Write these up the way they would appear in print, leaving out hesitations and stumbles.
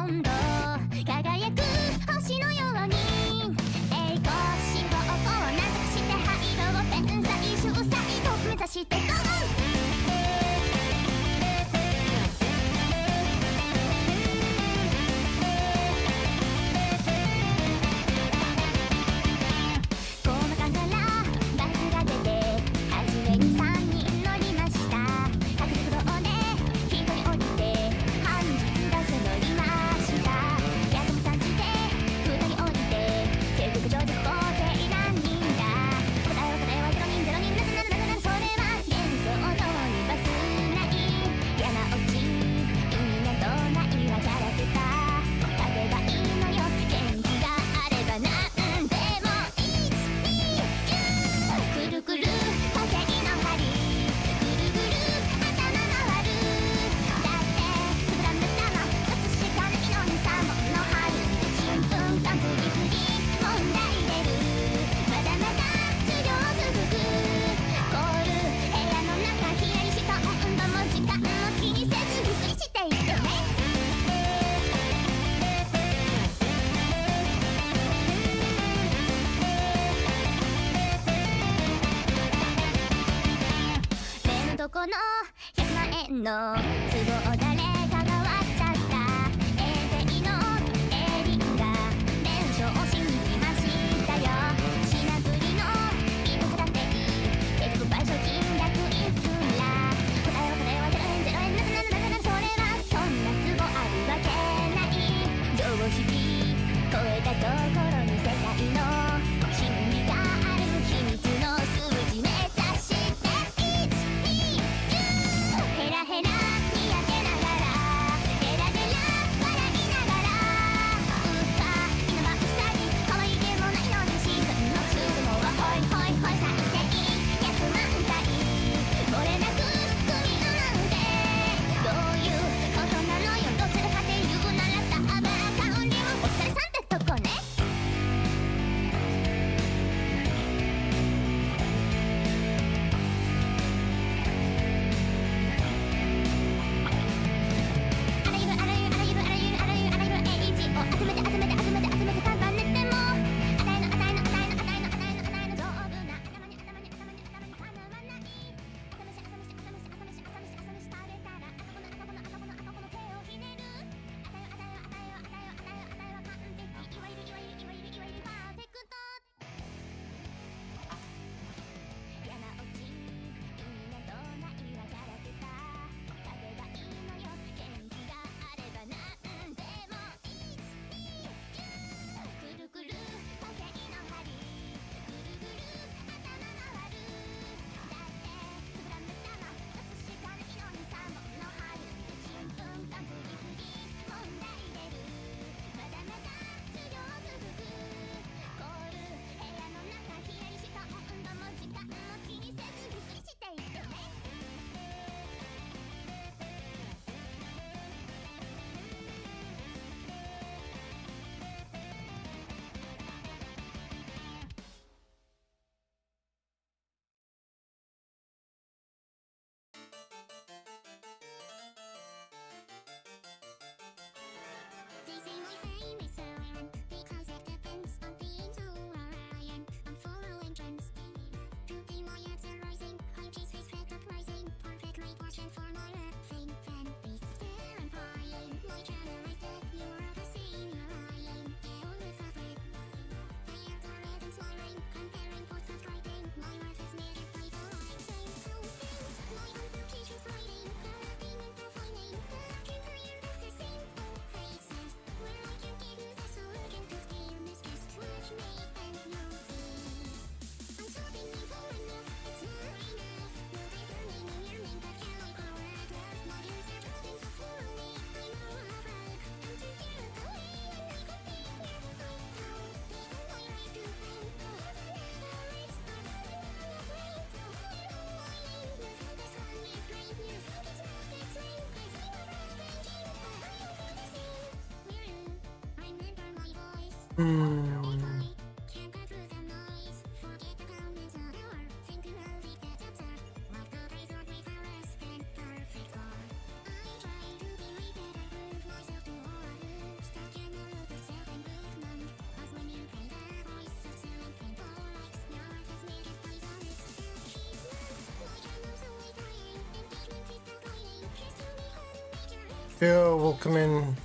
温度輝く星のように栄光志望をなんとかして灰色を天才秀才と目指してゴーこの100万円の都合誰かが割っちゃった衛星のエリンが弁償しに来ましたよ品繰りのいくつだっていい結局賠償金額いくら答えは0円0円なぜそれはそんな都合あるわけない常識超えたところに世界の真理がある秘密の数字目指してヘラヘラにやけながらゲラゲラ笑いながらうっか犬はうさぎ可愛いでもないのに自分の通もはホイホイホイ再生100万回漏れなく組むなんてどういうことなのよどちらかって言うならサーバー管理はお疲れさんってとこね Yo, welcome in.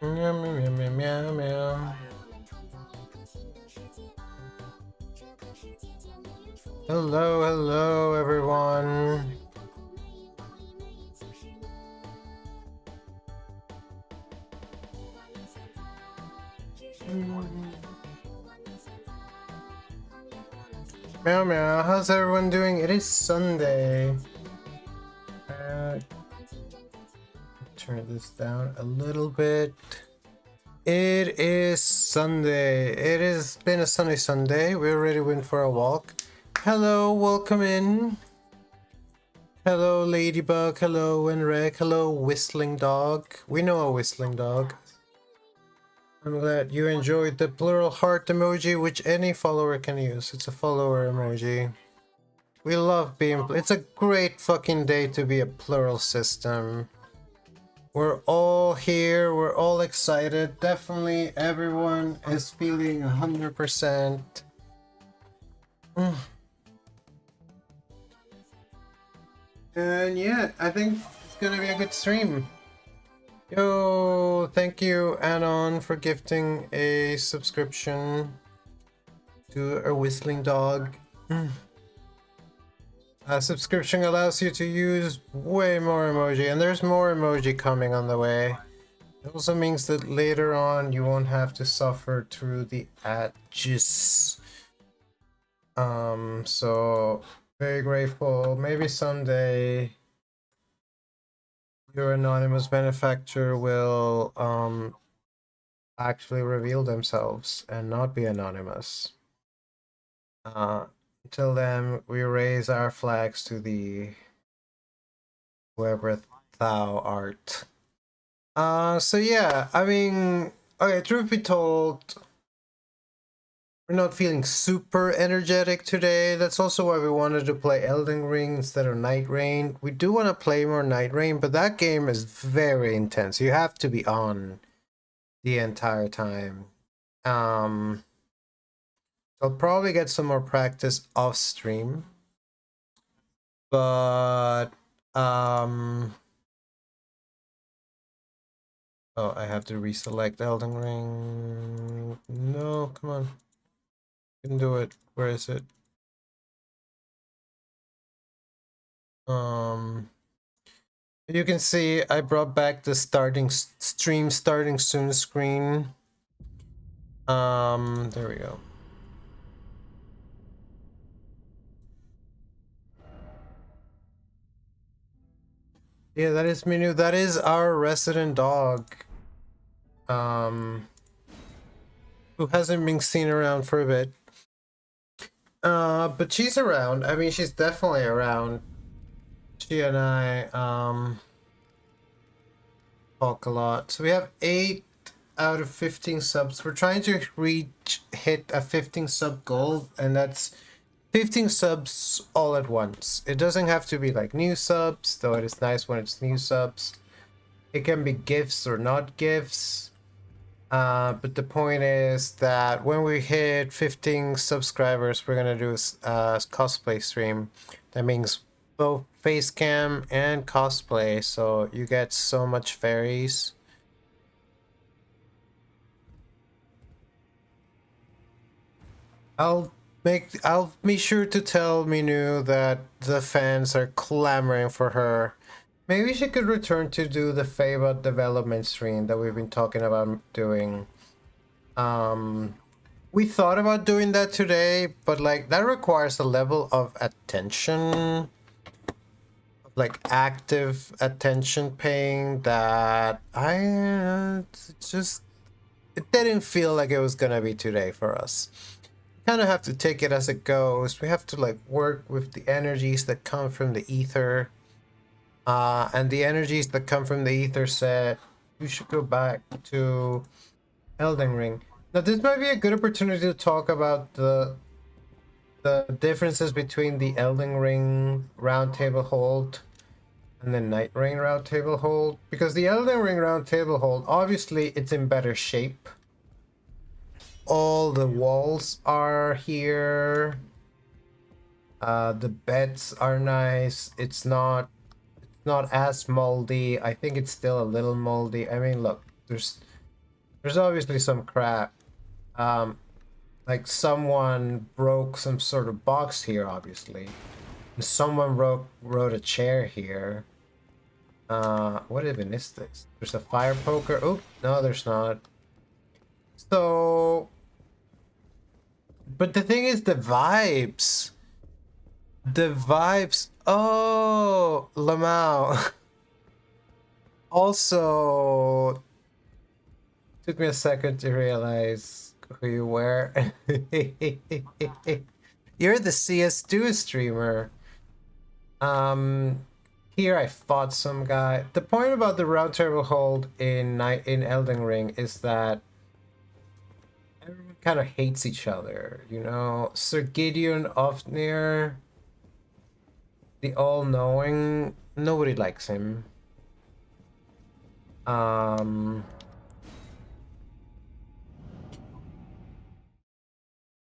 Meow, meow, meow, meow, meow. Hello, hello, everyone. Meow, meow. How's everyone doing? It is Sunday. Turn this down a little bit. It is Sunday. It has been a sunny Sunday. We already went for a walk. Hello, welcome in. Hello, Ladybug. Hello, Winrek. Hello, Whistling Dog. We know a Whistling Dog. I'm glad you enjoyed the plural heart emoji, which any follower can use. It's a follower emoji. We love being... It's a great fucking day to be a plural system. We're all here, we're all excited. Definitely everyone is feeling 100%. And yeah, I think it's gonna be a good stream. Yo, thank you Anon for gifting a subscription to a Whistling Dog. A subscription allows you to use way more emoji, and there's more emoji coming on the way. It also means that later on you won't have to suffer through the ads. So very grateful. Maybe someday your anonymous benefactor will actually reveal themselves and not be anonymous. Until then, we raise our flags to the whoever thou art. So yeah, I mean, okay, truth be told, we're not feeling super energetic today. That's also why we wanted to play Elden Ring instead of Night Rain. We do want to play more Night Rain, but that game is very intense. You have to be on the entire time. I'll probably get some more practice off stream. But oh, I have to reselect Elden Ring. No, come on. can do it. Where is it? You can see I brought back the stream starting soon screen. There we go. Yeah, that is Minu. That is our resident dog. Who hasn't been seen around for a bit. But she's around. I mean, she's definitely around. She and I, talk a lot. So we have 8 out of 15 subs. We're trying to hit a 15 sub goal, and that's 15 subs all at once. It doesn't have to be like new subs, though it is nice when it's new subs. It can be gifts or not gifts. But the point is that when we hit 15 subscribers, we're gonna do a cosplay stream. That means both face cam and cosplay, so you get so much fairies. I'll be sure to tell Minu that the fans are clamoring for her. Maybe she could return to do the favorite development stream that we've been talking about doing. We thought about doing that today, but like that requires a level of attention, like active attention paying that it didn't feel like it was gonna be today for us. Kind of have to take it as it goes. We have to like work with the energies that come from the ether. And the energies that come from the ether said you should go back to Elden Ring. Now this might be a good opportunity to talk about the differences between the Elden Ring roundtable hold and the Night Rain roundtable hold, because the Elden Ring roundtable hold, obviously it's in better shape. All the walls are here. The beds are nice. It's not as moldy. I think it's still a little moldy. I mean, look, there's obviously some crap. Like someone broke some sort of box here, obviously. And someone wrote a chair here. What even is this? There's a fire poker. Oh, no, there's not. So, but the thing is the vibes. The vibes. Oh, Lamau. Also, took me a second to realize who you were. You're the CS2 streamer. Here I fought some guy. The point about the roundtable hold in Elden Ring is that everyone kind of hates each other, you know? Sir Gideon Ofnir, the all-knowing, nobody likes him. On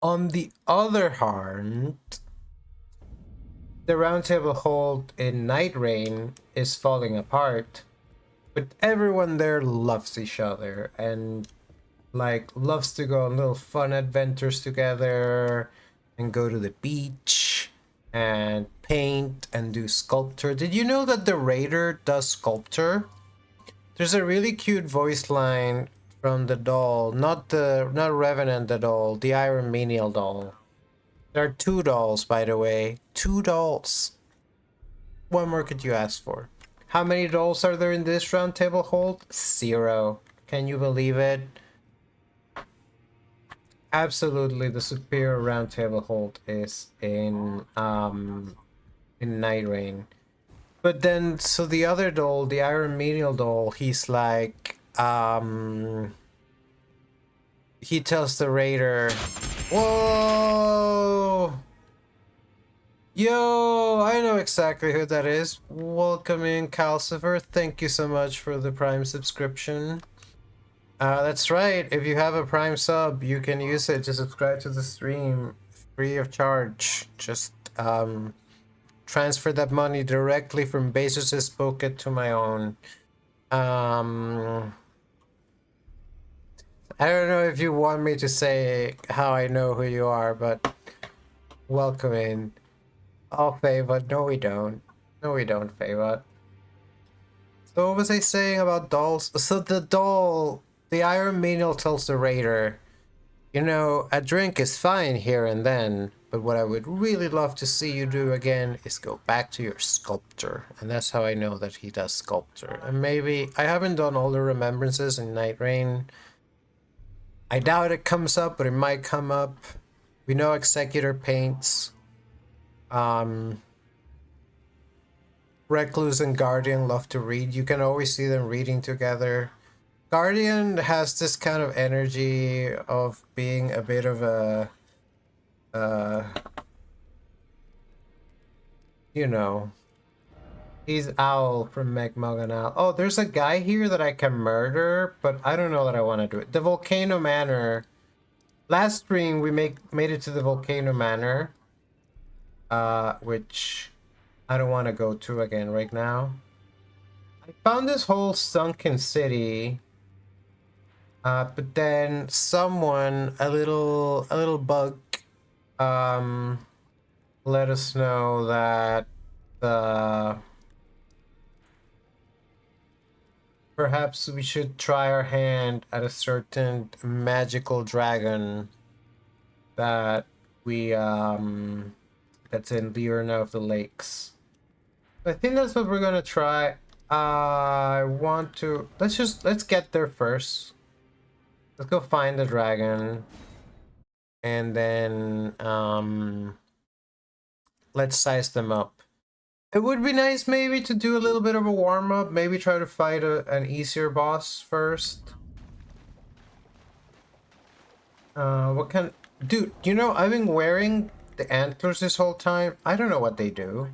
the other hand, the roundtable hold in Night Rain is falling apart, but everyone there loves each other and like loves to go on little fun adventures together and go to the beach and paint and do sculpture. Did you know that the Raider does sculpture? There's a really cute voice line from the doll, not Revenant the doll, the Iron Menial doll. There are 2 dolls, by the way. 2 dolls. What more could you ask for? How many dolls are there in this roundtable hold? 0. Can you believe it? Absolutely, the superior roundtable hold is in Night Rain. But then, so the other doll, the Iron Menial doll, he's like, he tells the Raider, whoa! Yo, I know exactly who that is. Welcome in, Calcifer. Thank you so much for the Prime subscription. That's right. If you have a Prime sub, you can use it to subscribe to the stream free of charge. Just transfer that money directly from Bezos's pocket to my own. I don't know if you want me to say how I know who you are, but welcome in. Oh, Favot. No, we don't. No, we don't, Favot. So what was I saying about dolls? So the doll, the Iron Menial tells the Raider, you know, a drink is fine here and then, but what I would really love to see you do again is go back to your sculpture. And that's how I know that he does sculpture. And maybe, I haven't done all the remembrances in Night Rain. I doubt it comes up, but it might come up. We know Executor paints. Recluse and Guardian love to read. You can always see them reading together. Guardian has this kind of energy of being a bit of a, you know, he's Owl from Megmoganal. Oh, there's a guy here that I can murder, but I don't know that I want to do it. The Volcano Manor. Last stream we made it to the Volcano Manor, which I don't want to go to again right now. I found this whole sunken city. But then someone, a little bug, let us know that perhaps we should try our hand at a certain magical dragon that we that's in Liurna of the Lakes. I think that's what we're gonna try. I want to let's get there first. Let's go find the dragon. And then let's size them up. It would be nice maybe to do a little bit of a warm-up. Maybe try to fight an easier boss first. What kind... Dude, you know, I've been wearing the antlers this whole time. I don't know what they do.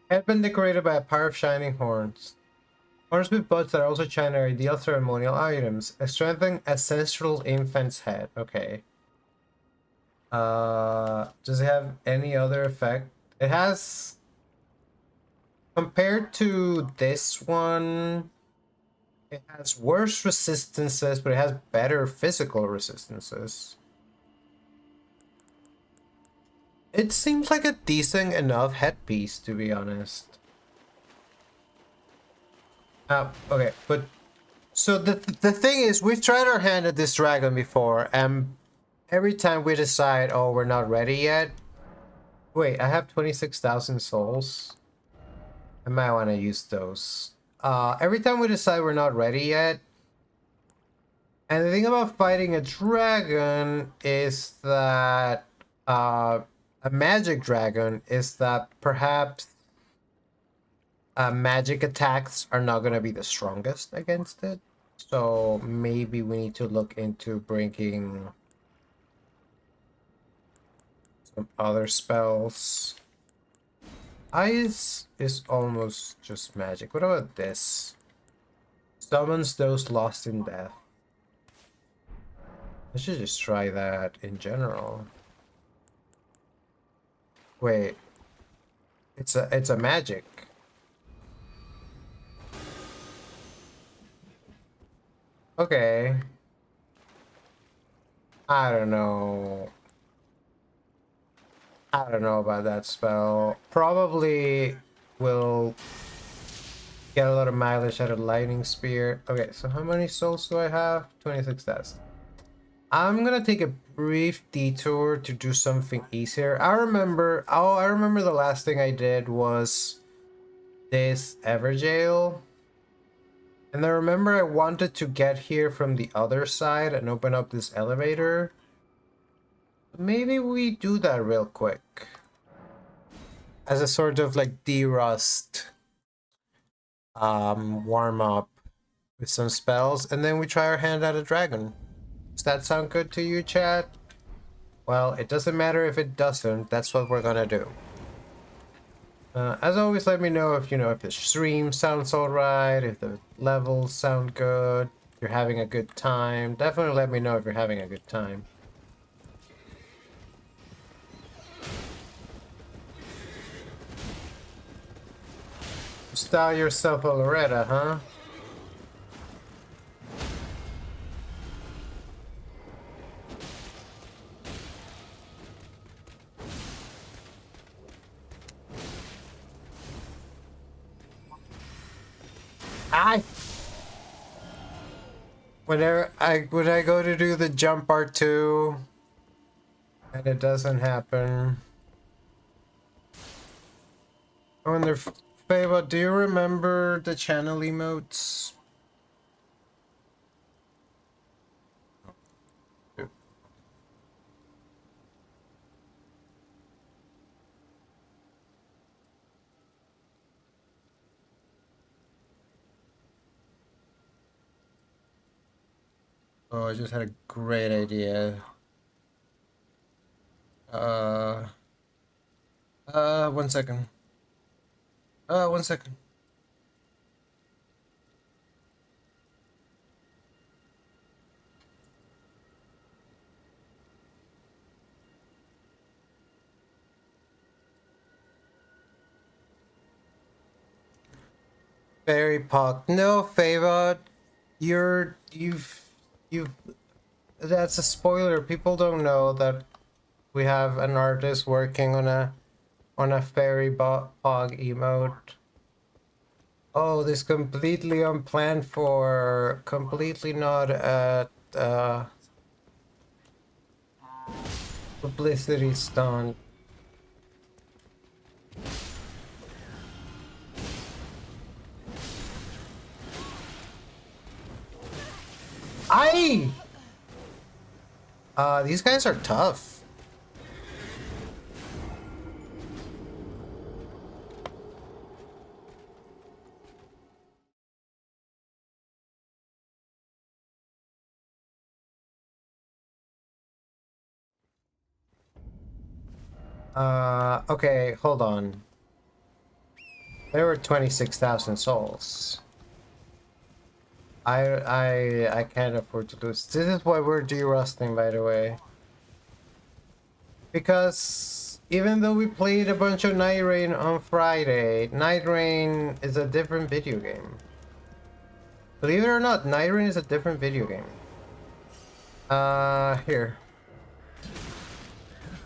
Had been decorated by a pair of shining horns. Horns with buds that are also shine are ideal ceremonial items. A strengthening ancestral infant's head. Okay. Does it have any other effect? It has... Compared to this one, it has worse resistances, but it has better physical resistances. It seems like a decent enough headpiece, to be honest. Okay, but... So the thing is, we've tried our hand at this dragon before, and every time we decide, oh, we're not ready yet. Wait, I have 26,000 souls. I might want to use those. Every time we decide we're not ready yet. And the thing about fighting a dragon is that... a magic dragon is that perhaps magic attacks are not going to be the strongest against it. So maybe we need to look into bringing some other spells. Ice is almost just magic. What about this? Summons those lost in death. I should just try that in general. Wait. It's a magic. Okay. I don't know. I don't know about that spell. Probably will get a lot of mileage out of Lightning Spear. Okay, so how many souls do I have? 26,000. I'm gonna take a brief detour to do something easier. I remember the last thing I did was this Everjail. And I remember I wanted to get here from the other side and open up this elevator. Maybe we do that real quick. As a sort of like de-rust warm up with some spells, and then we try our hand at a dragon. Does that sound good to you, chat? Well, it doesn't matter if it doesn't. That's what we're gonna do. As always, let me know if if the stream sounds alright, if the levels sound good, if you're having a good time. Definitely let me know if you're having a good time. style yourself a Loretta, huh? I when I go to do the jump R2 and it doesn't happen. I wonder, Fava, do you remember the channel emotes? Oh, I just had a great idea. 1 second. 1 second. Fairy Puck. No, Fava, you've that's a spoiler. People don't know that we have an artist working on a fairy pog emote. Oh, this completely unplanned for, completely not at publicity stunt. These guys are tough. Okay, hold on. There were 26,000 souls. I can't afford to lose. This is why we're de-rusting, by the way. Because even though we played a bunch of Night Rain on Friday, Night Rain is a different video game. Believe it or not, Night Rain is a different video game. Here.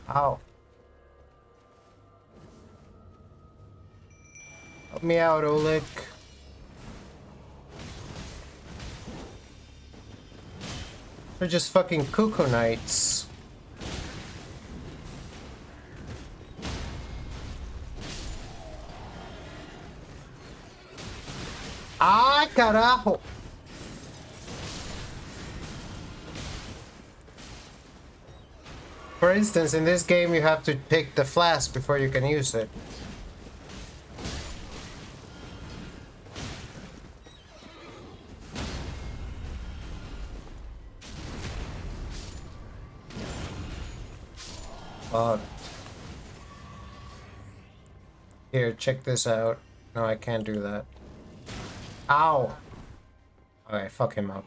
Ow. Help me out, Oleg. They're just fucking cuckoo knights. Ah, carajo! For instance, in this game you have to pick the flask before you can use it. Here, check this out. No, I can't do that. Ow! Okay, fuck him up.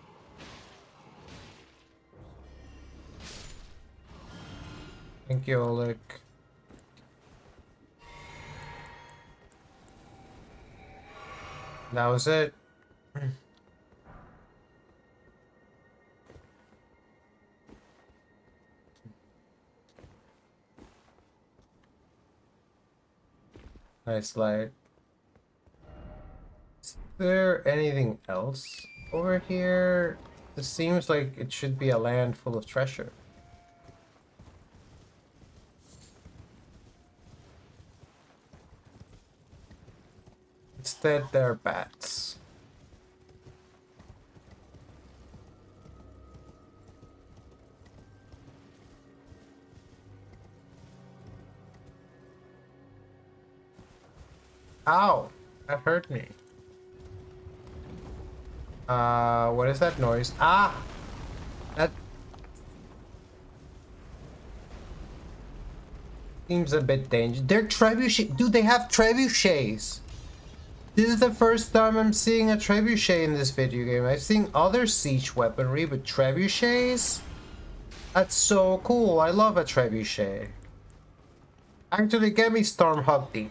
Thank you, Oleg. That was it. Nice light. Is there anything else over here? This seems like it should be a land full of treasure. Instead, they're bats. Ow! That hurt me. What is that noise? Ah! That seems a bit dangerous. They're trebuchet. Dude, they have trebuchets. This is the first time I'm seeing a trebuchet in this video game. I've seen other siege weaponry, but trebuchets? That's so cool. I love a trebuchet. Actually, get me Storm Hug Deep.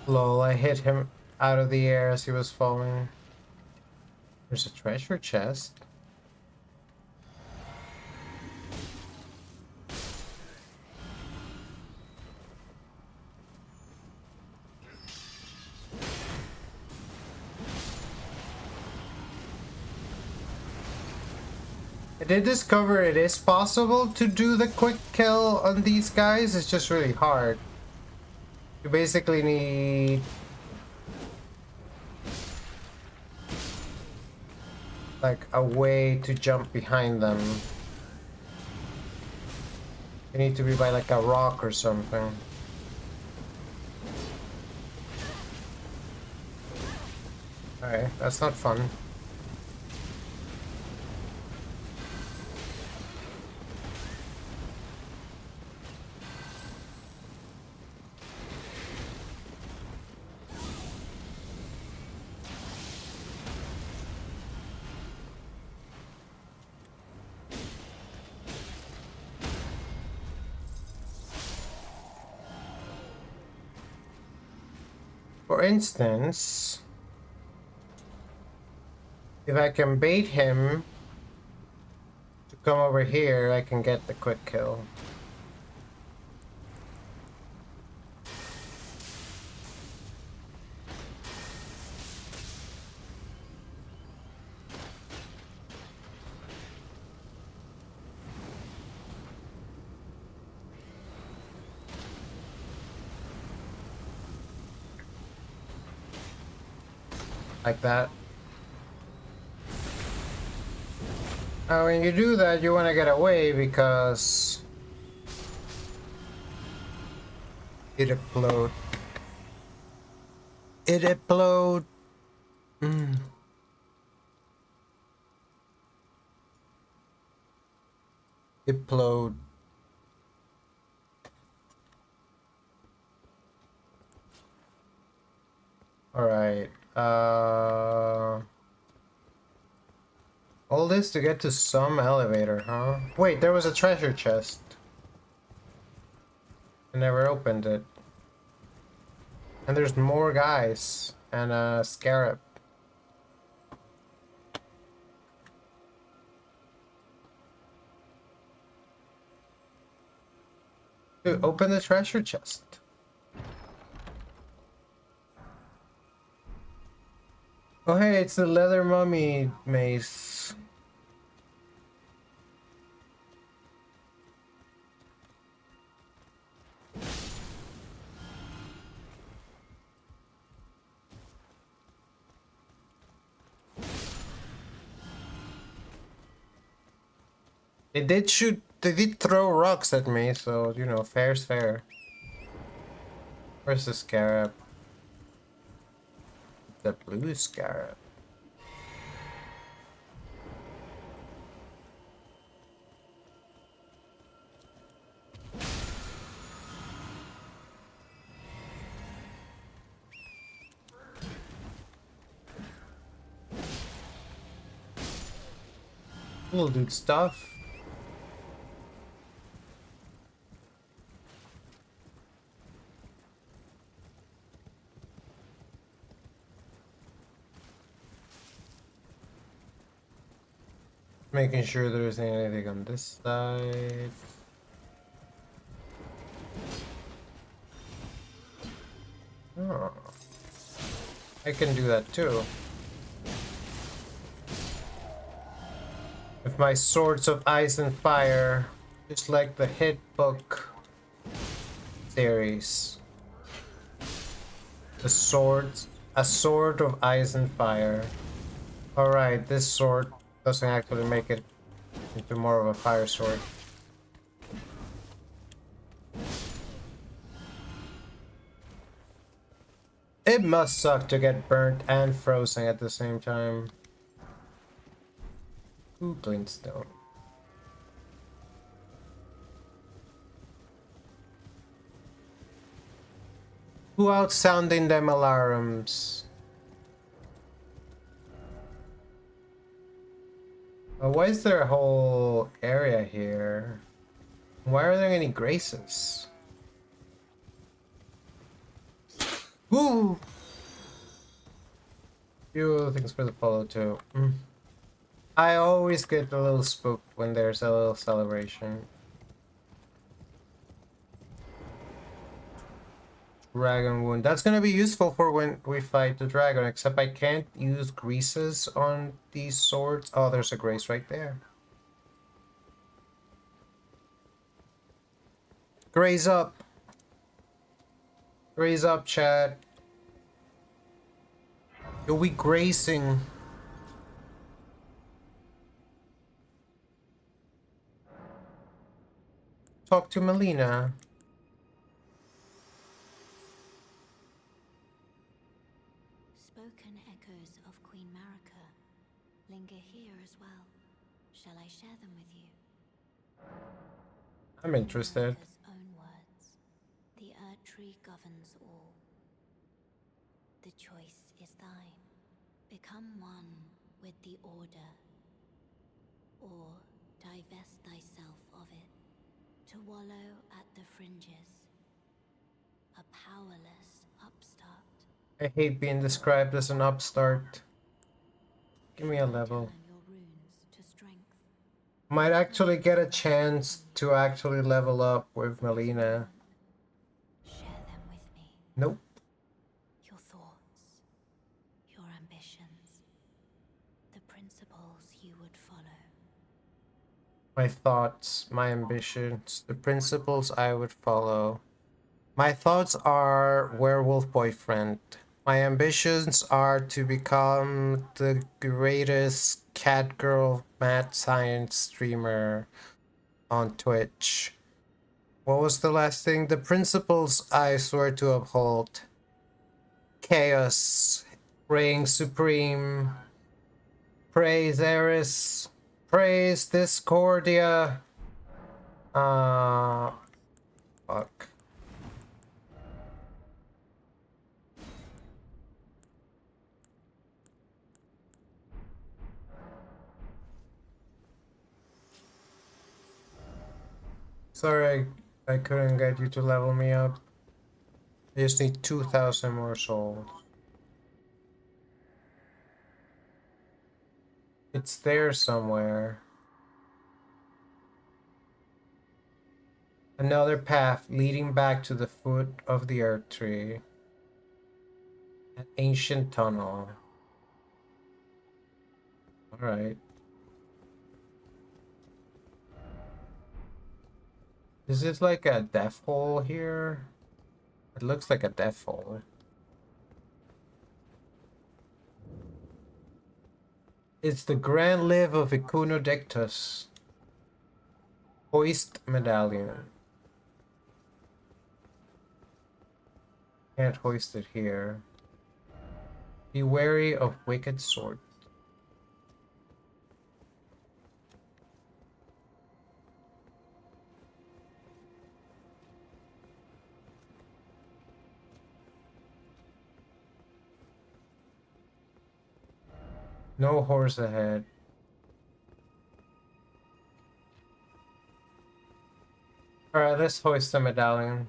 Lol, I hit him out of the air as he was falling. There's a treasure chest. I did discover it is possible to do the quick kill on these guys. It's just really hard. You basically need like a way to jump behind them. You need to be by like a rock or something. Alright, that's not fun. For instance, if I can bait him to come over here, I can get the quick kill. Like that. Now when you do that, you want to get away because it explode. It explode. Explode. All right. All this to get to some elevator, huh? Wait, there was a treasure chest. I never opened it. And there's more guys and a scarab. Dude, open the treasure chest. Oh hey, it's the leather mummy mace. They did throw rocks at me, so, you know, fair's fair. Where's the scarab? The blue scarab. Cool dude stuff. Making sure there isn't anything on this side. Oh. I can do that too. With my swords of ice and fire, just like the hit book series. A sword of ice and fire. Alright, this sword doesn't actually make it into more of a fire sword. It must suck to get burnt and frozen at the same time. Ooh, glintstone. Who out sounding them alarms? Why is there a whole area here? Why are there any graces? Woo! Few things for the follow too. I always get a little spooked when there's a little celebration. Dragon wound. That's gonna be useful for when we fight the dragon, except I can't use greases on these swords. Oh, there's a grace right there. Graze up! Graze up, chat. Yo, we gracing. Talk to Melina. Spoken echoes of Queen Marika linger here as well. Shall I share them with you? I'm interested. Marika's own words. The Earth Tree governs all. The choice is thine. Become one with the Order, or divest thyself of it, to wallow at the fringes, a powerless upstart. I hate being described as an upstart. Give me a Shall I level. turn your runes to strength? Might actually get a chance to actually level up with Melina. Share them with me. Nope. Your thoughts, your ambitions, the principles you would follow. My thoughts, my ambitions, the principles I would follow. My thoughts are werewolf boyfriend. My ambitions are to become the greatest cat girl mad science streamer on Twitch. What was the last thing? The principles I swear to uphold. Chaos, reign supreme. Praise Eris. Praise Discordia. Fuck. Sorry, I couldn't get you to level me up. I just need 2,000 more souls. It's there somewhere. Another path leading back to the foot of the Earth Tree. An ancient tunnel. Alright. Is this like a death hole here? It looks like a death hole. It's the Grand Live of Icunodictus. Hoist medallion. Can't hoist it here. Be wary of wicked sword. No horse ahead. Alright, let's hoist the medallion.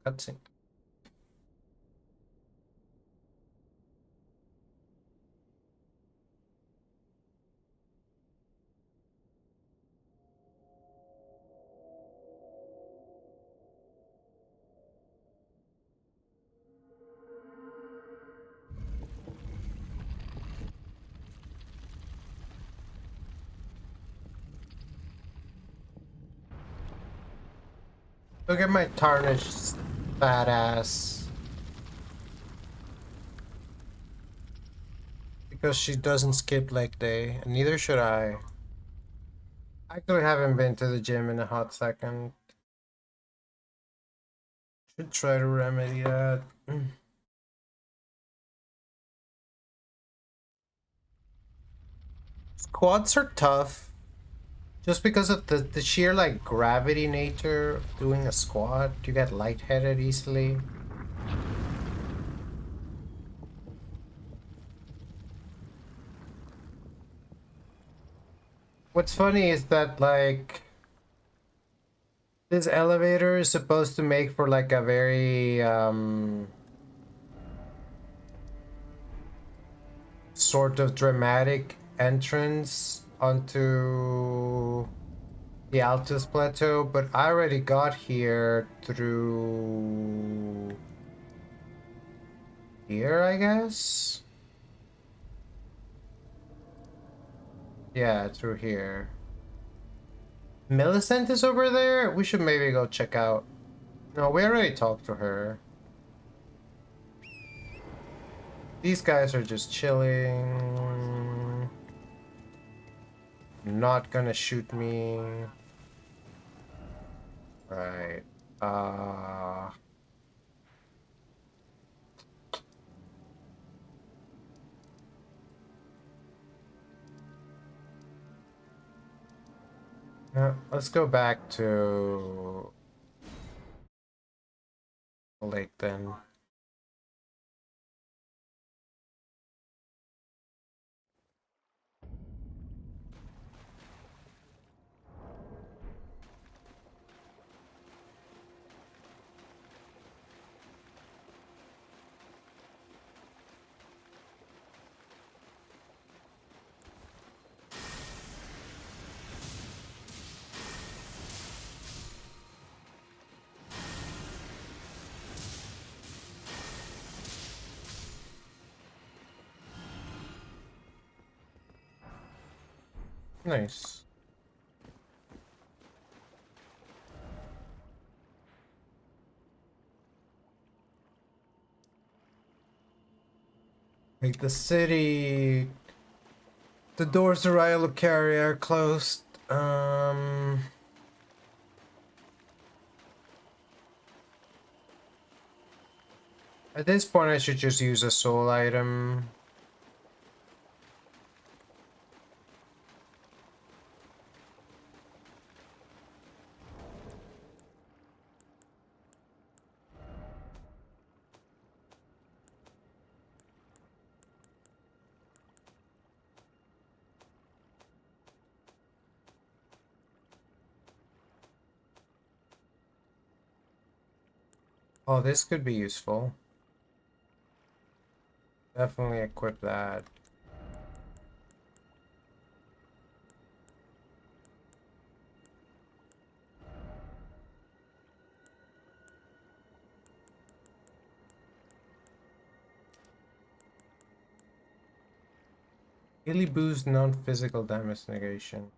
Cutscene. Look at my tarnished fat ass. Because she doesn't skip leg day, and neither should I. I actually haven't been to the gym in a hot second. Should try to remedy that. Squats are tough. Just because of the sheer like gravity nature of doing a squat, you get lightheaded easily. What's funny is that, like, this elevator is supposed to make for like a very sort of dramatic entrance onto the Altus Plateau, but I already got here through here, I guess? Yeah, through here. Millicent is over there? We should maybe go check out. No, we already talked to her. These guys are just chilling. Not gonna shoot me. Right. Let's go back to the lake then. Nice. Like the city, the doors to Rhyolocary are closed. At this point, I should just use a soul item. Oh, this could be useful. Definitely equip that. Really boost non-physical damage negation.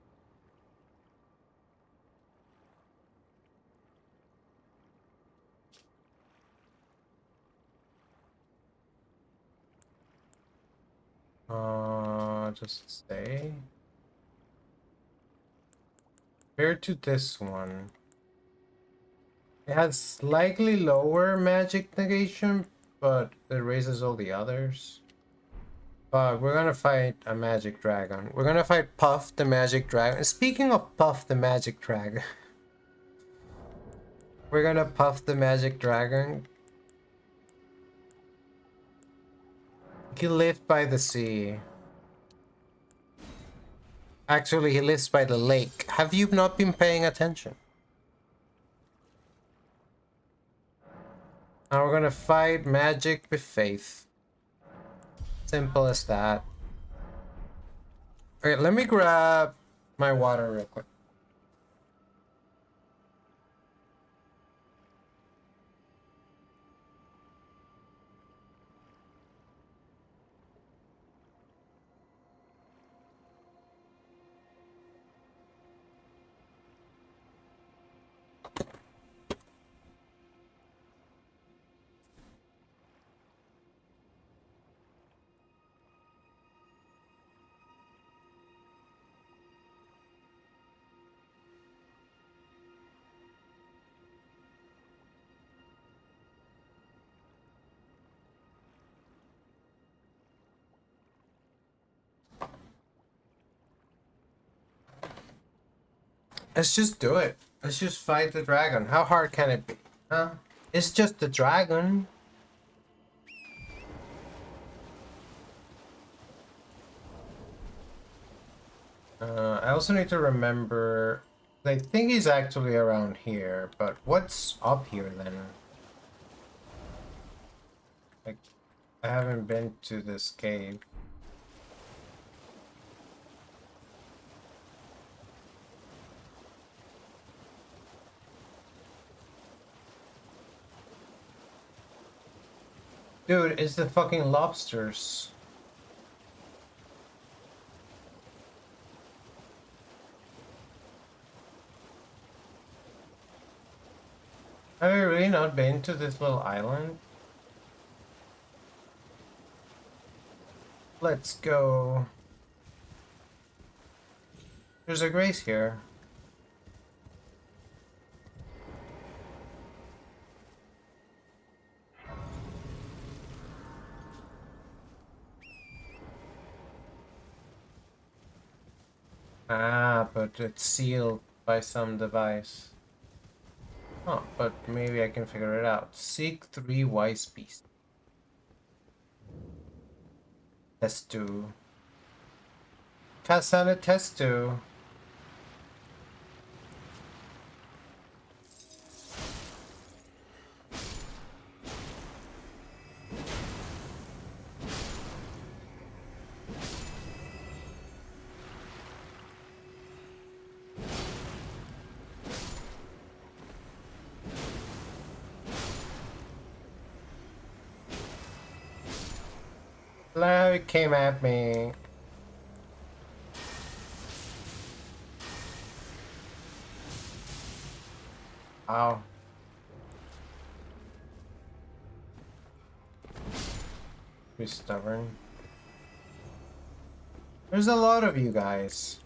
Just stay. Compared to this one, it has slightly lower magic negation, but it raises all the others. But we're gonna fight a magic dragon. We're gonna fight Puff the magic dragon. Speaking of Puff the magic dragon, we're gonna Puff the magic dragon. He lived by the sea. Actually, he lives by the lake. Have you not been paying attention? Now we're gonna fight magic with faith. Simple as that. Okay, let me grab my water real quick. Let's just do it. Let's just fight the dragon. How hard can it be? Huh? It's just the dragon. I also need to remember. I think he's actually around here, but what's up here then? Like, I haven't been to this cave. Dude, it's the fucking lobsters. Have you really not been to this little island? Let's go. There's a grace here. Ah, but it's sealed by some device. Oh, but maybe I can figure it out. Seek 3 wise beasts. Test 2. Cast on a test 2. Now it came at me. Ow. Be stubborn. There's a lot of you guys.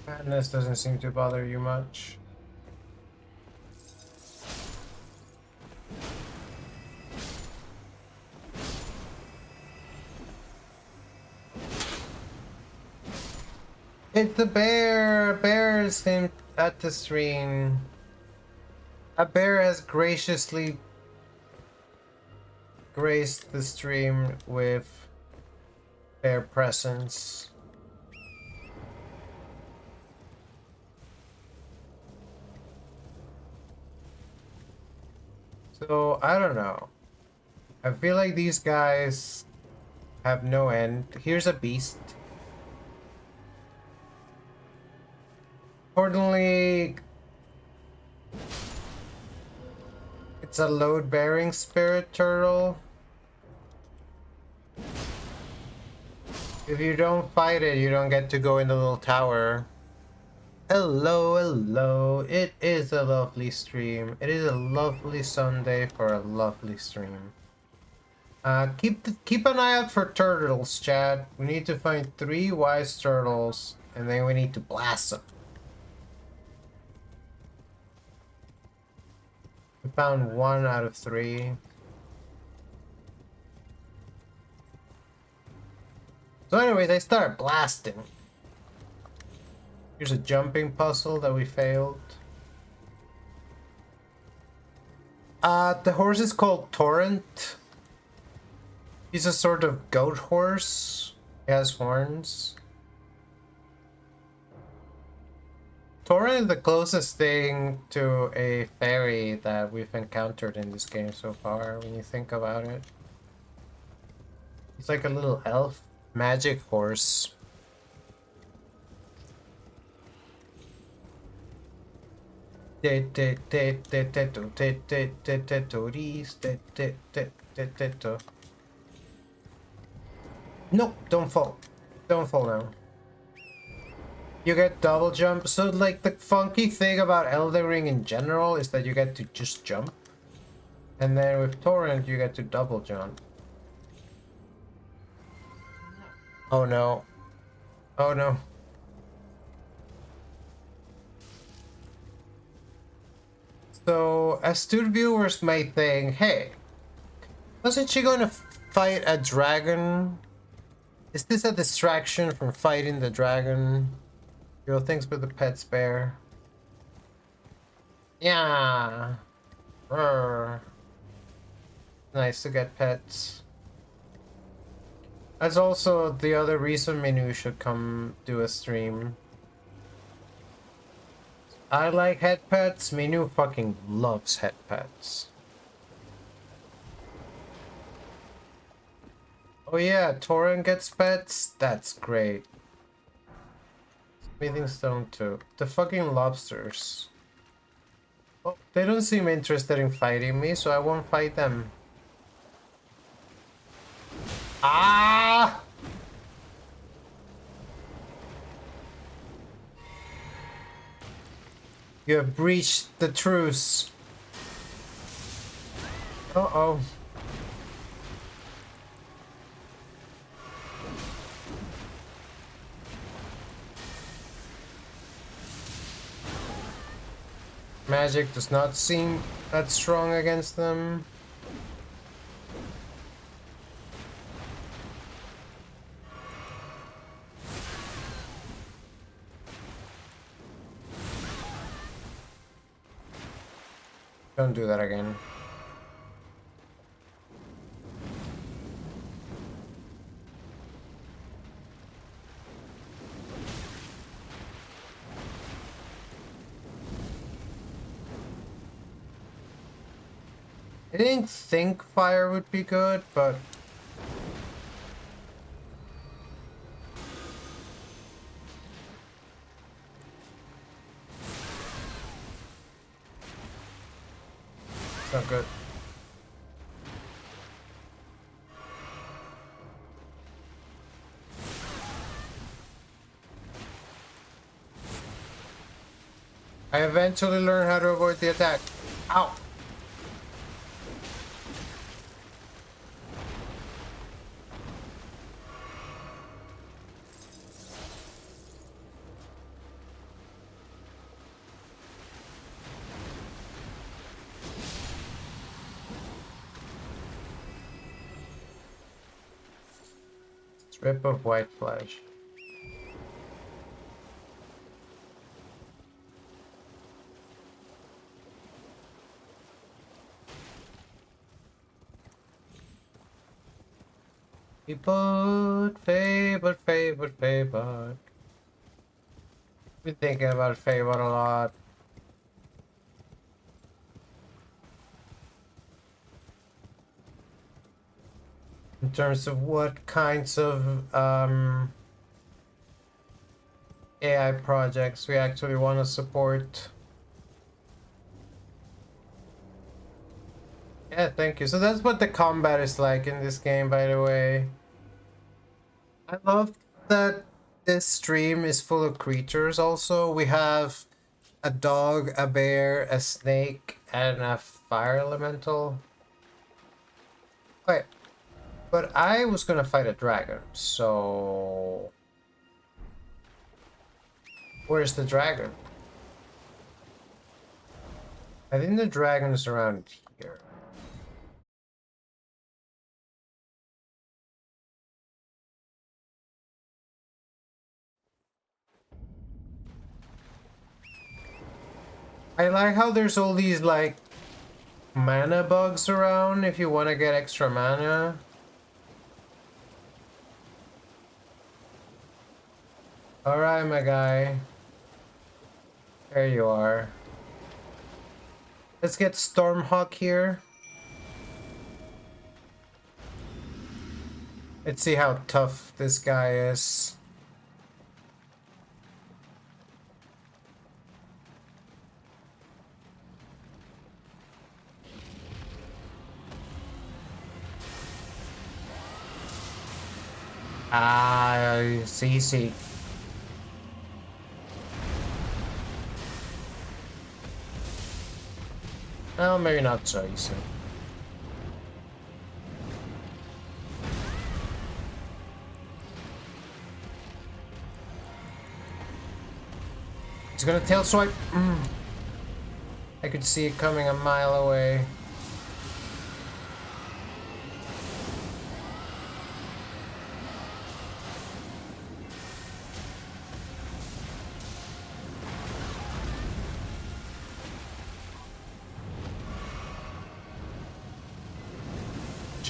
Madness doesn't seem to bother you much. It's the bear! A bear is him at the stream. A bear has graciously graced the stream with their presence. So, I don't know. I feel like these guys have no end. Here's a beast. Importantly, it's a load-bearing spirit turtle. If you don't fight it, you don't get to go in the little tower. Hello, hello. It is a lovely stream. It is a lovely Sunday for a lovely stream. Keep an eye out for turtles, chat. We need to find 3 wise turtles, and then we need to blast them. We found 1 out of 3. So anyways, I start blasting. Here's a jumping puzzle that we failed. The horse is called Torrent. He's a sort of goat horse. He has horns. Torrent is the closest thing to a fairy that we've encountered in this game so far, when you think about it. He's like a little elf magic horse. Nope, don't fall. Don't fall now. You get double jump. So like the funky thing about Elden Ring in general is that you get to just jump. And then with Torrent you get to double jump. Oh no. Oh no. So astute viewers may think, hey, wasn't she going to fight a dragon? Is this a distraction from fighting the dragon? Yo, thanks for the pets, bear. Yeah. Rrr. Nice to get pets. That's also the other reason Minu should come do a stream. I like head pets. Minu fucking loves head pets. Oh yeah, Torin gets pets? That's great. Smithing stone too. The fucking lobsters. Oh, they don't seem interested in fighting me, so I won't fight them. Ah! You have breached the truce. Uh-oh. Magic does not seem that strong against them. Don't do that again. I didn't think fire would be good, but it's not good. I eventually learned how to avoid the attack. Ow! Strip of white flesh. Favorite. Been thinking about favorite a lot. In terms of what kinds of AI projects we actually want to support. Yeah, thank you. So that's what the combat is like in this game, by the way. I love that this stream is full of creatures also. We have a dog, a bear, a snake, and a fire elemental. Wait, but I was gonna fight a dragon, so... Where's the dragon? I think the dragon is around here. I like how there's all these, like, mana bugs around if you want to get extra mana. Alright, my guy. There you are. Let's get Stormhawk here. Let's see how tough this guy is. Ah, it's easy. Well, maybe not so easy. He's gonna tail swipe. I could see it coming a mile away.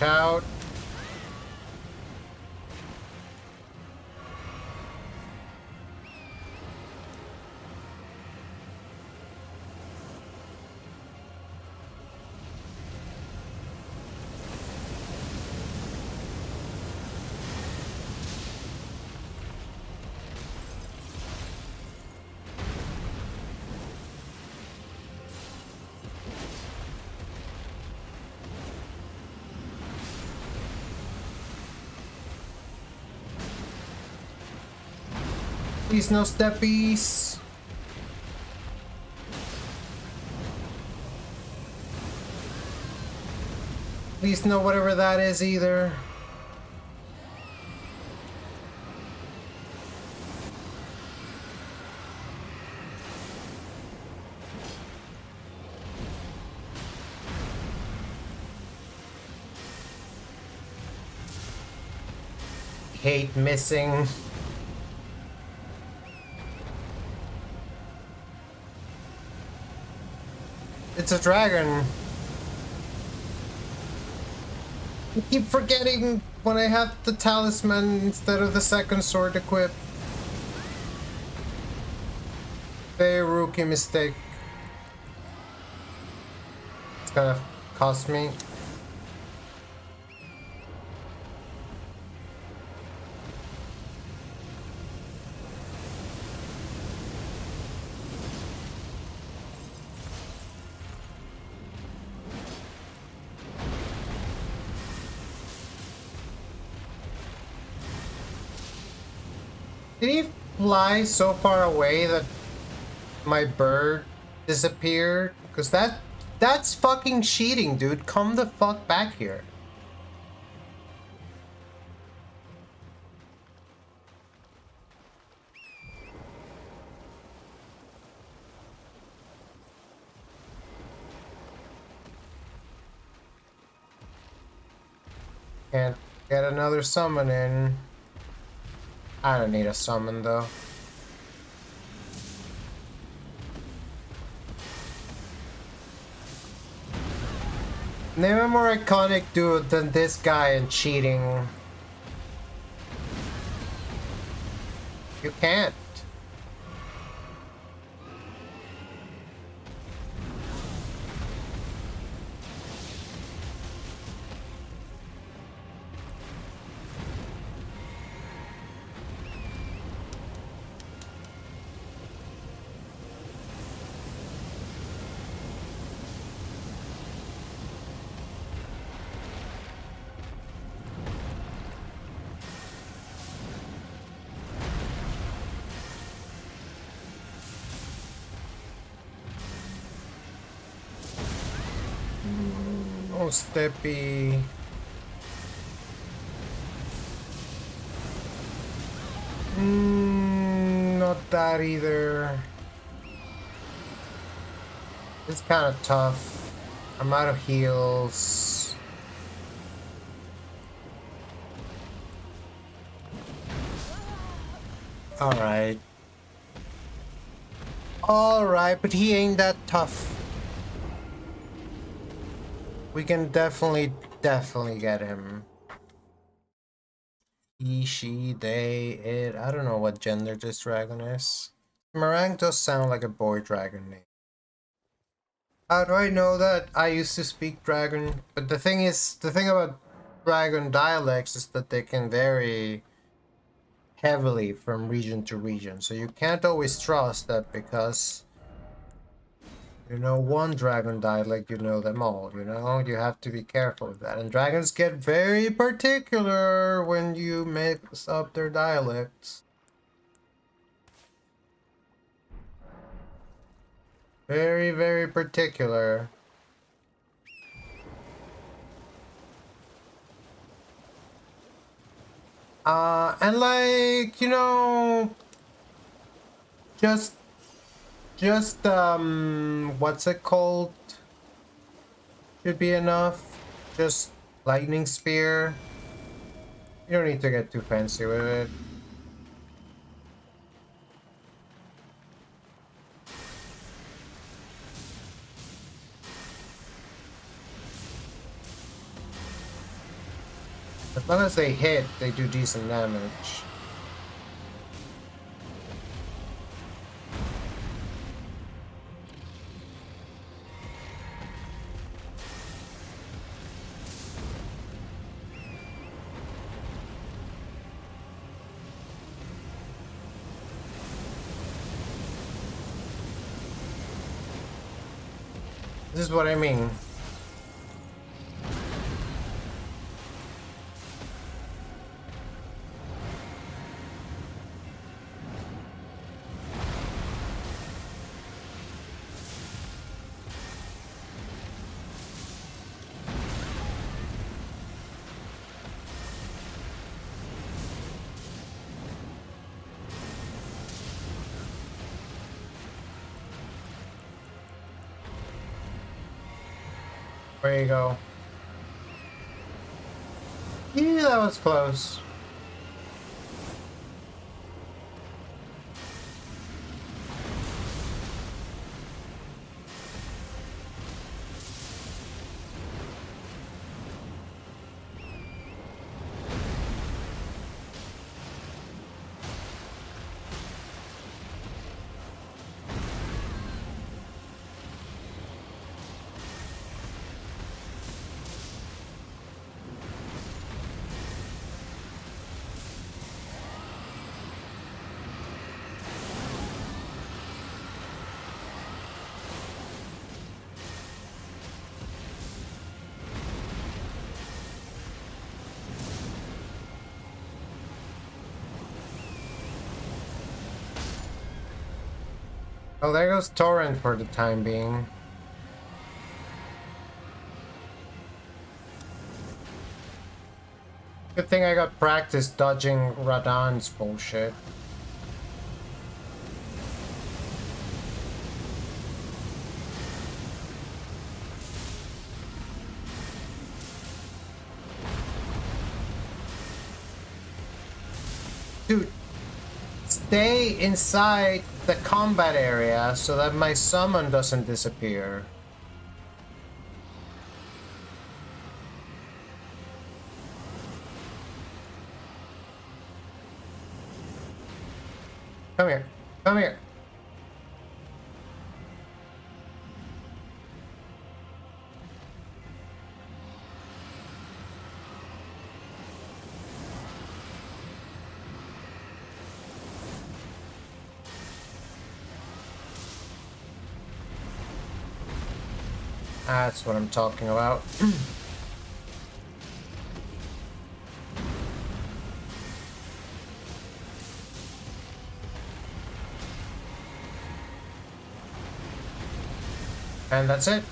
Watch out. Please no steppies. Please no whatever that is either. Hate missing. It's a dragon. I keep forgetting when I have the talisman instead of the second sword equipped. Very rookie mistake. It's gonna cost me. Did he fly so far away that my bird disappeared? Because that's fucking cheating, dude. Come the fuck back here. Can't get another summon in. I don't need a summon though. Name a more iconic dude than this guy in cheating. You can't. Oh, Steppy. Not that either. It's kind of tough. I'm out of heals. Alright. Alright, but he ain't that tough. We can definitely get him. He, she, they, it. I don't know what gender this dragon is. Meringue does sound like a boy dragon name. How do I know that? I used to speak dragon, but the thing about dragon dialects is that they can vary heavily from region to region. So you can't always trust that because you know one dragon dialect, you know them all, you know? You have to be careful with that. And dragons get very particular when you mix up their dialects. Very, very particular. And like, you know, just what's it called? Should be enough. Just lightning spear. You don't need to get too fancy with it. As long as they hit, they do decent damage. This is what I mean. There you go. Yeah, that was close. Oh, there goes Torrent for the time being. Good thing I got practice dodging Radan's bullshit. Dude, stay inside the combat area so that my summon doesn't disappear. Come here. Come here. That's what I'm talking about. And that's it.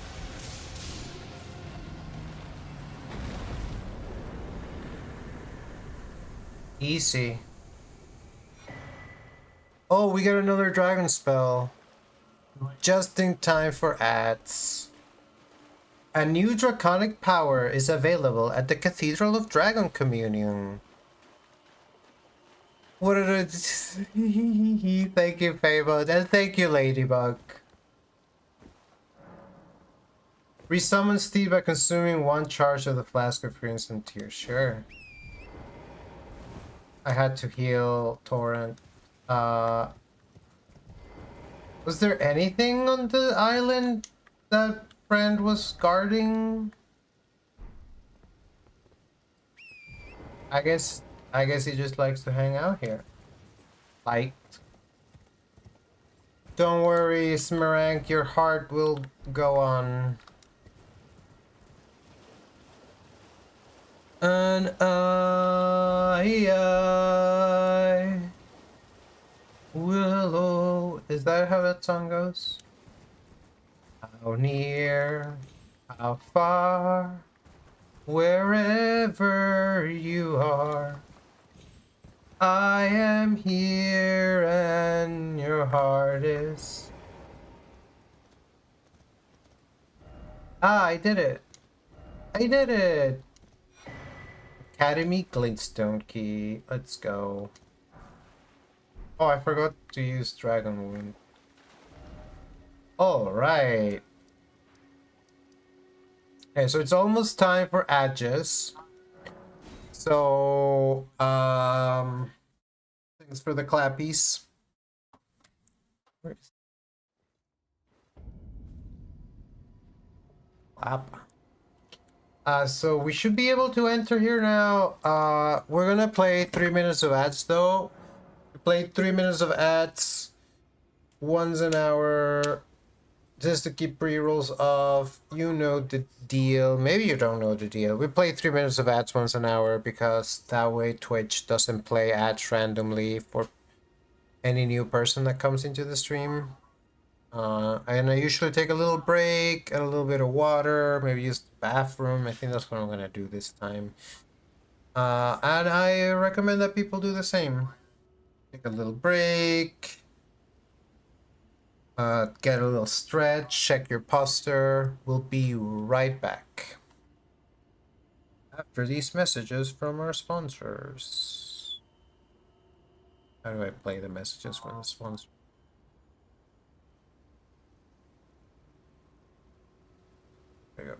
Easy. Oh, we got another dragon spell. Just in time for ads. A new draconic power is available at the Cathedral of Dragon Communion. What are the... Thank you, Fable, and thank you, Ladybug. Resummon Steve by consuming one charge of the Flask of Crimson Tears. Sure. I had to heal Torrent. Was there anything on the island that friend was guarding? I guess he just likes to hang out here. Liked. Don't worry, Smerank, your heart will go on. And I will. Is that how that song goes? How near, how far, wherever you are, I am here and your heart is. Ah, I did it. I did it. Academy Glintstone Key. Let's go. Oh, I forgot to use Dragon Wound. Alright. Okay, so it's almost time for Aegis. So, thanks for the clappies. Clap. So we should be able to enter here now. We're gonna play 3 minutes of ads though. We played 3 minutes of ads once an hour just to keep pre-rolls off. You know the deal. Maybe you don't know the deal. We play 3 minutes of ads once an hour because that way Twitch doesn't play ads randomly for any new person that comes into the stream. And I usually take a little break and a little bit of water, maybe use the bathroom. I think that's what I'm gonna do this time. And I recommend that people do the same. Take a little break, get a little stretch, check your posture. We'll be right back after these messages from our sponsors. How do I play the messages from the sponsor? There you go.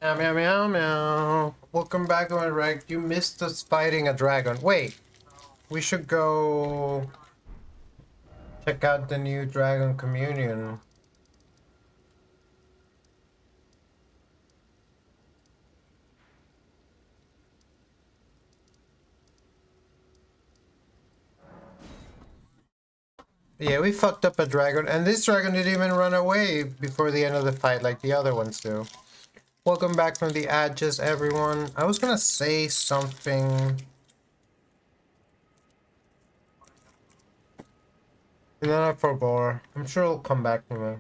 Meow meow meow meow. Welcome back to my reg. You missed us fighting a dragon. Wait, we should go check out the new Dragon Communion. Yeah, we fucked up a dragon, and this dragon didn't even run away before the end of the fight like the other ones do. Welcome back from the Adges, everyone. I was gonna say something, and then I forgot. I'm sure it'll come back to me.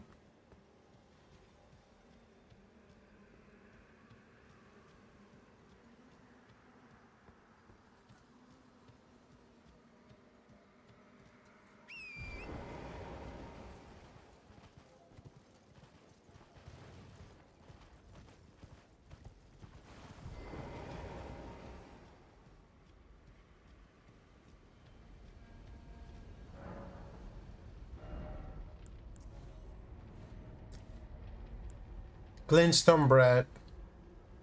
Glintstone bread.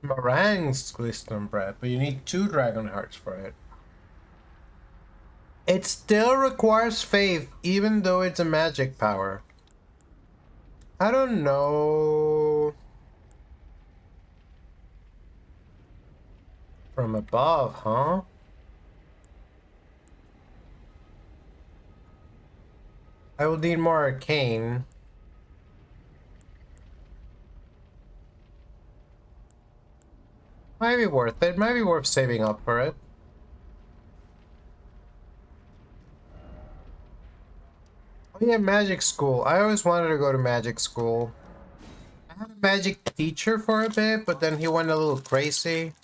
Meringue's glintstone bread, but you need 2 dragon hearts for it. It still requires faith, even though it's a magic power. I don't know. From above, huh? I will need more arcane. Might be worth it. Might be worth saving up for it. Oh yeah, magic school. I always wanted to go to magic school. I had a magic teacher for a bit, but then he went a little crazy.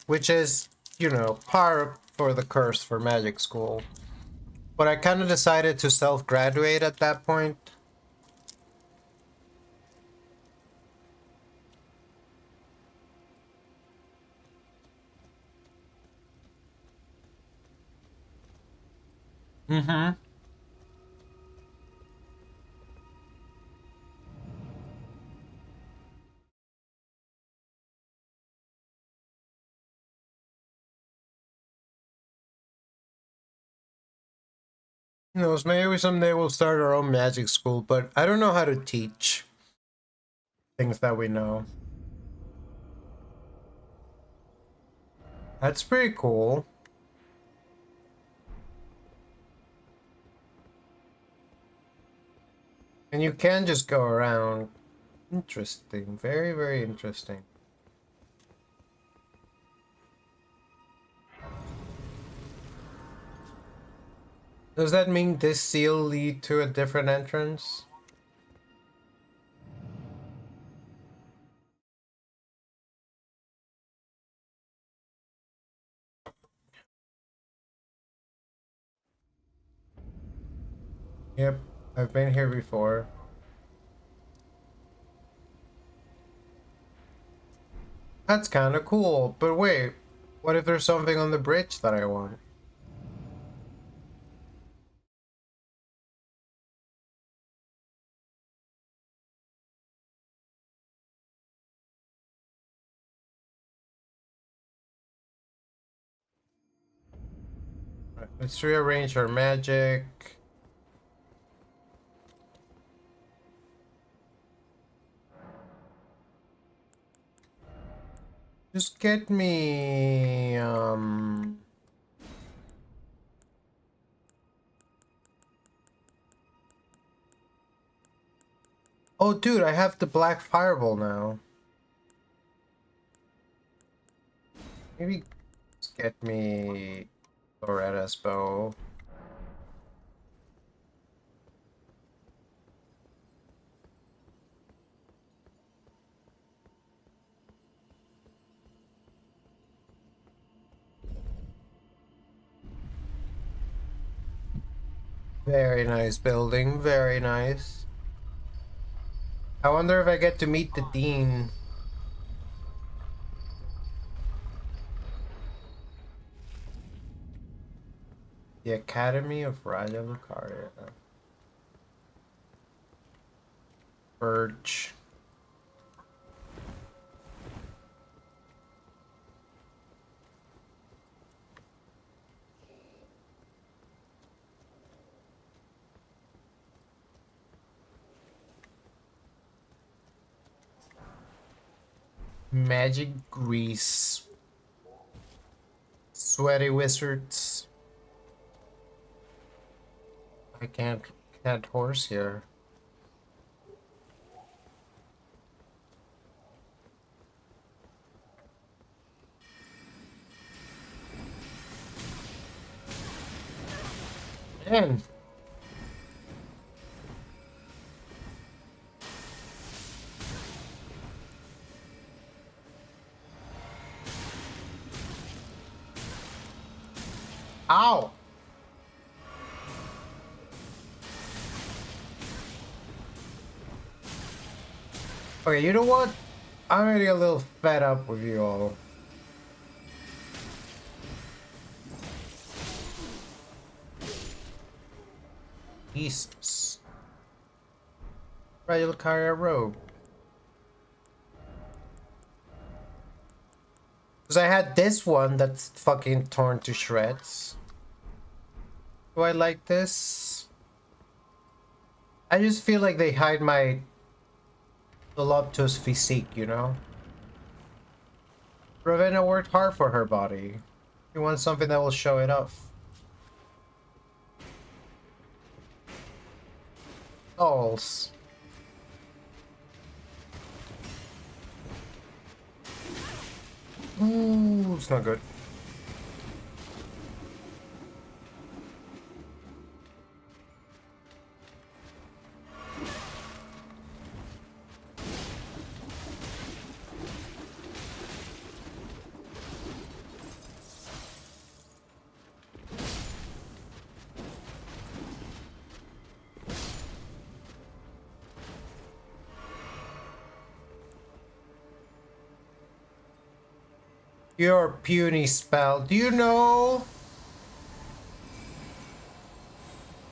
Which is, you know, par for the curse for magic school. But I kind of decided to self-graduate at that point. Mm-hmm. Who knows, maybe someday we'll start our own magic school, but I don't know how to teach things that we know. That's pretty cool. And you can just go around. Interesting. Very, very interesting. Does that mean this seal lead to a different entrance? Yep, I've been here before. That's kind of cool, but wait, what if there's something on the bridge that I want? Right, let's rearrange our magic. Just get me, Oh, dude, I have the black fireball now. Maybe just get me Loretta's bow. Very nice building, very nice. I wonder if I get to meet the dean. The Academy of Raja Lucaria. Birch. Magic grease. Sweaty wizards. I can't horse here. Man. Ow! Okay, you know what? I'm getting a little fed up with you all. Jesus. Right, you'll carry a robe. Because I had this one that's fucking torn to shreds. Do I like this? I just feel like they hide my voluptuous physique, you know? Ravenna worked hard for her body. You want something that will show it off. Dolls. Ooh, it's not good. Your puny spell. Do you know?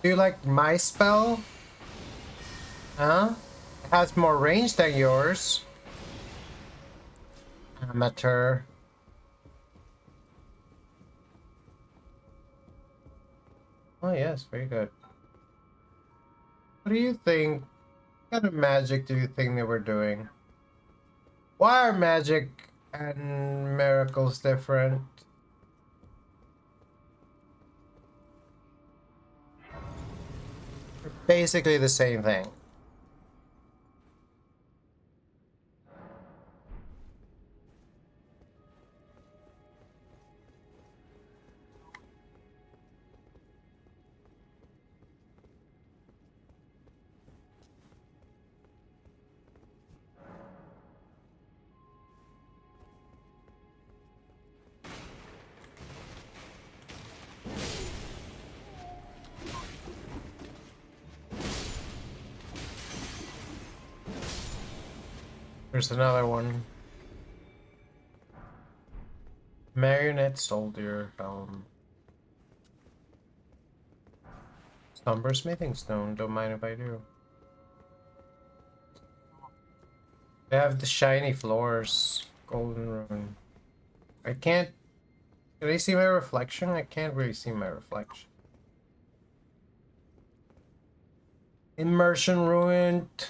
Do you like my spell? Huh? It has more range than yours. Amateur. Oh yes, very good. What do you think? What kind of magic do you think they were doing? Why are magic and miracles different? They're basically the same thing. There's another one. Marionette soldier helm. Somber smithing stone. Don't mind if I do. They have the shiny floors. Golden rune. I can't. Can I see my reflection? I can't really see my reflection. Immersion ruined.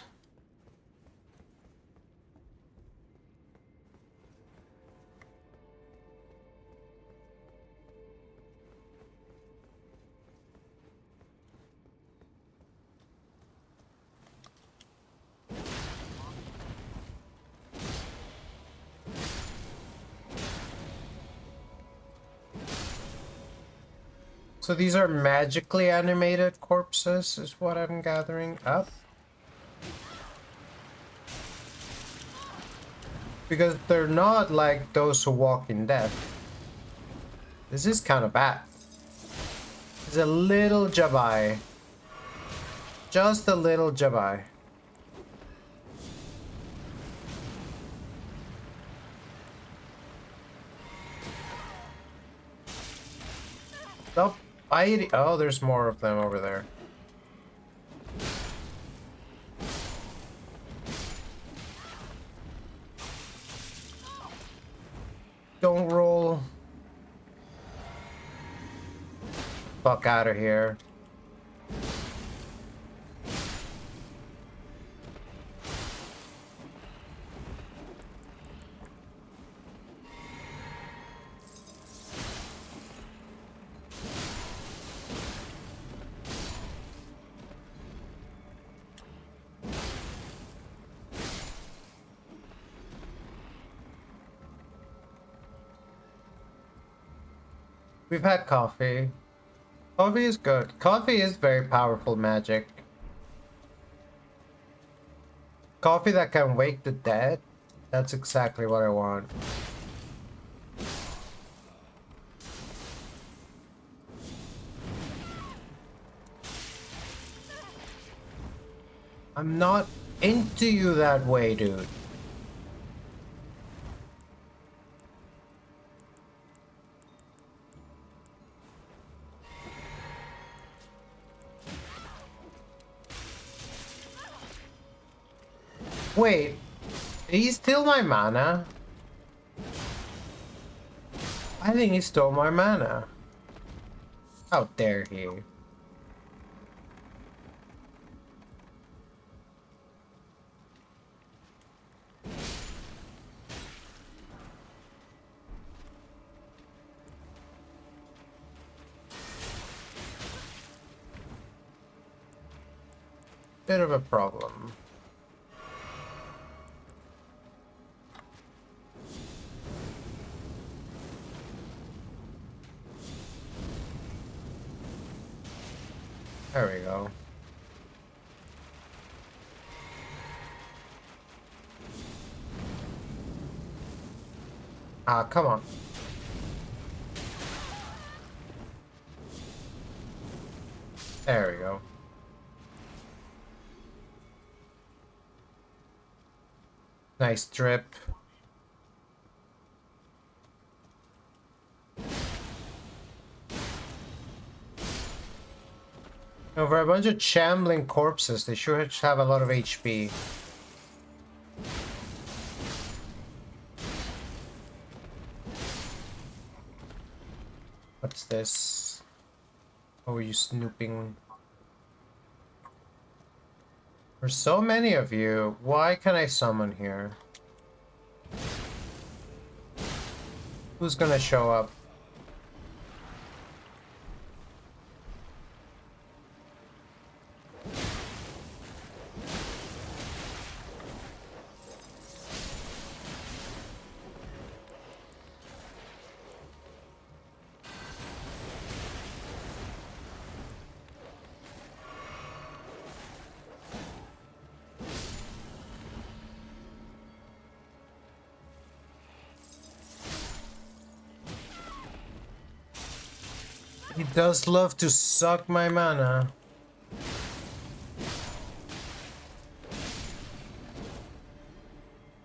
So these are magically animated corpses, is what I'm gathering up. Because they're not like those who walk in death. This is kind of bad. It's a little jabai. Just a little jabai. Stop fighting. Oh, there's more of them over there. Don't roll. Fuck out of here. We've had coffee. Coffee is good. Coffee is very powerful magic. Coffee that can wake the dead? That's exactly what I want. I'm not into you that way, dude. Wait, did he steal my mana? I think he stole my mana. How dare he? Bit of a problem. There we go. Ah, come on. There we go. Nice drip. Now, for a bunch of shambling corpses, they sure have a lot of HP. What's this? Oh, are you snooping? There's so many of you. Why can I summon here? Who's gonna show up? He does love to suck my mana.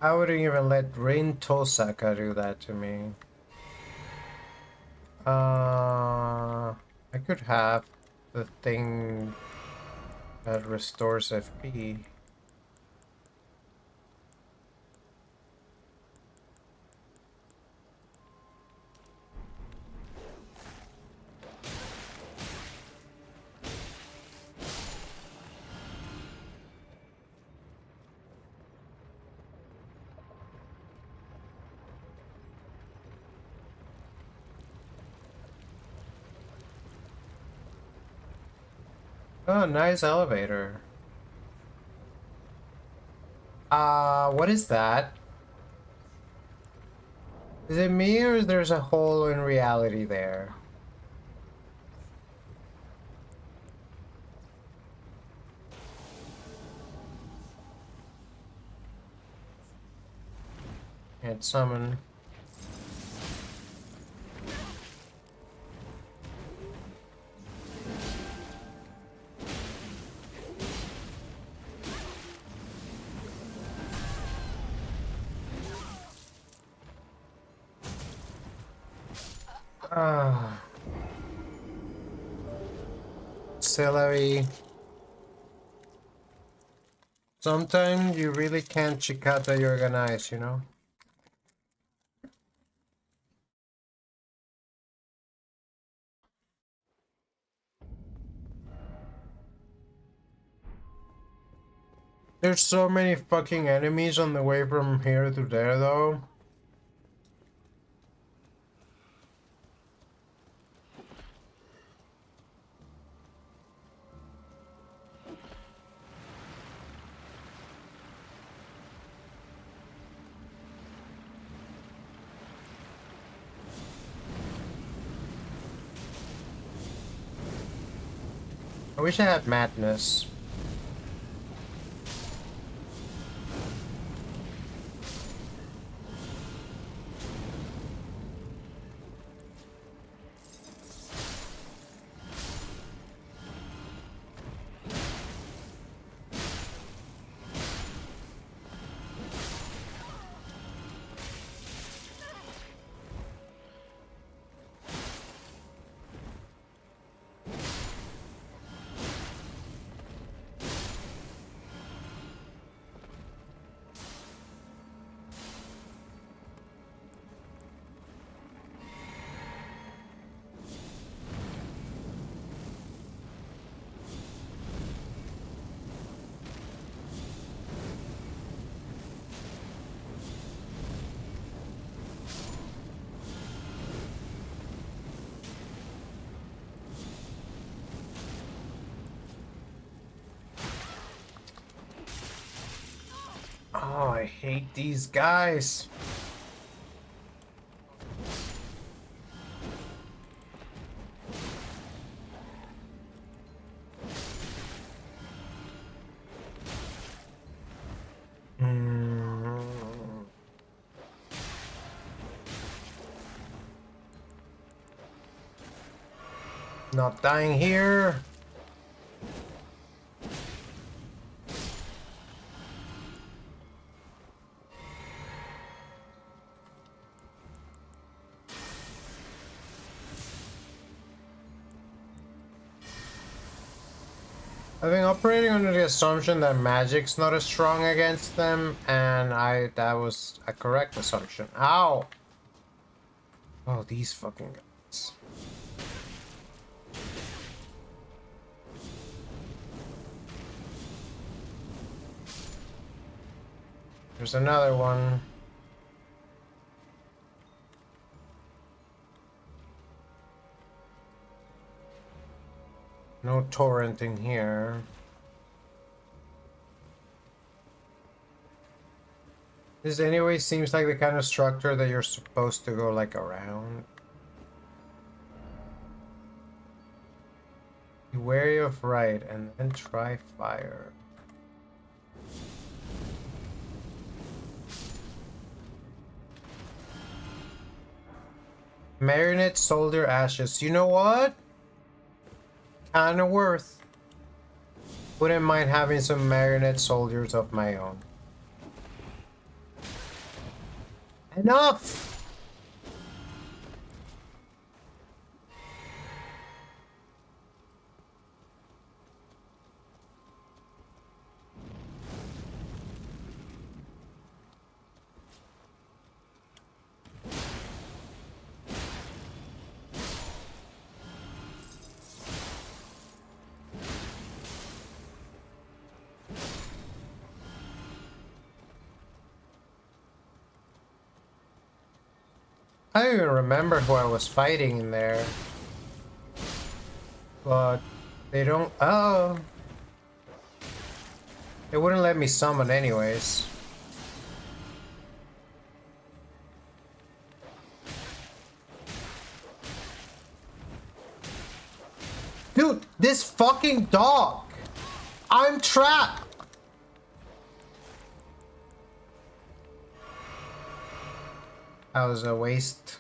I wouldn't even let Rain Tosaka do that to me. I could have the thing that restores FP. Oh, nice elevator. What is that? Is it me or is there's a hole in reality there? Can't summon. Ah. Celery. Sometimes you really can't Chikata organize, you know? There's so many fucking enemies on the way from here to there, though. I wish I had madness. Oh, I hate these guys. Not dying here. I've been operating under the assumption that magic's not as strong against them, and that was a correct assumption. Ow! Oh, these fucking guys. There's another one. No torrenting here. This anyway seems like the kind of structure that you're supposed to go like around. Be wary of right and then try fire. Marionette soldier ashes. You know what? Kinda worth. Wouldn't mind having some marionette soldiers of my own. Enough! I don't even remember who I was fighting in there. But they don't. Oh. They wouldn't let me summon, anyways. Dude, this fucking dog! I'm trapped! That was a waste.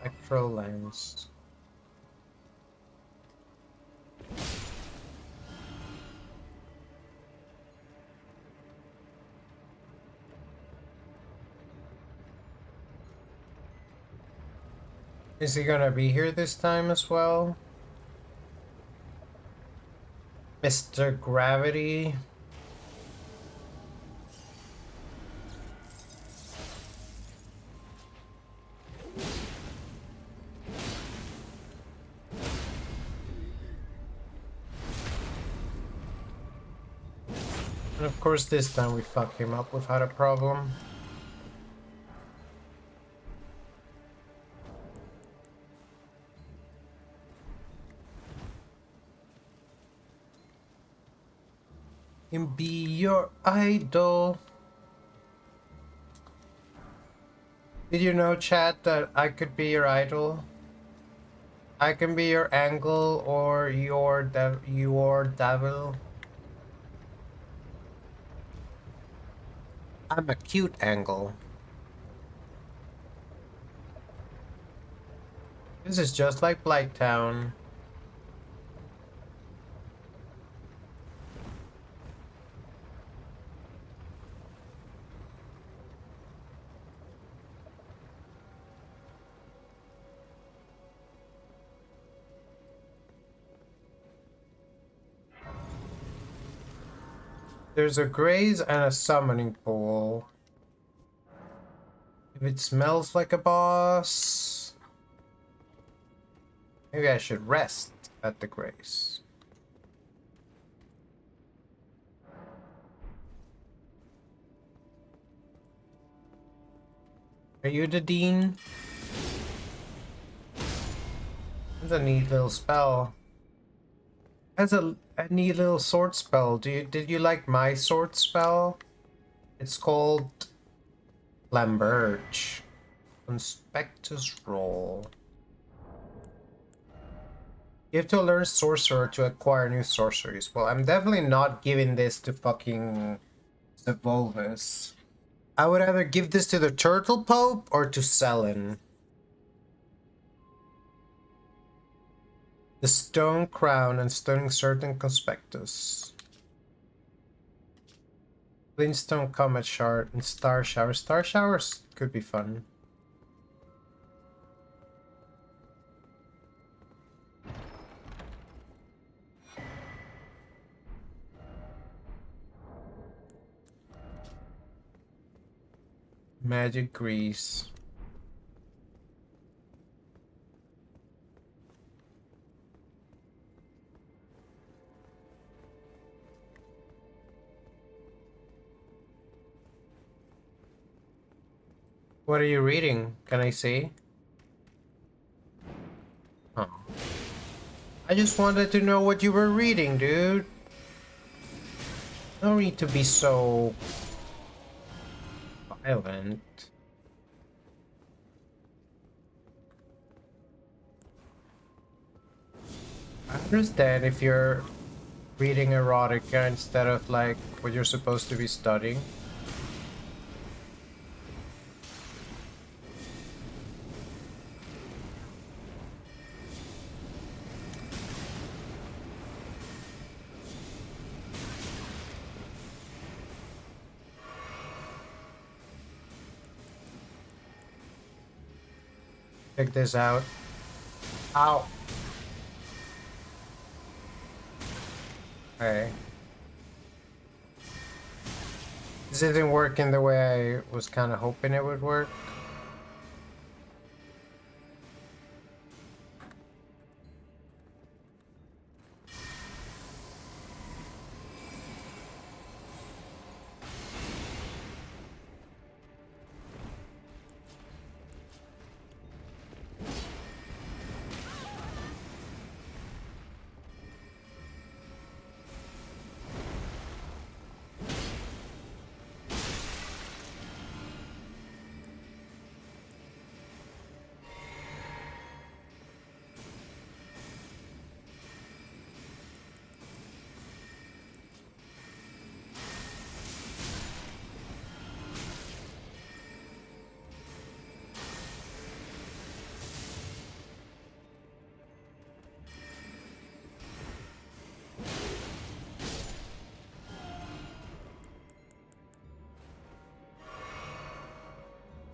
Spectral lens. Is he gonna be here this time as well? Mr. Gravity? And of course this time we fucked him up without a problem. Can be your idol. Did you know, chat, that I could be your idol? I can be your angle or your devil. I'm a cute angle. This is just like Blighttown. There's a graze and a summoning pool. If it smells like a boss, maybe I should rest at the grace. Are you the dean? That's a neat little spell. That's a neat little sword spell. Did you like my sword spell? It's called Lamberge. Conspectus roll. You have to learn sorcerer to acquire new sorceries. Well, I'm definitely not giving this to fucking Evolvus. I would either give this to the Turtle Pope or to Selin. The Stone Crown and Stoning Certain Conspectus. Glintstone Comet Shard and Star Shower. Star Showers could be fun. Magic Grease. What are you reading? Can I see? Oh. I just wanted to know what you were reading, dude. No need to be so violent. I understand if you're reading erotica instead of like what you're supposed to be studying. Check this out. Ow. Okay. This isn't working the way I was kind of hoping it would work.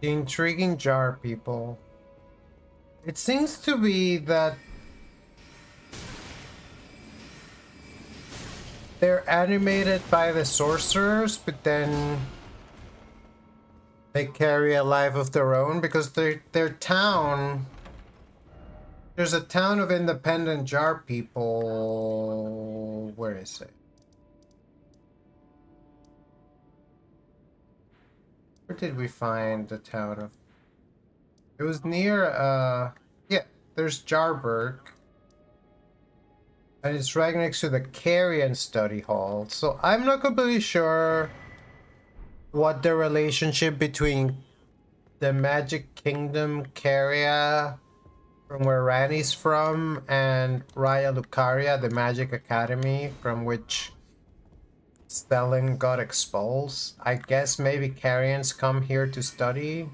The intriguing jar people. It seems to be that they're animated by the sorcerers, but then they carry a life of their own because their town. There's a town of independent jar people. Where is it? Where did we find the town of? It was near yeah, there's Jarberg. And it's right next to the Carrion Study Hall. So I'm not completely sure what the relationship between the Magic Kingdom Caria from where Rani's from and Raya Lucaria, the Magic Academy from which Stellan got expelled. I guess maybe Carrions come here to study.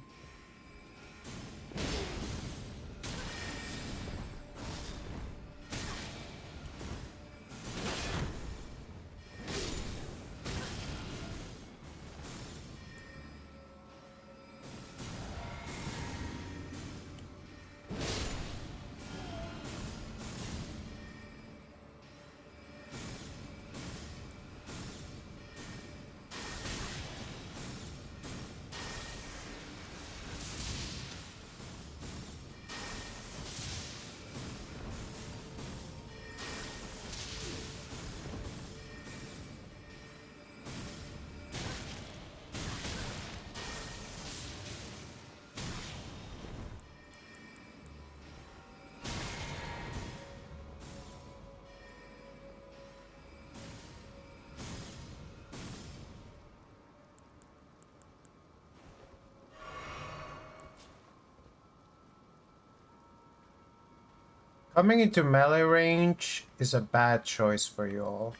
Coming into melee range is a bad choice for you all.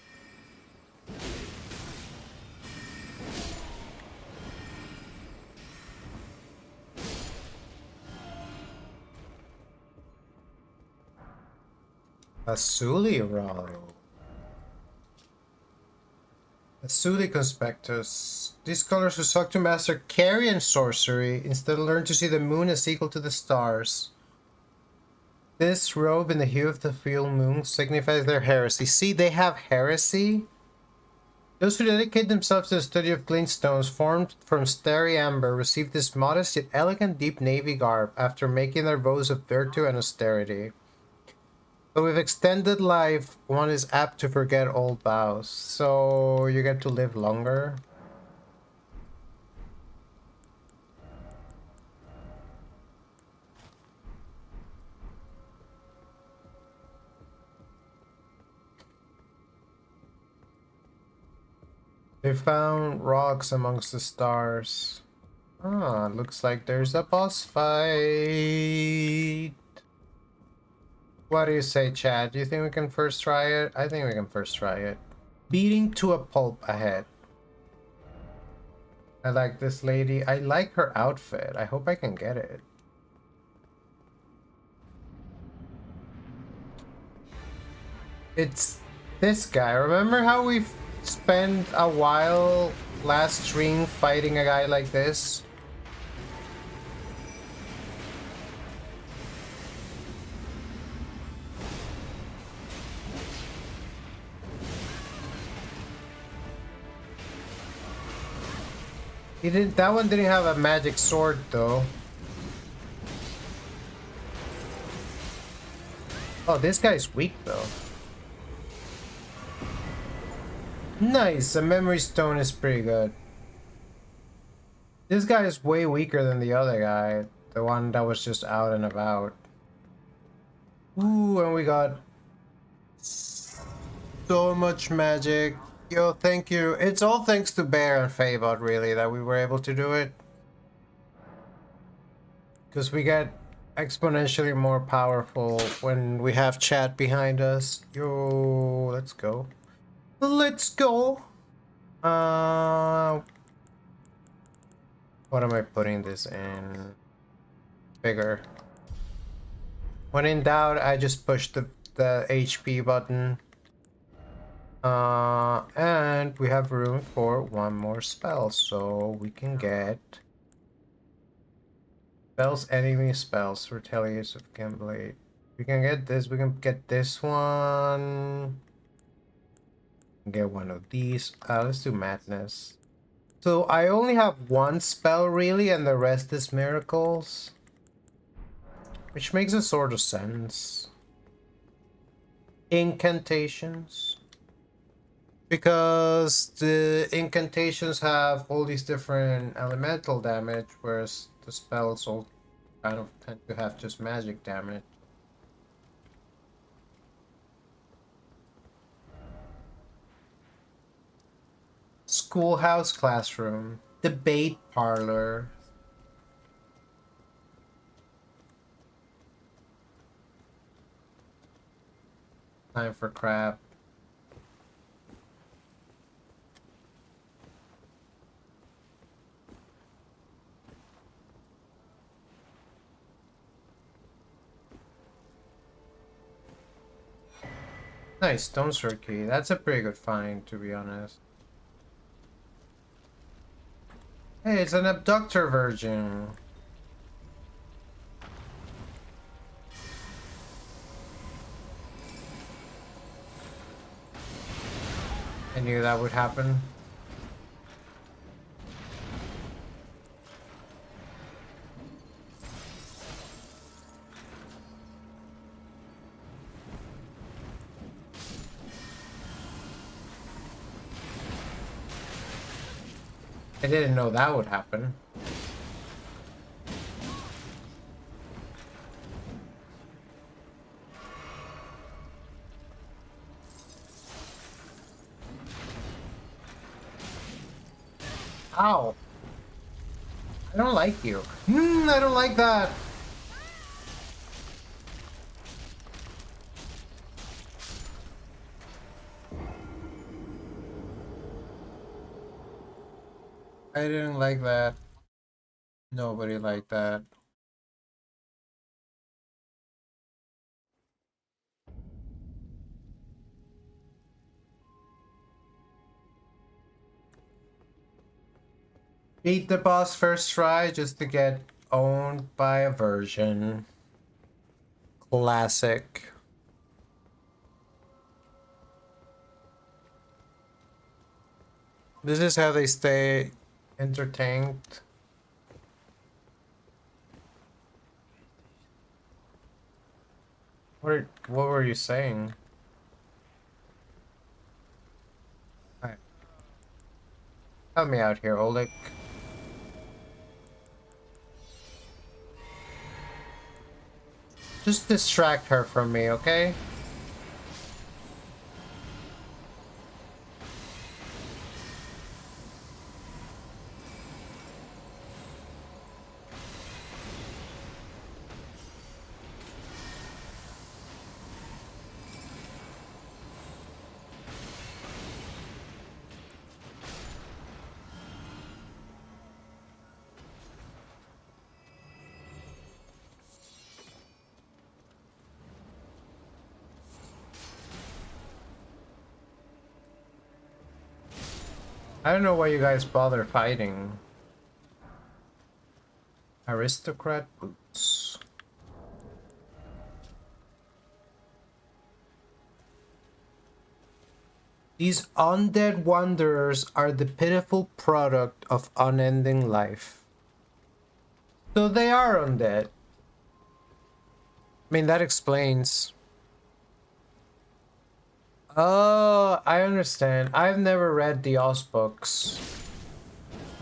Asuli Ralo. Asuli Conspectus. These scholars who sought to master carrion sorcery instead learn to see the moon as equal to the stars. This robe in the hue of the full moon signifies their heresy. See, they have heresy? Those who dedicate themselves to the study of clean stones formed from starry amber receive this modest yet elegant deep navy garb after making their vows of virtue and austerity. But with extended life, one is apt to forget old vows. So you get to live longer. They found rocks amongst the stars. Ah, looks like there's a boss fight. What do you say, Chad? Do you think we can first try it? I think we can first try it. Beating to a pulp ahead. I like this lady. I like her outfit. I hope I can get it. It's this guy. Remember how we spent a while last stream fighting a guy like this? He didn't. That one didn't have a magic sword though. Oh, this guy's weak though. Nice, a memory stone is pretty good. This guy is way weaker than the other guy, the one that was just out and about. Ooh, and we got so much magic. Yo, thank you. It's all thanks to Bear and Faebot, really, that we were able to do it. Because we get exponentially more powerful when we have chat behind us. Yo, let's go. Let's go. What am I putting this in? Bigger. When in doubt, I just push the HP button. And we have room for one more spell, so we can get spells, enemy spells, retaliation of Gamblade. We can get this, we can get this one. Get one of these. Let's do Madness. So I only have one spell really, and the rest is miracles. Which makes a sort of sense. Incantations. Because the incantations have all these different elemental damage, whereas the spells all kind of tend to have just magic damage. Schoolhouse classroom. Debate parlor. Time for crap. Nice, stone sword key. That's a pretty good find, to be honest. Hey, it's an abductor virgin. I knew that would happen. I didn't know that would happen. Ow. I don't like you. I don't like that. I didn't like that. Nobody liked that. Beat the boss first try just to get owned by a version. Classic. This is how they stay entertained. What were you saying? Alright. Help me out here, Oleg. Just distract her from me, okay? I don't know why you guys bother fighting. Aristocrat boots. These undead wanderers are the pitiful product of unending life. So they are undead. I mean, that explains. Oh, I understand. I've never read the Oz books.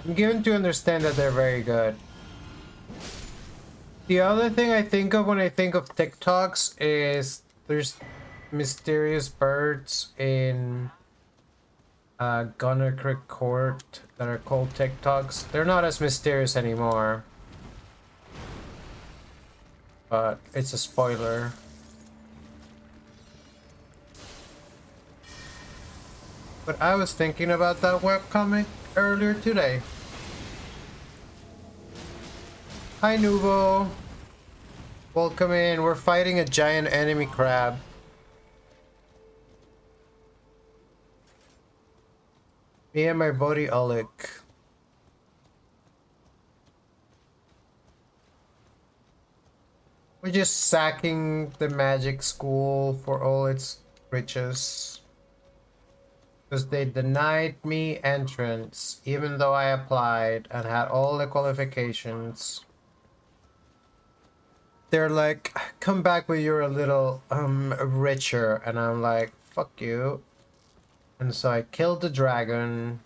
I'm given to understand that they're very good. The other thing I think of when I think of TikToks is there's mysterious birds in Gunner Creek Court that are called TikToks. They're not as mysterious anymore. But it's a spoiler. But I was thinking about that webcomic earlier today. Hi, Nuvo. Welcome in. We're fighting a giant enemy crab. Me and my buddy Oleg. We're just sacking the magic school for all its riches. Because they denied me entrance, even though I applied and had all the qualifications. They're like, come back when you're a little richer, and I'm like, fuck you. And so I killed the dragon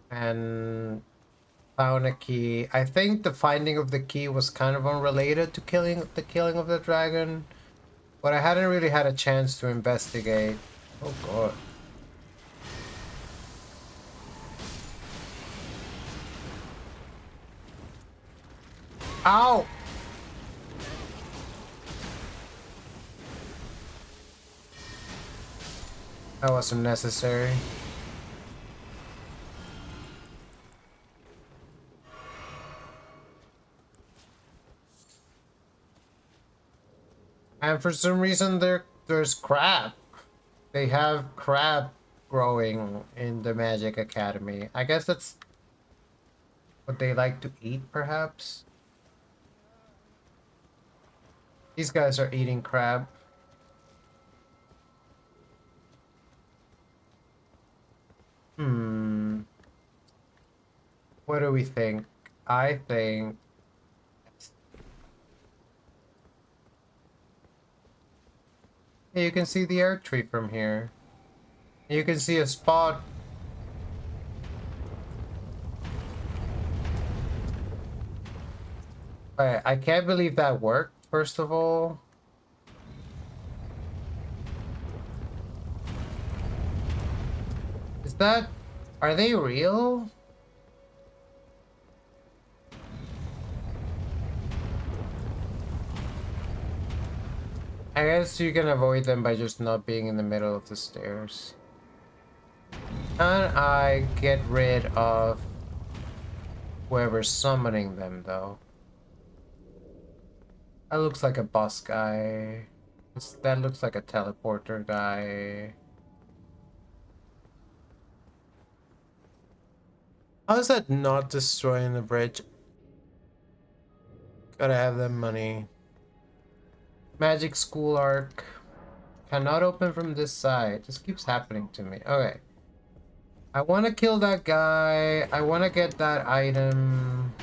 and found a key. I think the finding of the key was kind of unrelated to killing of the dragon, but I hadn't really had a chance to investigate. Oh god. Ow! That wasn't necessary. And for some reason there's crab. They have crab growing in the Magic Academy. I guess that's what they like to eat, perhaps. These guys are eating crab. What do we think? I think... Yeah, you can see the air tree from here. You can see a spot. I can't believe that worked, first of all. Is that... Are they real? I guess you can avoid them by just not being in the middle of the stairs. Can I get rid of Whoever's summoning them, though. That looks like a boss guy. That looks like a teleporter guy. How is that not destroying the bridge? Gotta have that money. Magic School Arc. Cannot open from this side. Just keeps happening to me. Okay. I want to kill that guy. I want to get that item.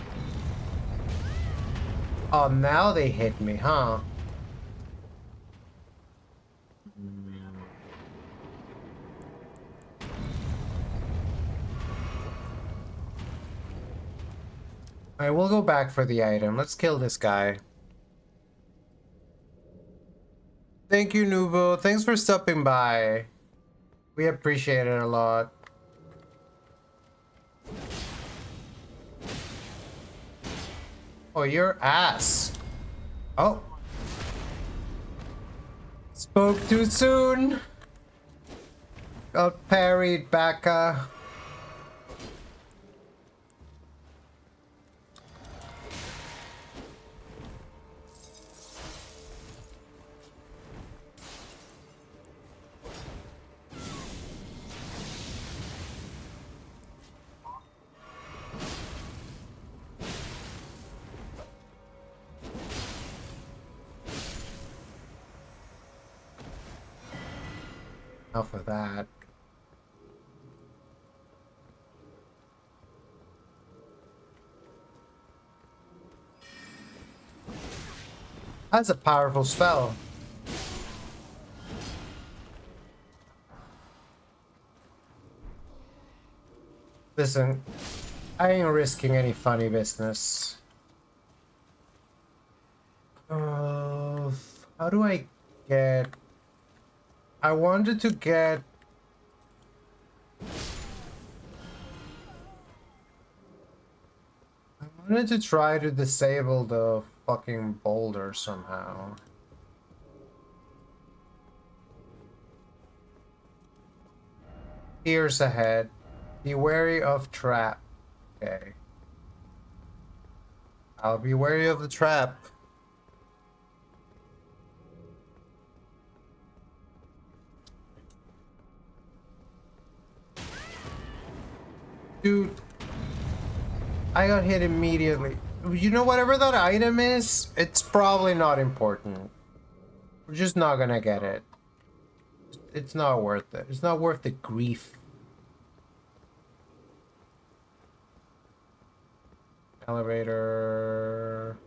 Oh, now they hit me, huh? I will go back for the item. Let's kill this guy. Thank you, Nubo. Thanks for stopping by. We appreciate it a lot. Oh, your ass. Oh. Spoke too soon. Got parried, Baka. Enough of that. That's a powerful spell. Listen, I ain't risking any funny business. How do I get... I wanted to get... I wanted to try to disable the fucking boulder somehow. Ears ahead. Be wary of trap. Okay. I'll be wary of the trap. Dude, I got hit immediately. You know, whatever that item is, it's probably not important. We're just not gonna get it. It's not worth it. It's not worth the grief. Elevator.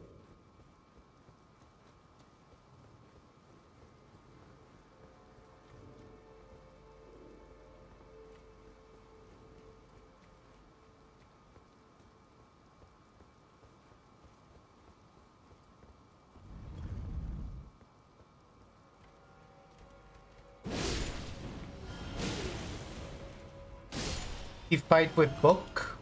You fight with book.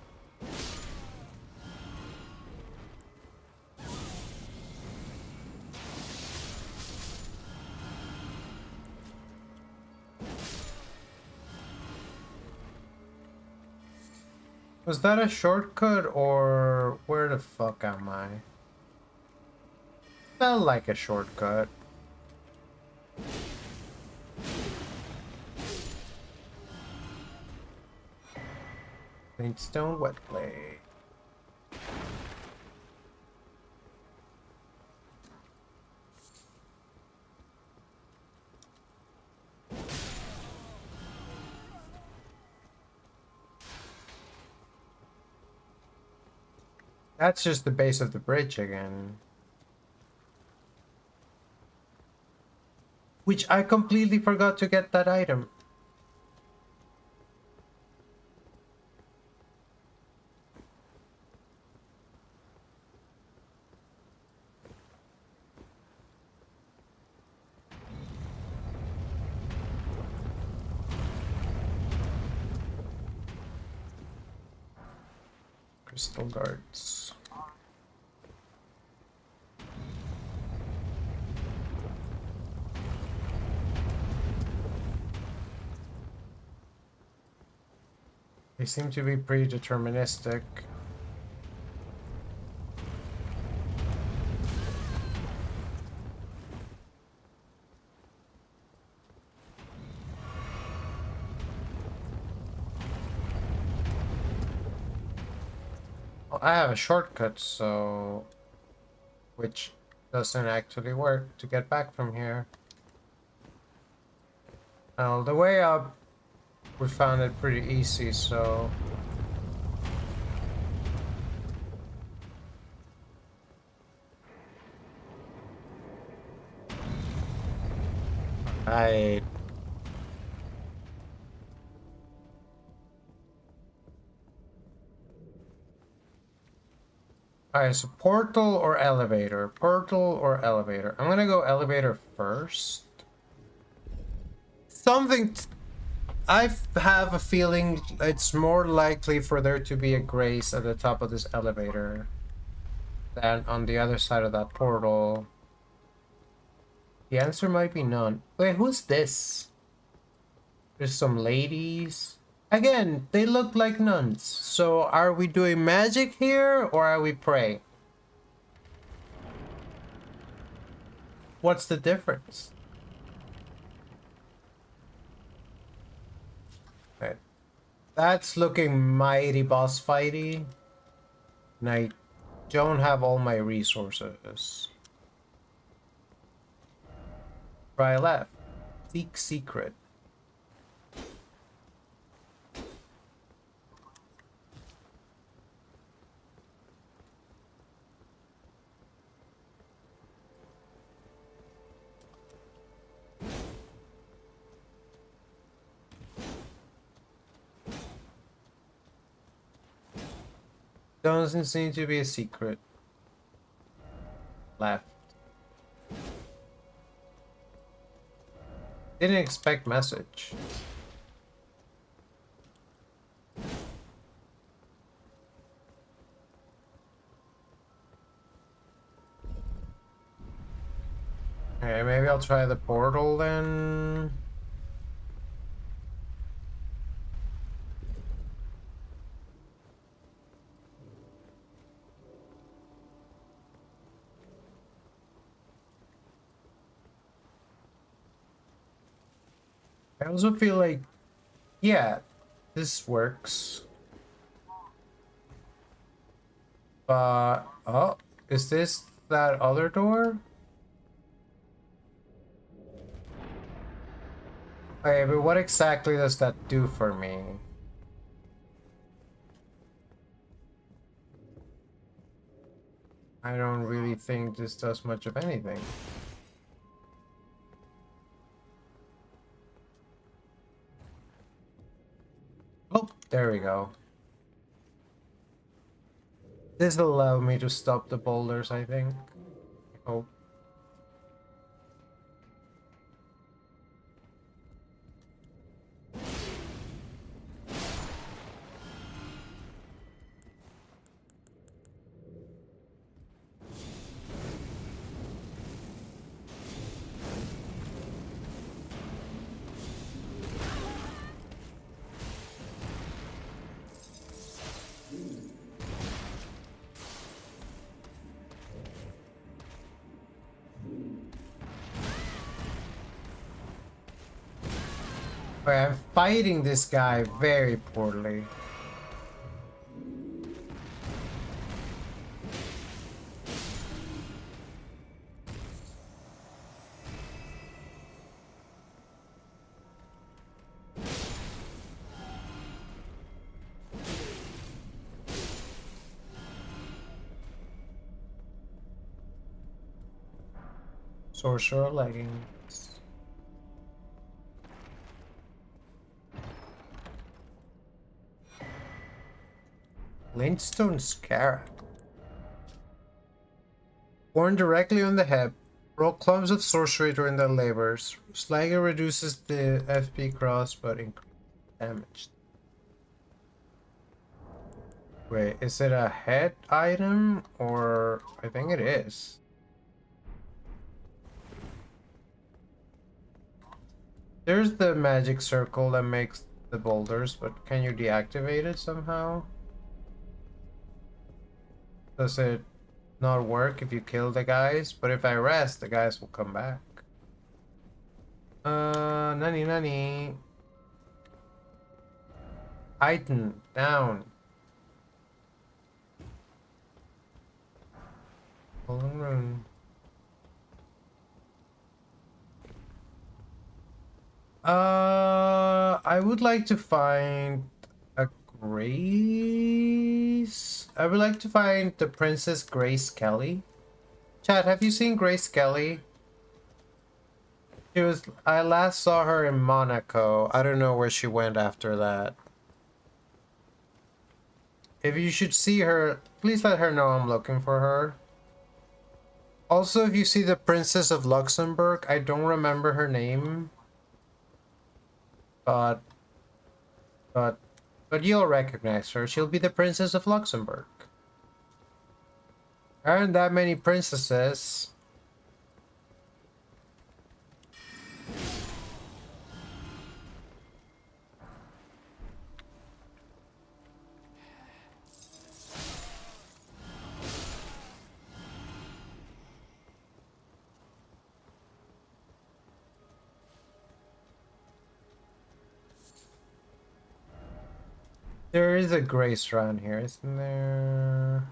Was that a shortcut or where the fuck am I? Felt like a shortcut. Stone wet clay. That's just the base of the bridge again. Which I completely forgot to get that item. Crystal guards. They seem to be pretty deterministic. Well, I have a shortcut, so... which doesn't actually work to get back from here. Well, the way up, we found it pretty easy, so... I... Alright, so portal or elevator? Portal or elevator? I'm gonna go elevator first. I have a feeling it's more likely for there to be a grace at the top of this elevator than on the other side of that portal. The answer might be none. Wait, who's this? There's some ladies. Again, they look like nuns. So are we doing magic here or are we praying? What's the difference? Okay. That's looking mighty boss fighty. And I don't have all my resources. Try left. Seek secret. Doesn't seem to be a secret. Left. Didn't expect message. Okay, maybe I'll try the portal then. I also feel like, yeah, this works. But, oh, is this that other door? Okay, but what exactly does that do for me? I don't really think this does much of anything. Oh, there we go. This will allow me to stop the boulders, I think. Oh. Okay, I'm fighting this guy very poorly. Sorcerer leggings. Glintstone scarab. Worn directly on the head, roll clubs of sorcery during their labors. Slagger reduces the FP cross but increases damage. Wait, is it a head item or I think it is. There's the magic circle that makes the boulders, but can you deactivate it somehow? Does it not work if you kill the guys? But if I rest, the guys will come back. Nani. Item, down. Golden rune. I would like to find a Grace. I would like to find the Princess Grace Kelly. Chad, have you seen Grace Kelly? She was. I last saw her in Monaco. I don't know where she went after that. If you should see her, please let her know I'm looking for her. Also, if you see the Princess of Luxembourg, I don't remember her name, but but but you'll recognize her. She'll be the Princess of Luxembourg. There aren't that many princesses. There is a Grace around here, isn't there?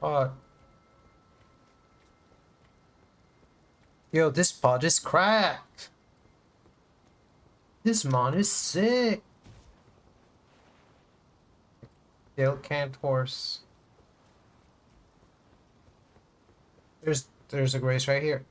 Oh, yo, this pod is cracked. This mon is sick. Still can't horse. There's a Grace right here.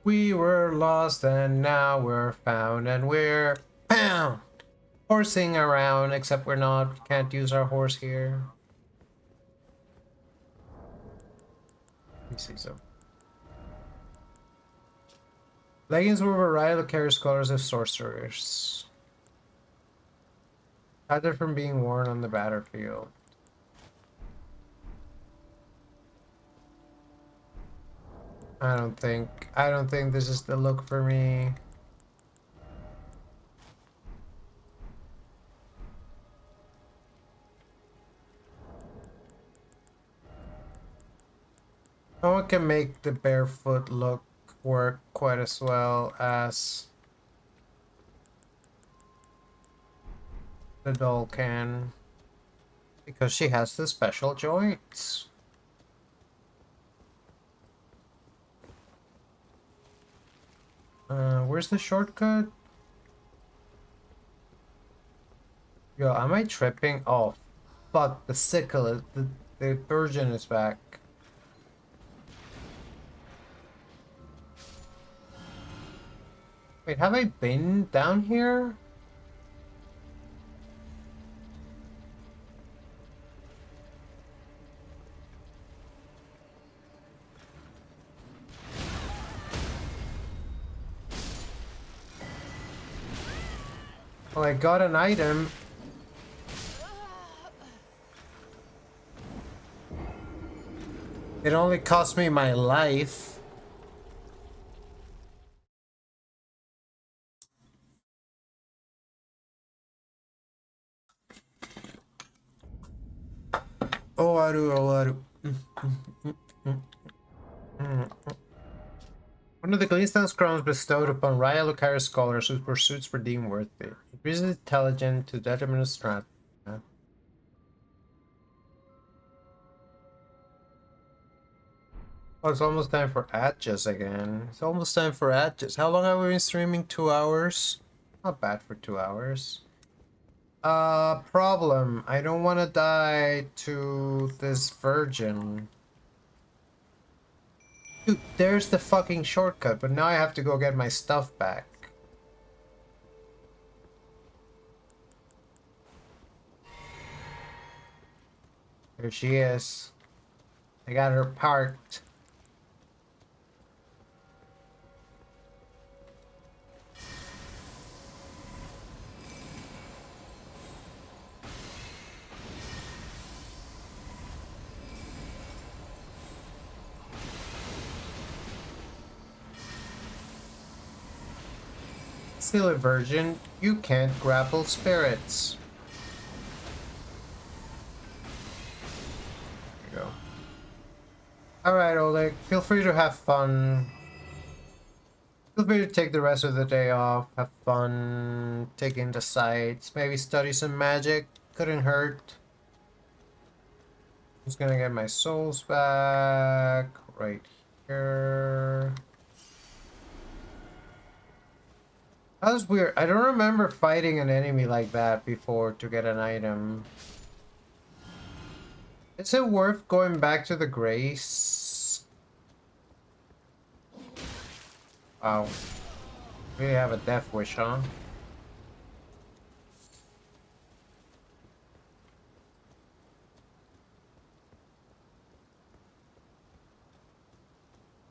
We were lost and now we're found and we're pound horsing around, except we're not. Can't use our horse here. Let me see some. Leggings were varietal carriers colors of sorcerers. Either from being worn on the battlefield. I don't think this is the look for me. No one can make the barefoot look work quite as well as the doll can, because she has the special joints. Where's the shortcut? Yo, am I tripping? Oh, fuck, the sickle is, the virgin is back. Wait, have I been down here? Well, I got an item. It only cost me my life. Oh, Aru, oh, Aru. One of the Gleanstone's crowns bestowed upon Raya Lucaria scholars whose pursuits were deemed worthy. Increases intelligence to determine a strength. Oh, it's almost time for Atges again. It's almost time for Atges. How long have we been streaming? 2 hours? Not bad for 2 hours. Problem. I don't want to die to this virgin. Dude, there's the fucking shortcut, but now I have to go get my stuff back. There she is. I got her parked. Still a virgin, you can't grapple spirits. There you go. Alright, Oleg, feel free to have fun. Feel free to take the rest of the day off, have fun, take in the sights, maybe study some magic. Couldn't hurt. Just gonna get my souls back right here. That was weird. I don't remember fighting an enemy like that before to get an item. Is it worth going back to the Grace? Wow. We have a death wish, huh?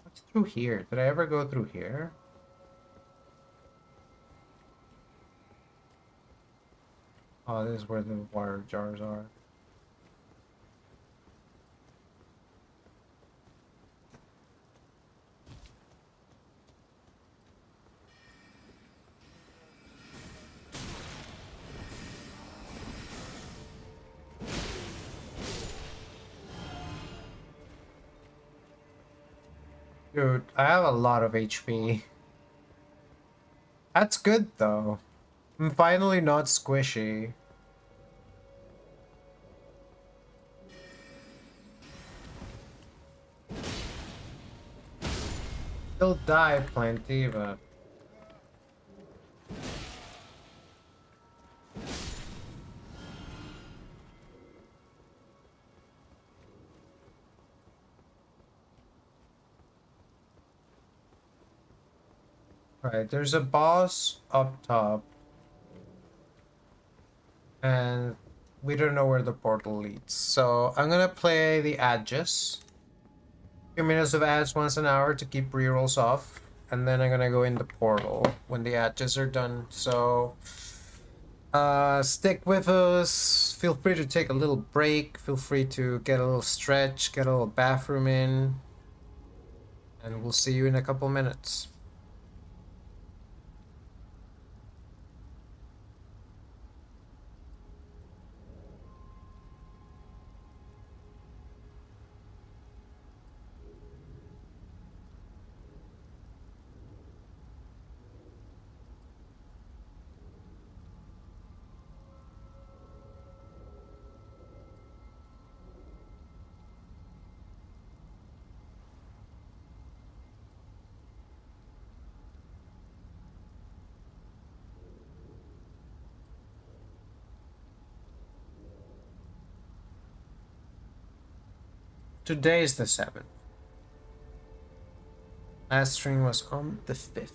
What's through here? Did I ever go through here? Oh, this is where the water jars are. Dude, I have a lot of HP. That's good, though. I'm finally not squishy. Still die plenty, but... Right, there's a boss up top. And we don't know where the portal leads. So I'm gonna play the Aegis. Few minutes of ads once an hour to keep rerolls off. And then I'm gonna go in the portal when the Aegis are done. So stick with us. Feel free to take a little break. Feel free to get a little stretch, get a little bathroom in. And we'll see you in a couple minutes. Today is the 7th. Last stream was on the 5th.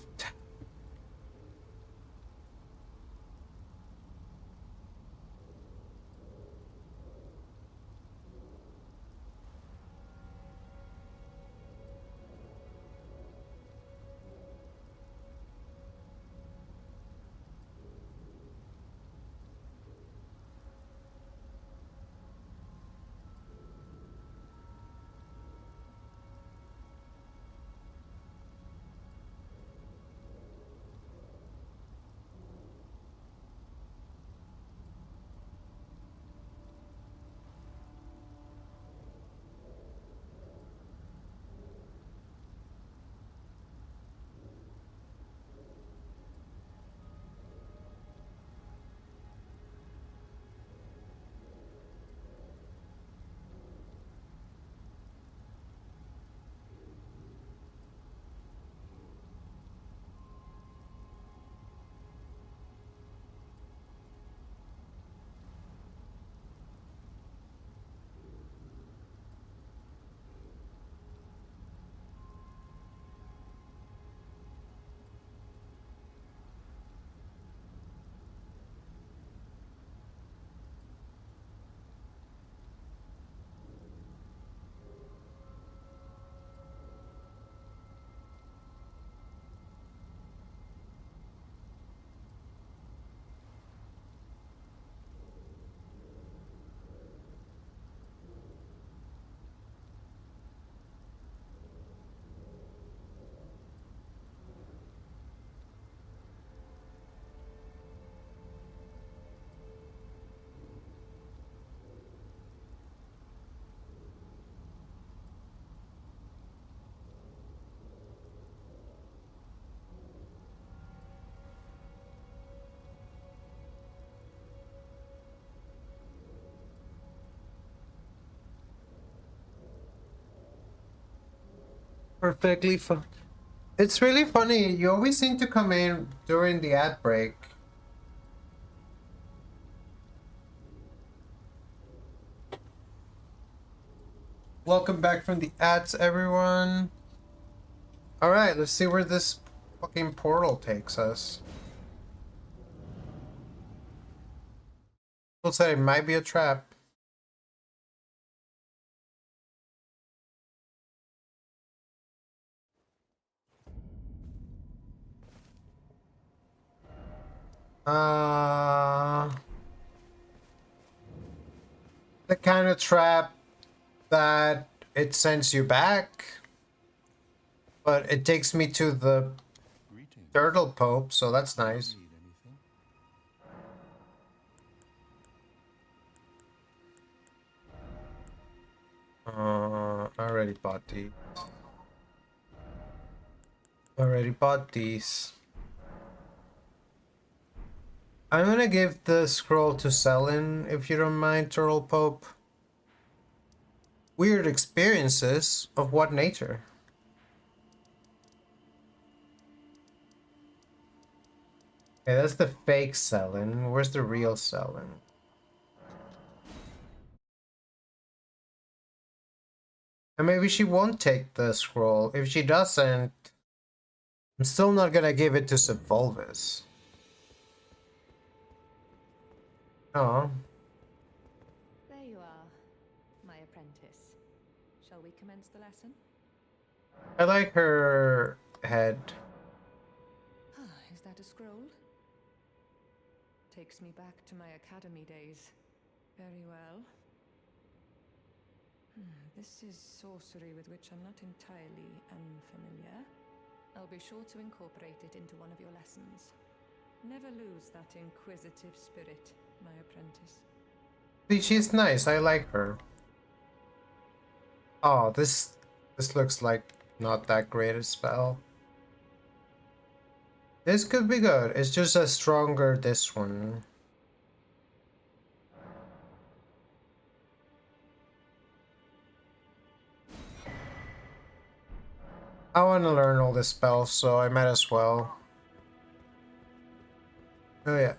perfectly fine. It's really funny. You always seem to come in during the ad break. Welcome back from the ads, everyone. Alright, let's see where this fucking portal takes us. People said it might be a trap. The kind of trap that it sends you back, but it takes me to the turtle pope, so that's nice. I already bought these. Already bought these. I'm gonna give the scroll to Selin, if you don't mind, Turtle Pope. Weird experiences of what nature? Okay, that's the fake Selin. Where's the real Selin? And maybe she won't take the scroll. If she doesn't, I'm still not gonna give it to Sepulvus. Oh. There you are, my apprentice. Shall we commence the lesson? I like her head. Is that a scroll? Takes me back to my academy days. Very well. This is sorcery with which I'm not entirely unfamiliar. I'll be sure to incorporate it into one of your lessons. Never lose that inquisitive spirit, my apprentice. See, she's nice. I like her. Oh, this looks like not that great a spell. This could be good. It's just a stronger this one. I want to learn all the spells, so I might as well. Oh yeah.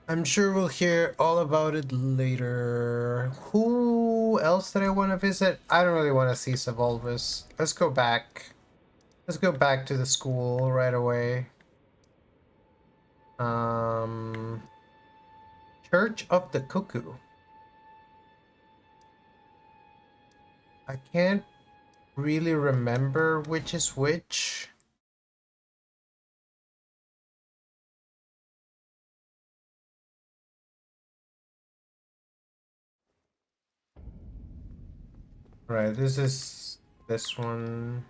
I'm sure we'll hear all about it later. Who else did I want to visit? I don't really want to see Sepulvus. Let's go back. Let's go back to the school right away. Church of the Cuckoo. I can't really remember which is which. Right, this is this one.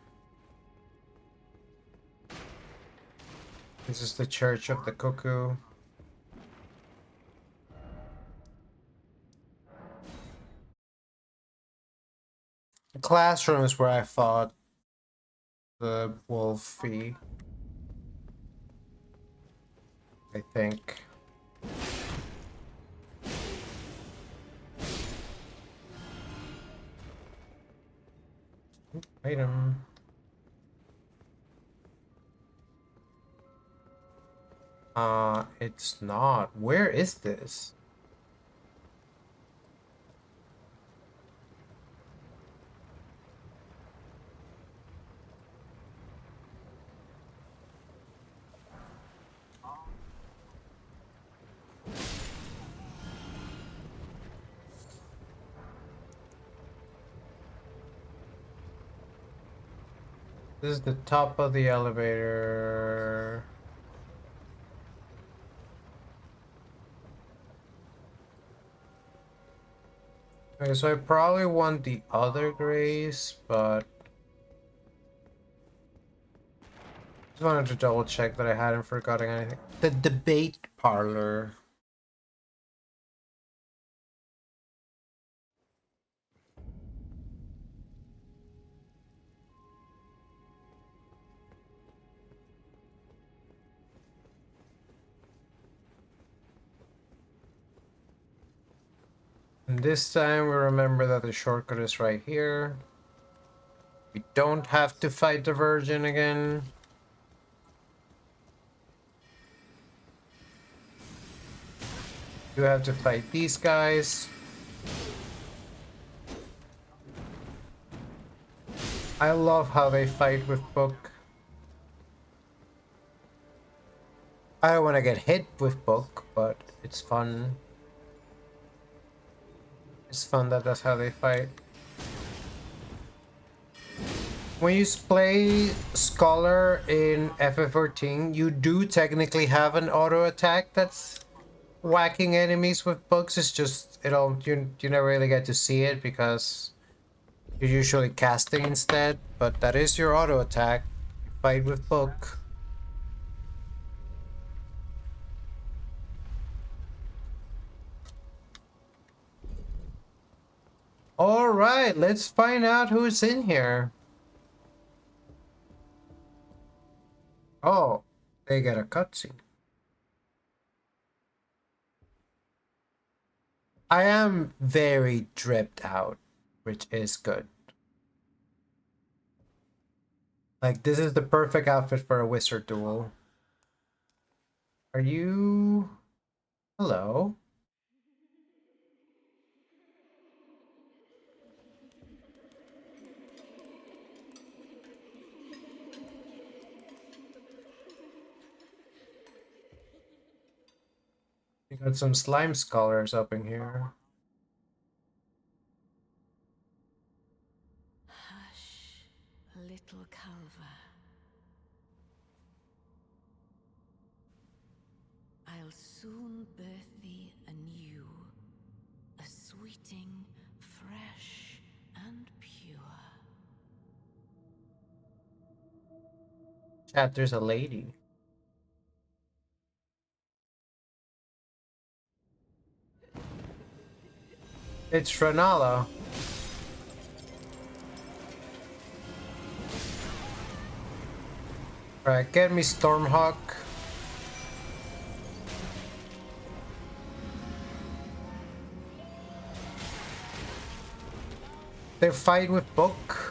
This is the Church of the Cuckoo. The classroom is where I fought the wolfie, I think. Item. It's not. Where is this? This is the top of the elevator. Okay, so I probably want the other grace, but just wanted to double check that I hadn't forgotten anything. The debate parlor. And this time we remember that the shortcut is right here. We don't have to fight the Virgin again. You have to fight these guys. I love how they fight with Book. I don't want to get hit with Book, but it's fun. It's fun that that's how they fight. When you play Scholar in FF14, you do technically have an auto attack that's whacking enemies with books. It's just you never really get to see it because you're usually casting instead, but that is your auto attack. You fight with book. All right, let's find out who's in here. Oh, they get a cutscene. I am very dripped out, which is good. Like, this is the perfect outfit for a wizard duel. Are you... Hello? You got some slime scholars up in here. Hush, little Calva. I'll soon birth thee anew, a sweeting, fresh and pure. Chat, there's a lady. It's Renala. Right, get me Stormhawk. They fight with book.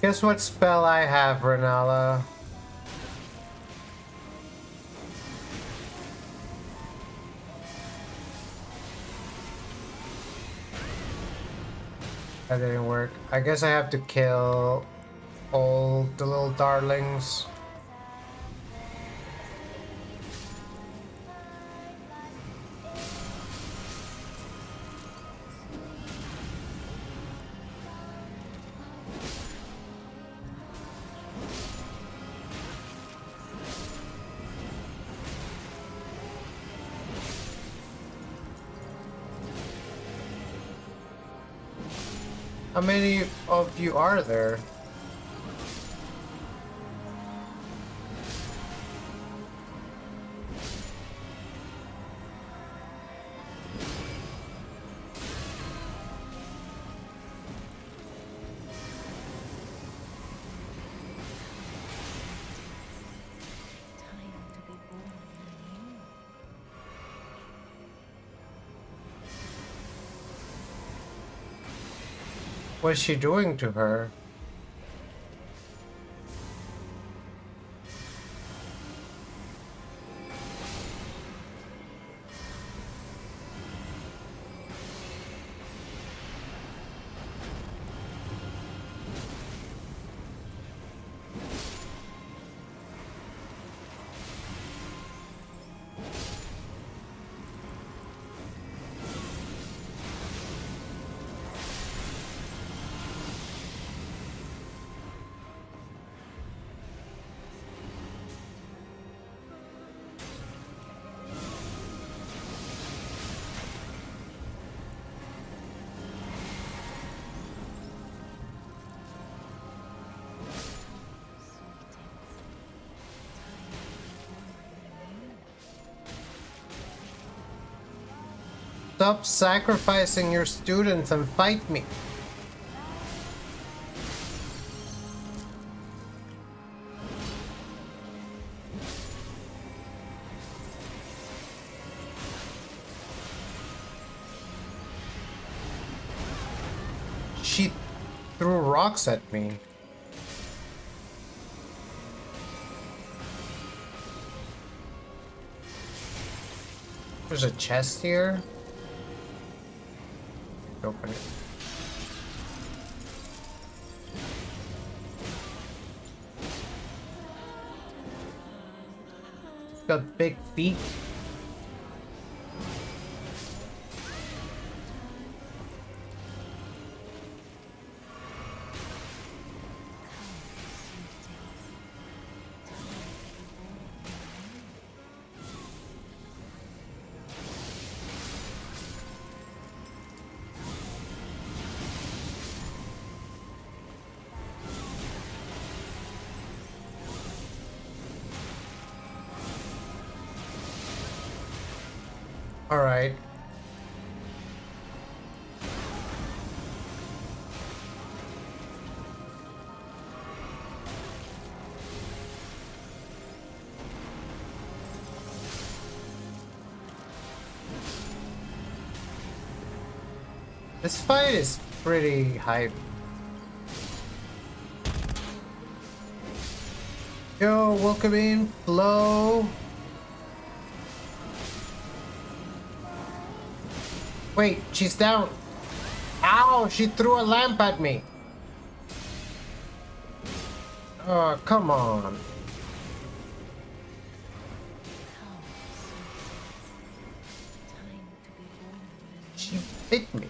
Guess what spell I have, Renala? That didn't work. I guess I have to kill all the little darlings. How many of you are there? What's she doing to her? Stop sacrificing your students and fight me. She threw rocks at me. There's a chest here. Open it. It's got big feet. All right. This fight is pretty hype. Yo, welcome in, Flo. Wait, she's down. Ow, she threw a lamp at me. Oh, come on. She bit me.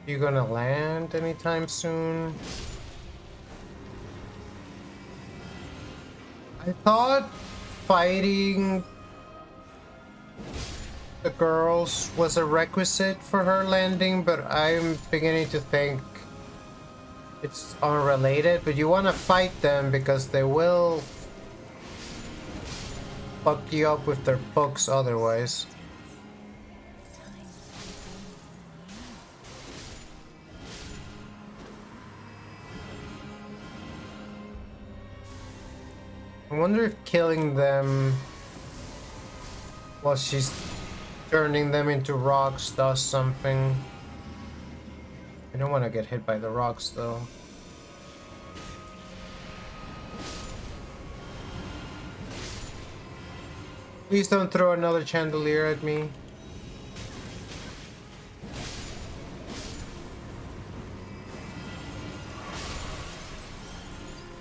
You gonna land anytime soon? I thought fighting the girls was a requisite for her landing, but I'm beginning to think it's unrelated. But you want to fight them because they will fuck you up with their books otherwise. I wonder if killing them while she's turning them into rocks does something. I don't want to get hit by the rocks though. Please don't throw another chandelier at me.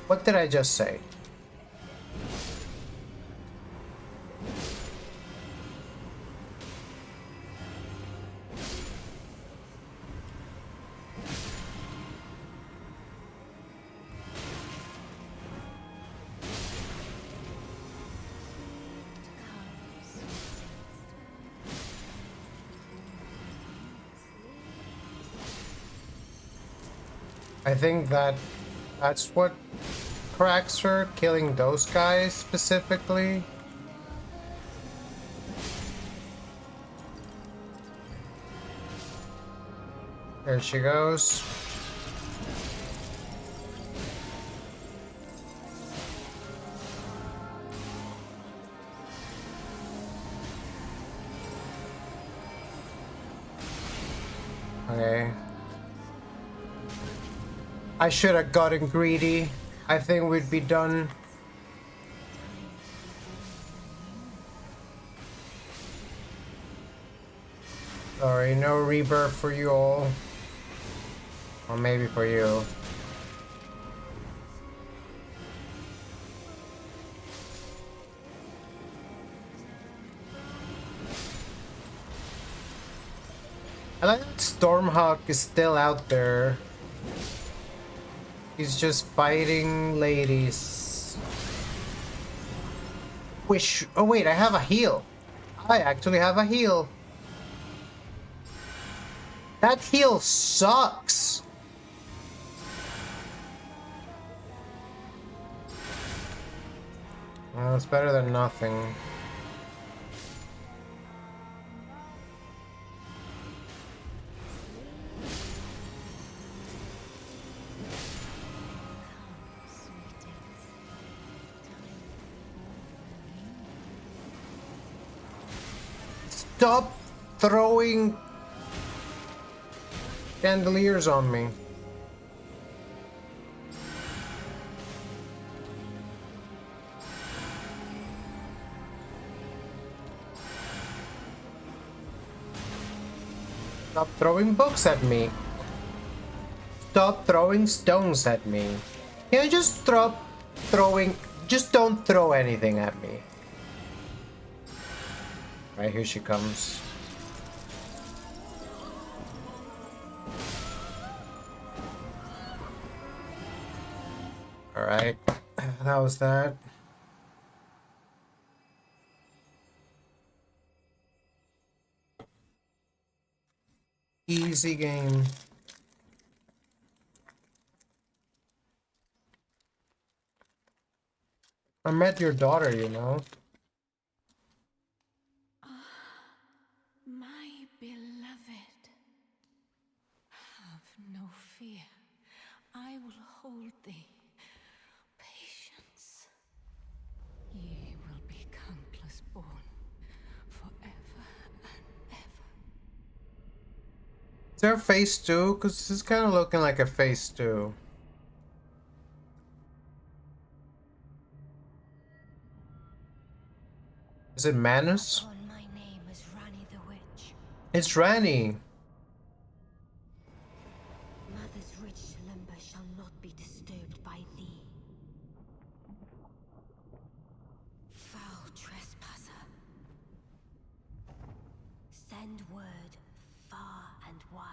What did I just say? I think that's what cracks her, killing those guys specifically. There she goes. Okay. I should have gotten greedy. I think we'd be done. Sorry, no rebirth for you all. Or maybe for you. I like that Stormhawk is still out there. He's just fighting ladies. Oh wait, I have a heal. I actually have a heal. That heal sucks. Well, it's better than nothing. Stop throwing chandeliers on me. Stop throwing books at me. Stop throwing stones at me. Can you just stop throwing? Just don't throw anything at me. Right, here she comes. Alright, that was that. Easy game. I met your daughter, you know. My beloved, have no fear. I will hold thee. Patience. Ye will be countless born, forever and ever. Is there a phase 2? Because this is kind of looking like a phase 2. Is it Manus? My name is Rani the Witch. It's Rani. Mother's rich slumber shall not be disturbed by thee. Foul trespasser. Send word far and wide.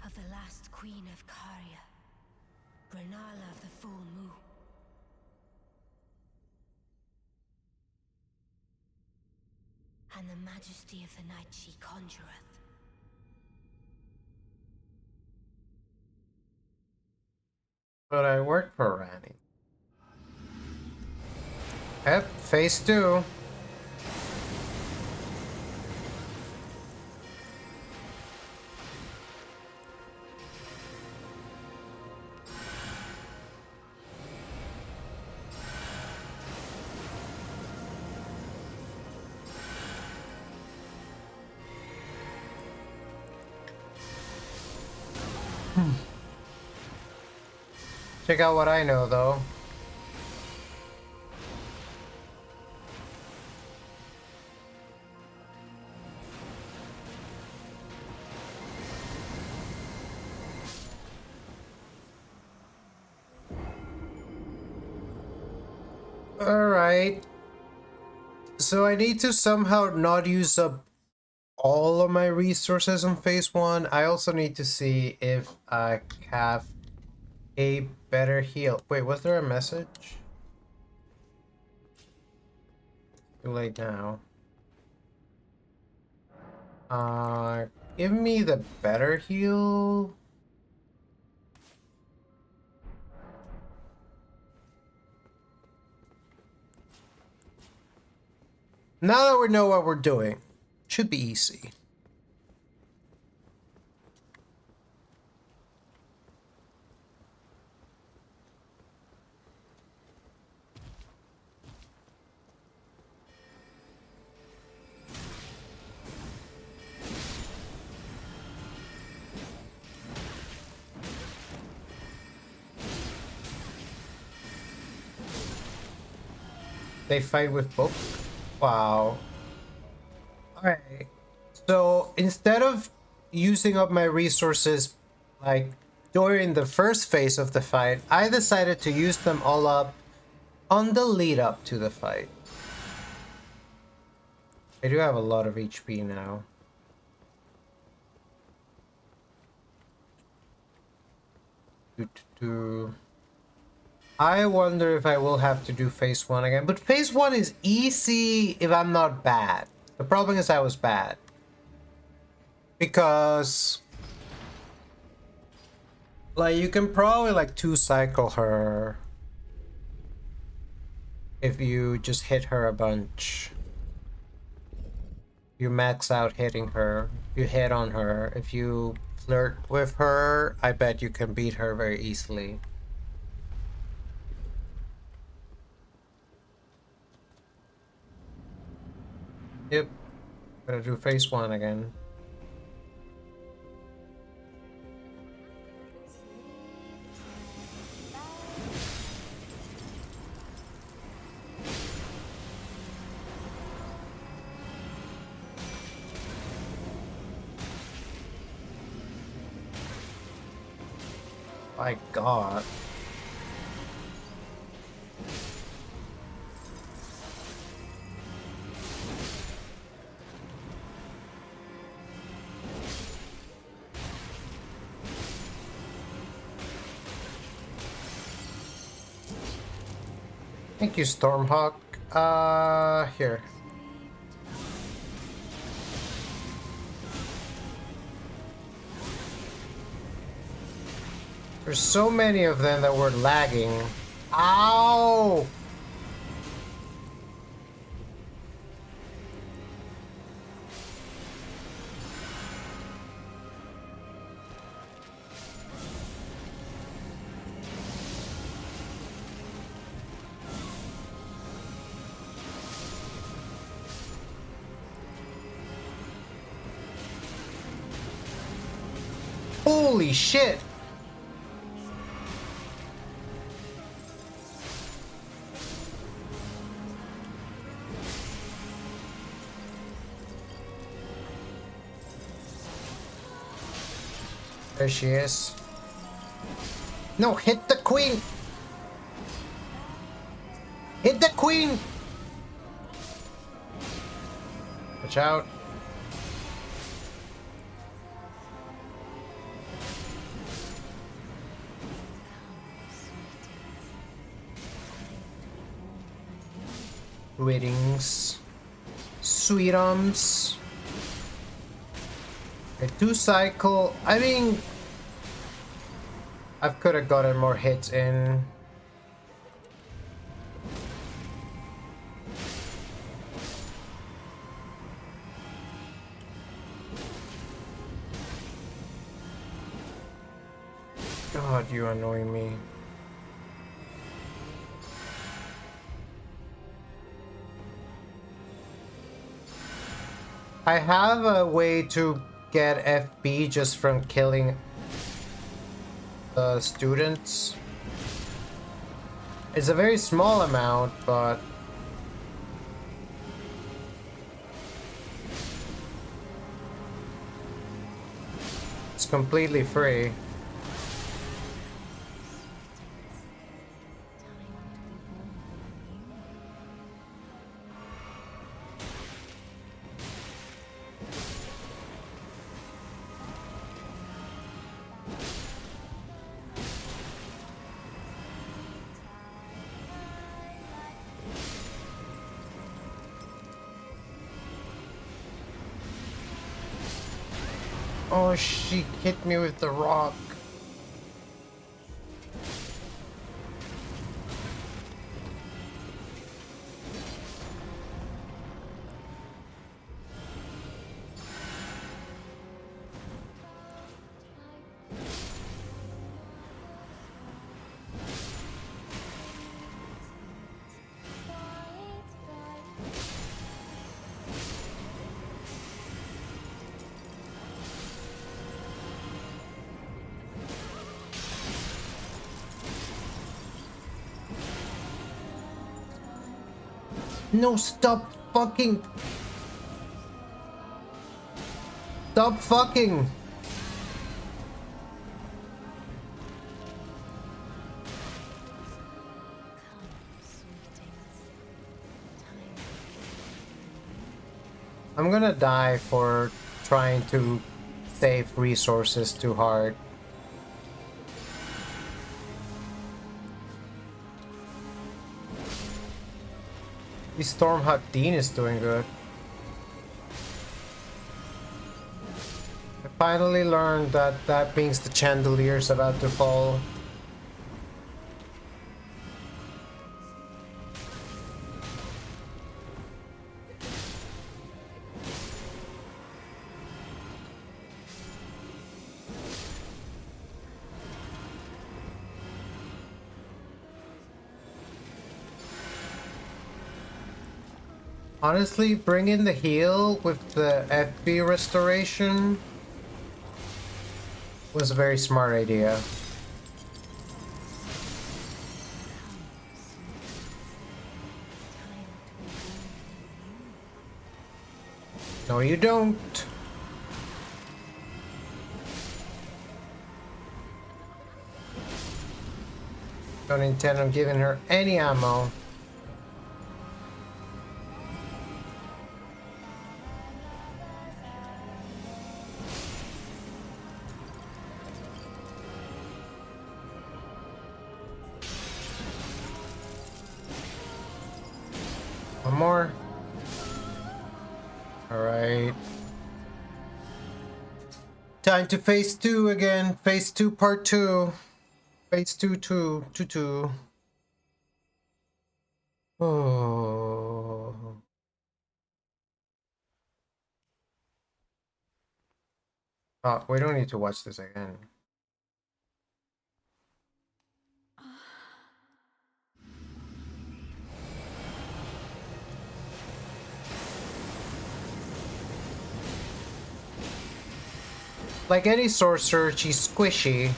Of the last queen of Caria, Renala of the full moon. And the majesty of the night she conjureth. But I work for Rani. Yep, phase 2. Check out what I know, though. Alright. So I need to somehow not use up all of my resources on phase 1. I also need to see if I have a better heal. Wait, was there a message? Too late now. Give me the better heal. Now that we know what we're doing, should be easy. They fight with book? Wow. Alright. So instead of using up my resources like during the first phase of the fight, I decided to use them all up on the lead up to the fight. I do have a lot of HP now. I wonder if I will have to do phase 1 again. But phase 1 is easy if I'm not bad. The problem is I was bad. Because like you can probably like 2-cycle her if you just hit her a bunch. You max out hitting her, you hit on her. If you flirt with her, I bet you can beat her very easily. Yep, gotta do phase 1 again. My God. Thank you, Stormhawk. Here. There's so many of them that were lagging. Ow! Holy shit! There she is. No, hit the queen! Hit the queen! Watch out. Greetings, sweetums. A 2-cycle. I mean, I could have gotten more hits in. God, you annoy me. I have a way to get FB just from killing the students. It's a very small amount, but it's completely free. Oh, she hit me with the rock. No, stop fucking. Stop fucking. I'm gonna die for trying to save resources too hard. The Stormhawk Dean is doing good. I finally learned that that means the chandelier's about to fall. Honestly, bring in the heal with the FB restoration was a very smart idea. No, you don't. Don't intend on giving her any ammo. One more. Alright. Time to phase 2 again. Phase 2 part 2. Phase 2 2. Oh. Oh, we don't need to watch this again. Like any sorcerer, she's squishy.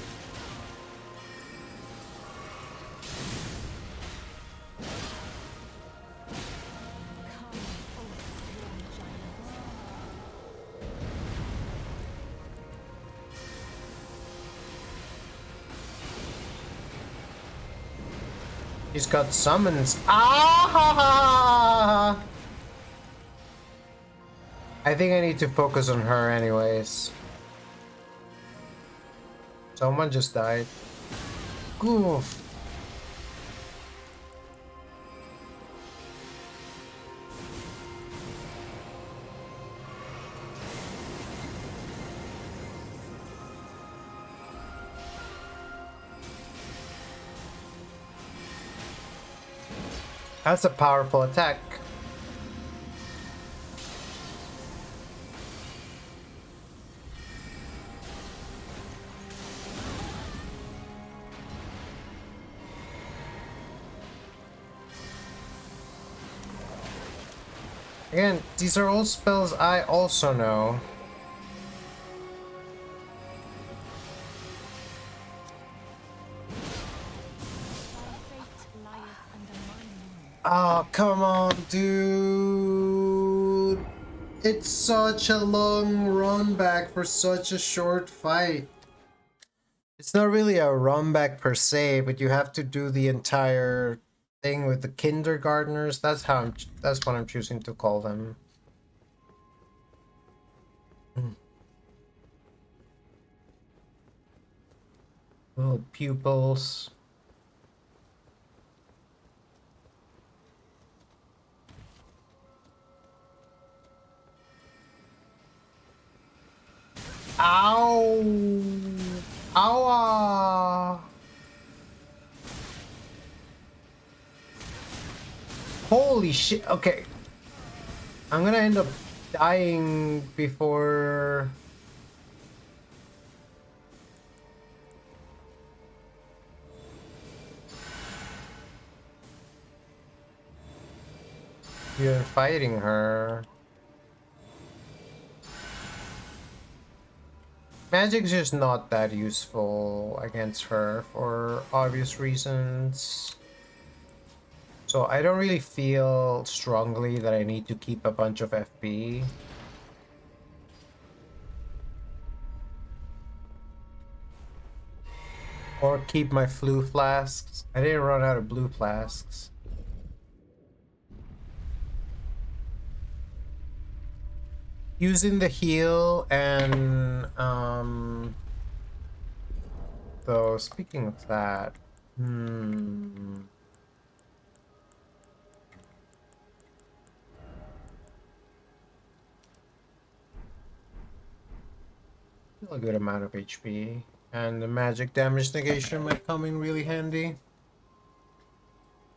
She's got summons. Ah! I think I need to focus on her anyways. Someone just died. Goof. That's a powerful attack. Again, these are all spells I also know. Oh, come on, dude. It's such a long run back for such a short fight. It's not really a run back per se, but you have to do the entire thing with the kindergartners. That's what I'm choosing to call them. Little pupils. Ow! Ow! Holy shit! Okay, I'm gonna end up dying before. You're fighting her. Magic's just not that useful against her for obvious reasons. So I don't really feel strongly that I need to keep a bunch of FP. Or keep my flu flasks. I didn't run out of blue flasks. using the heal and so speaking of that, still a good amount of HP, and the magic damage negation might come in really handy.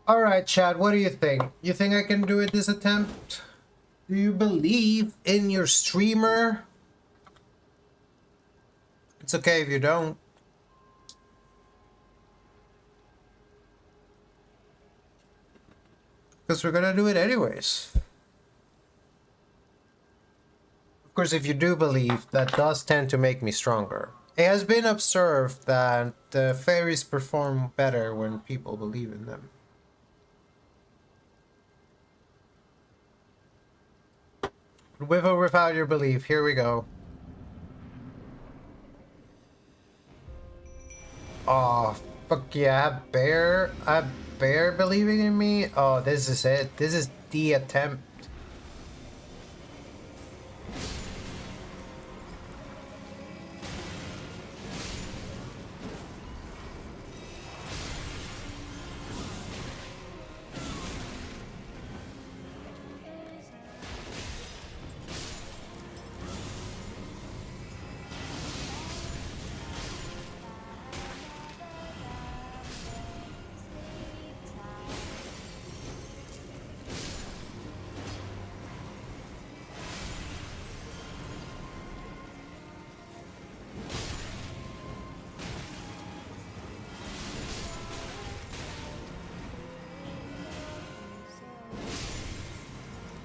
All right, Chad, what do you think? You think I can do it this attempt? Do you believe in your streamer? It's okay if you don't. Because we're gonna do it anyways. Of course, if you do believe, that does tend to make me stronger. It has been observed that fairies perform better when people believe in them. With or without your belief, here we go. Oh, fuck yeah, a bear believing in me? Oh, this is it. This is the attempt.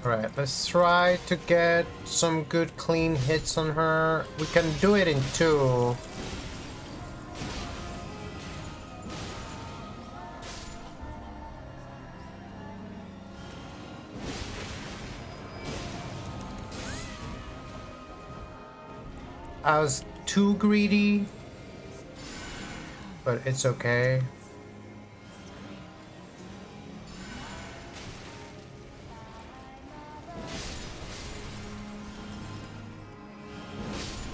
Alright, let's try to get some good clean hits on her. We can do it in 2. I was too greedy, but it's okay.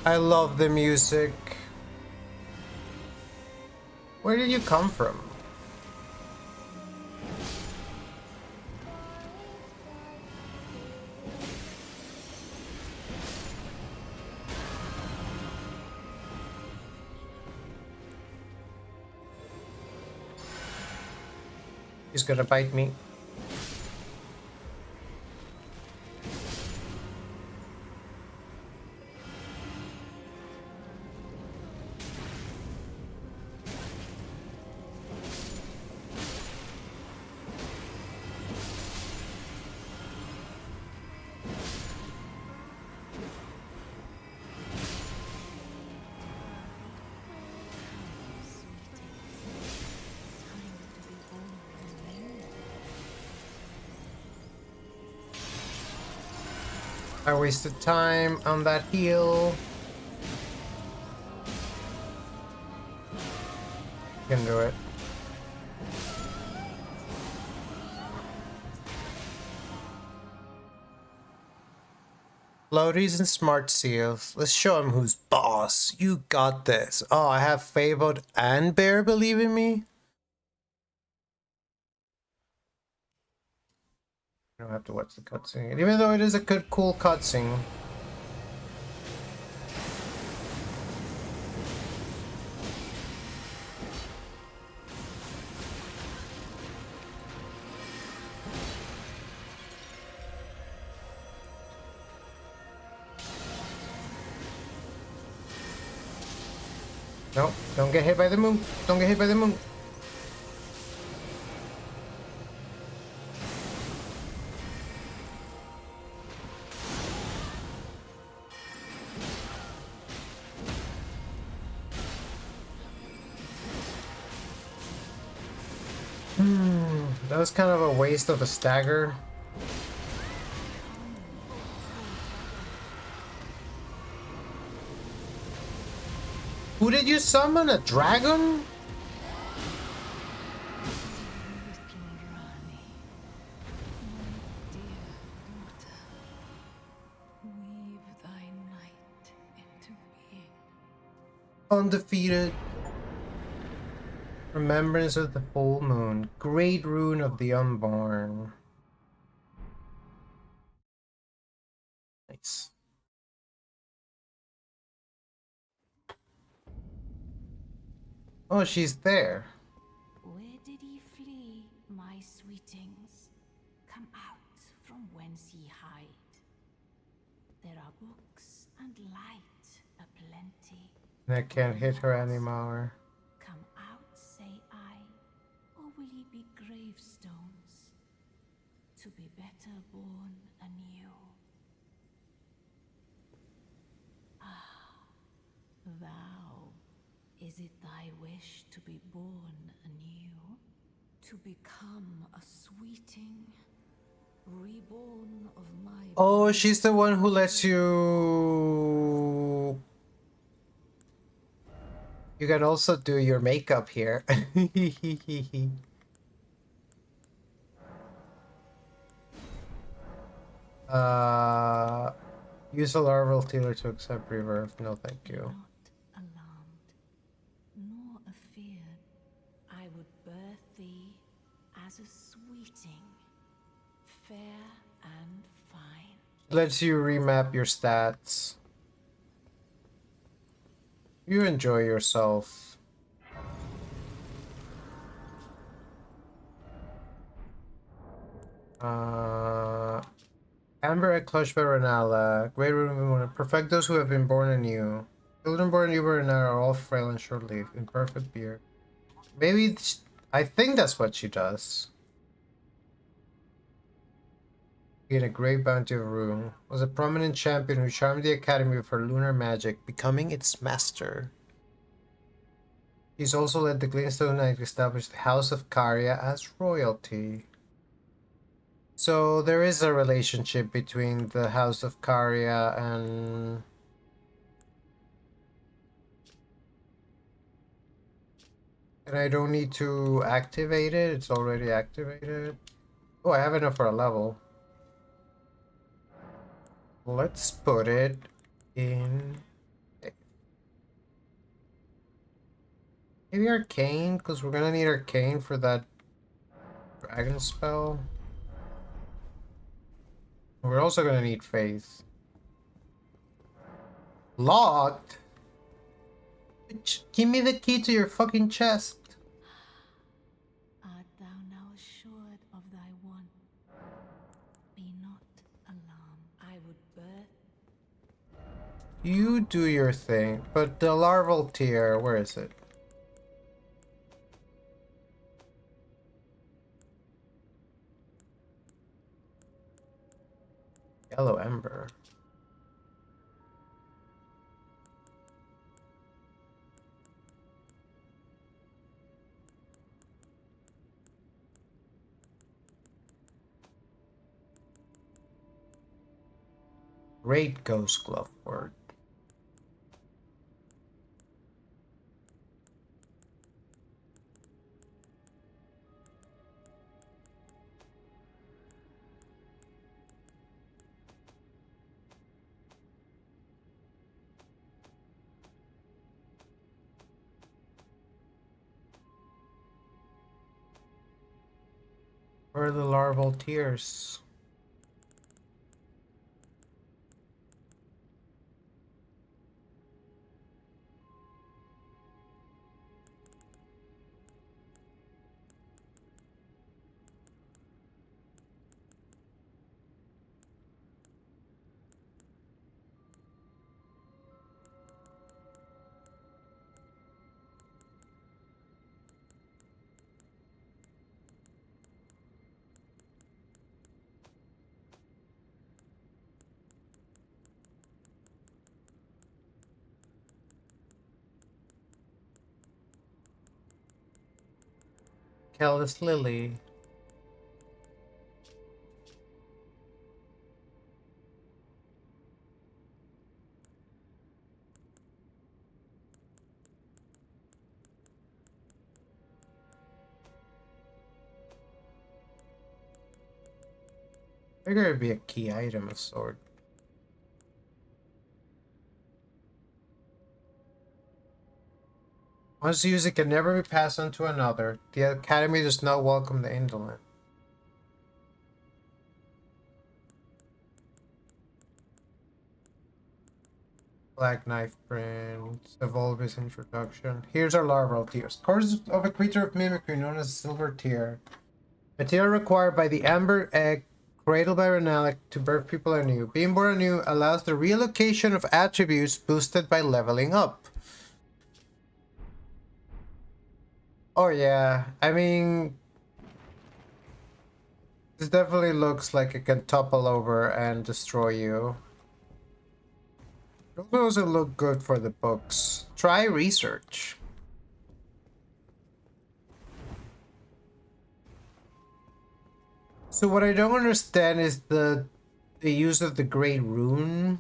I love the music. Where did you come from? He's gonna bite me. I wasted time on that heal. Can do it. Floaties and smart seals. Let's show him who's boss. You got this. Oh, I have Favod and Bear believe in me? I don't have to watch the cutscene. Even though it is a good, cool cutscene. No, don't get hit by the moon. Don't get hit by the moon. That was kind of a waste of a stagger. Who did you summon? A dragon? Weave Undefeated. Remembrance of the full moon. Great rune of the unborn. Nice. Oh, she's there. Where did ye flee, my sweetings? Come out from whence ye hide. There are books and light aplenty. I can't hit her anymore. Come out, say I, or will ye be gravestones, to be better born anew? Ah, thou, is it thy wish to be born anew? To become a sweeting, reborn of my... Oh, she's the one who lets you... You can also do your makeup here. Use a larval tealer to accept rebirth. No, thank Be you. not alarmed, nor afeared. I would birth thee as a sweeting, fair and fine. Lets you remap your stats. You enjoy yourself. Amber Egg Clutch by Renala. Great Room. Perfect those who have been born anew. Children born anew by Renala are all frail and short-lived. Imperfect beard. Maybe... I think that's what she does. Gain a great bounty of rune. Was a prominent champion who charmed the academy with her lunar magic, becoming its master. He's also led the Glintstone Knight to establish the House of Karya as royalty. So there is a relationship between the House of Karya and... And I don't need to activate it, it's already activated. Oh, I have enough for a level. Let's put it in... Maybe Arcane, because we're gonna need Arcane for that dragon spell. We're also gonna need Faith. Locked? Bitch, give me the key to your fucking chest. Art thou now assured of thy want? Be not alarmed. I would birth... You do your thing, but the larval tier, where is it? Yellow Ember. Great Ghost Glove Word. Where are the larval tears? Callous Lily. Figure it'd be a key item of sort. Once used, it can never be passed on to another. The Academy does not welcome the indolent. Black knife print. Evolve his introduction. Here's our larval tears. Course of a creature of mimicry known as a silver tear. Material required by the amber egg cradled by Renalic to birth people anew. Being born anew allows the relocation of attributes boosted by leveling up. Oh yeah, I mean, this definitely looks like it can topple over and destroy you. It also look good for the books. Try research. So what I don't understand is the use of the Great Rune.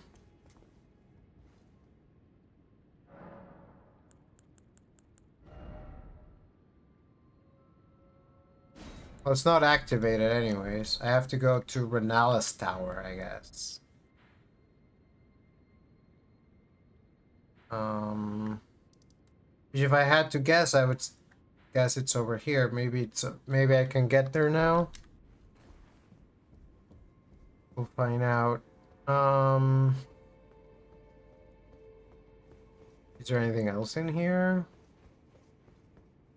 Well, it's not activated anyways. I have to go to Renalis Tower, I guess. If I had to guess, I would guess it's over here. Maybe I can get there now. We'll find out. Is there anything else in here?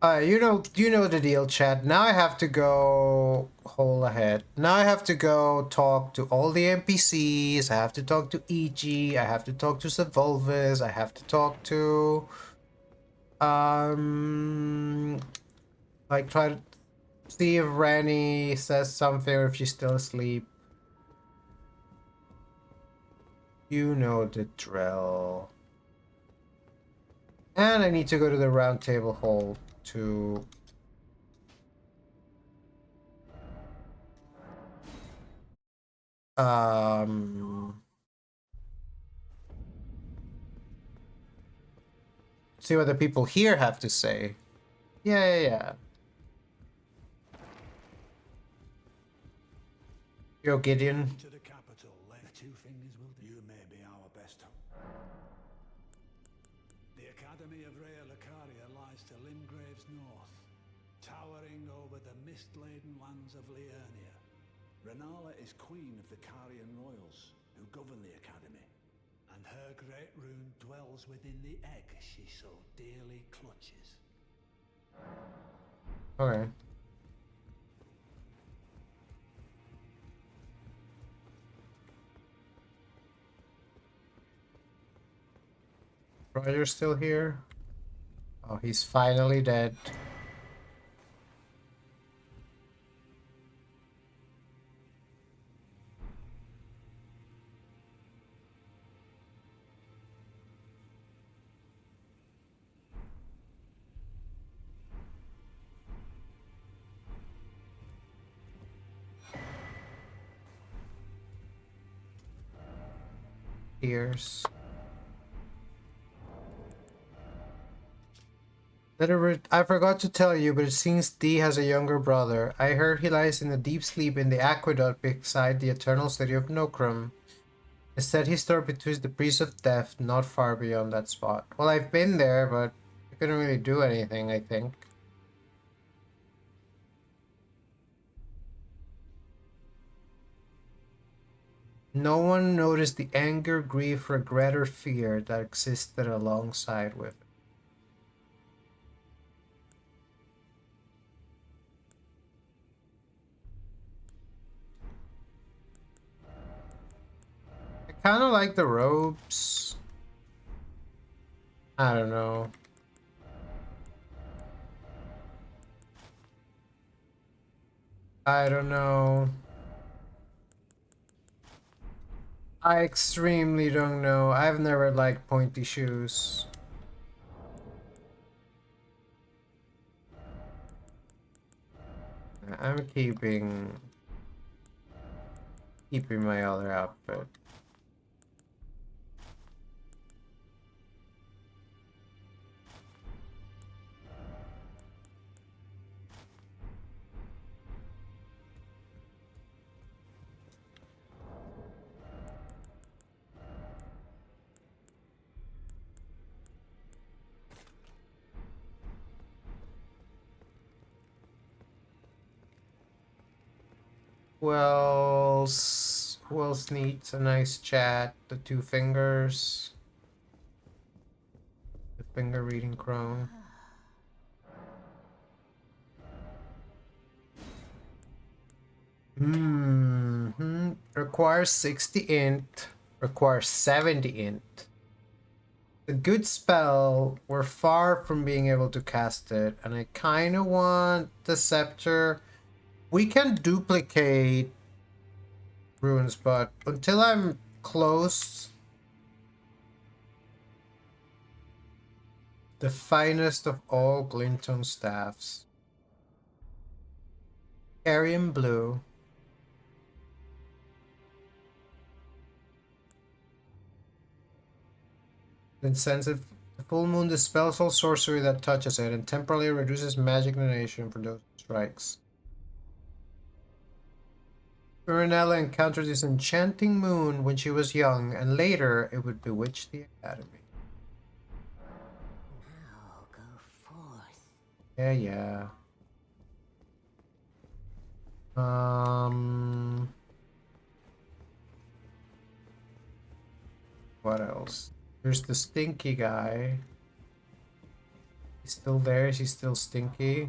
You know the deal, chat. Now I have to go hole ahead. Now I have to go talk to all the NPCs. I have to talk to EG. I have to talk to Savolvis. I have to talk to like try to see if Rani says something or if she's still asleep. You know the drill. And I need to go to the round table hole to see what the people here have to say. Yeah. Yo, Gideon. To the capital, the two fingers will do. You may be our best hope. The Academy of Rhea Lucaria lies to Limgrave's north, towering over the mist-laden lands of Liurnia. Renala is queen of the Carian royals, who govern the Academy, and her great rune dwells within the egg she so dearly clutches. Okay. Roger's still here? Oh, he's finally dead. Tears. I forgot to tell you, but it seems Dee has a younger brother. I heard he lies in a deep sleep in the aqueduct beside the eternal city of Nokrum. Instead, he's stored between the Priest of Death, not far beyond that spot. Well, I've been there, but I couldn't really do anything, I think. No one noticed the anger, grief, regret, or fear that existed alongside with it. I kind of like the robes. I don't know. I don't know. I extremely don't know. I've never liked pointy shoes. I'm keeping my other outfit. Who else needs a nice chat? The two fingers. The finger reading crone. Requires 60 int. Requires 70 int. A good spell. We're far from being able to cast it, and I kind of want the scepter. We can duplicate runes, but until I'm close, the finest of all glintstone staffs. Arian blue. Then sends it. The full moon dispels all sorcery that touches it and temporarily reduces magic negation for those strikes. Miranella encountered this enchanting moon when she was young, and later it would bewitch the academy. Now go forth. Yeah. What else? There's the stinky guy. He's still there. Is he still stinky?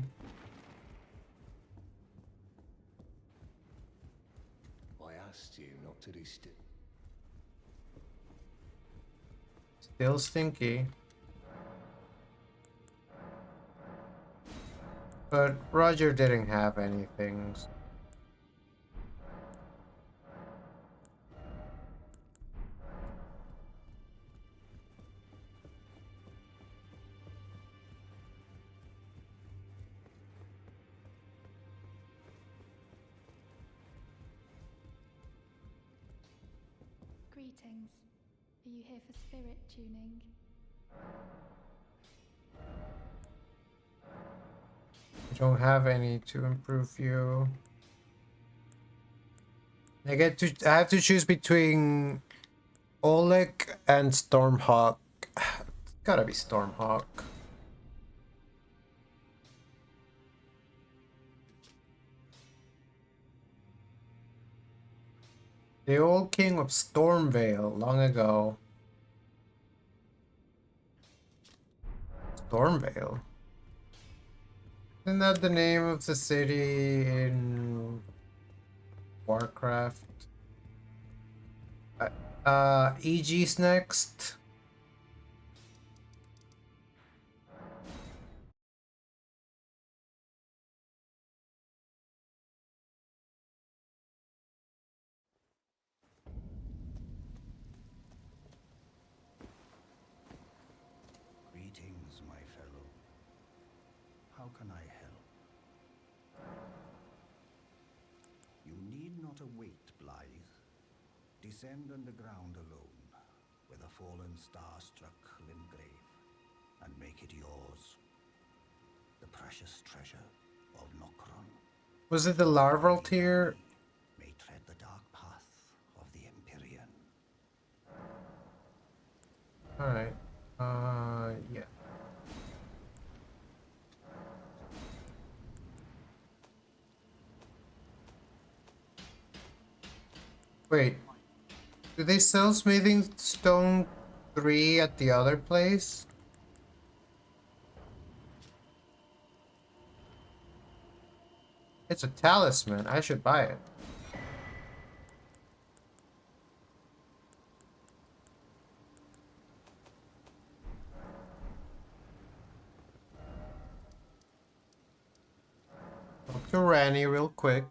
I asked you not to disturb. Still stinky. But Roger didn't have anything. Greetings. Are you here for spirit tuning? I don't have any to improve you. I have to choose between Oleg and Stormhawk. It's gotta be Stormhawk. The old king of Stormvale long ago. Stormvale? Isn't that the name of the city in Warcraft? EG's next. Greetings, my fellow. How can I help? You need not await, Blythe. Descend underground alone, with a fallen star-struck Limgrave, and make it yours. The precious treasure of Nokron. Was it the larval tier? May tread the dark path of the Empyrean. Alright. Yeah. Wait. Do they sell smithing stone 3 at the other place? It's a talisman. I should buy it. Talk to Rani real quick.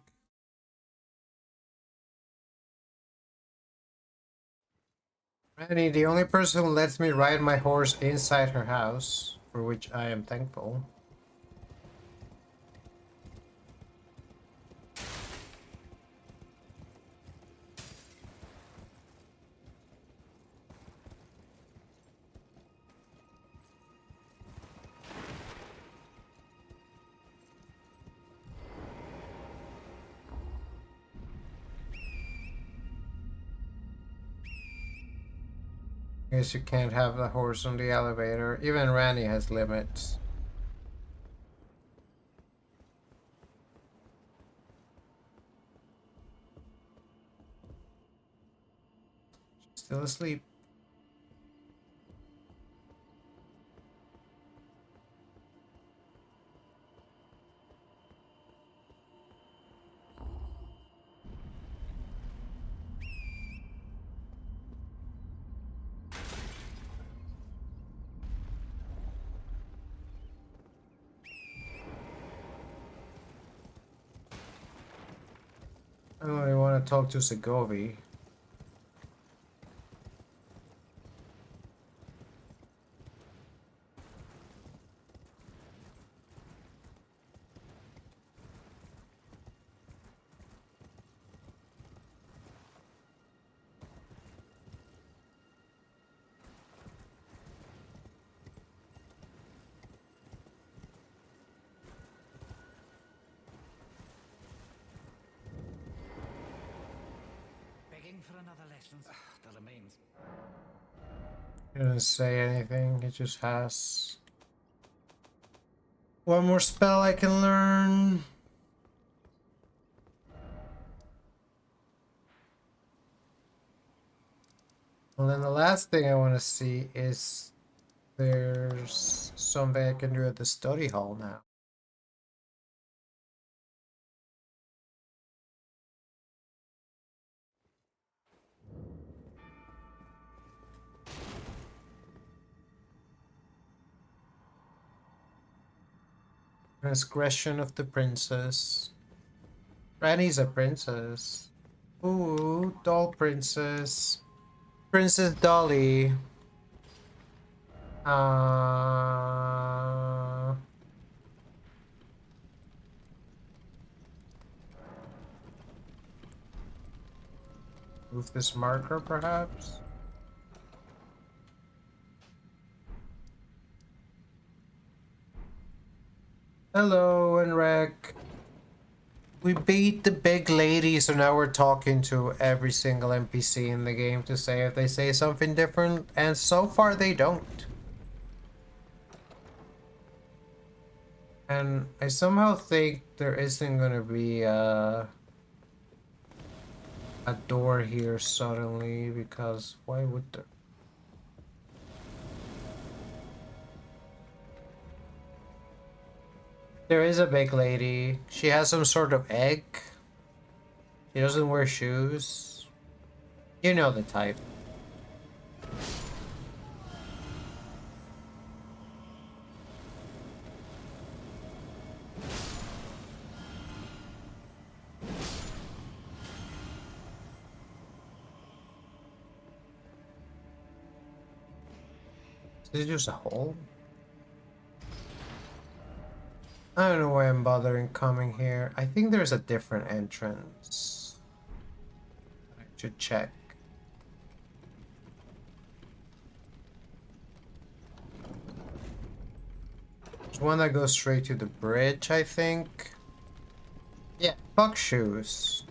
Rani, the only person who lets me ride my horse inside her house, for which I am thankful. Guess you can't have the horse on the elevator. Even Rani has limits. still asleep. I don't really want to talk to Segovia. Begging for another lesson. That remains. He doesn't say anything, he just has one more spell I can learn. And then the last thing I want to see is there's something I can do at the study hall now. Transgression of the princess. Ranny's a princess. Ooh, doll princess. Princess Dolly. Move this marker, perhaps? Hello, Enrek. We beat the big lady, so now we're talking to every single NPC in the game to say if they say something different, and so far they don't. And I somehow think there isn't gonna be a door here suddenly, because why would there? There is a big lady. She has some sort of egg. She doesn't wear shoes. You know the type. Is this just a hole? I don't know why I'm bothering coming here. I think there's a different entrance. I should check. There's one that goes straight to the bridge, I think. Yeah, fuck shoes.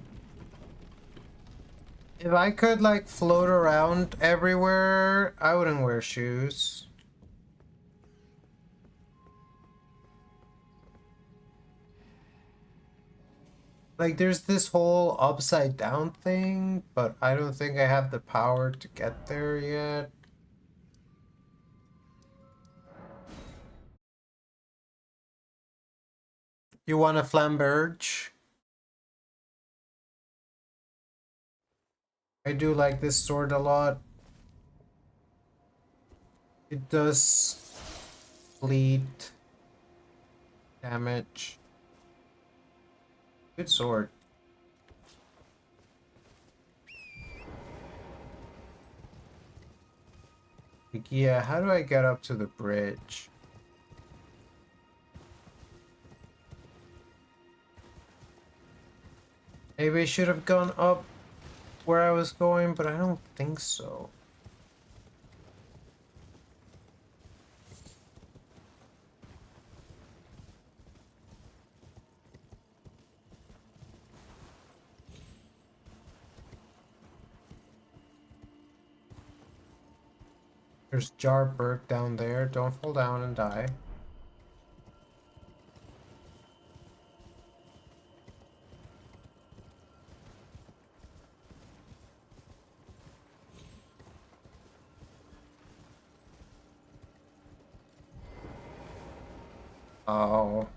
If I could, like, float around everywhere, I wouldn't wear shoes. Like, there's this whole upside down thing, but I don't think I have the power to get there yet. You want a flamberge? I do like this sword a lot. It does bleed damage. Good sword. Like, yeah, how do I get up to the bridge? Maybe I should have gone up where I was going, but I don't think so. There's Jarberg down there. Don't fall down and die. Oh,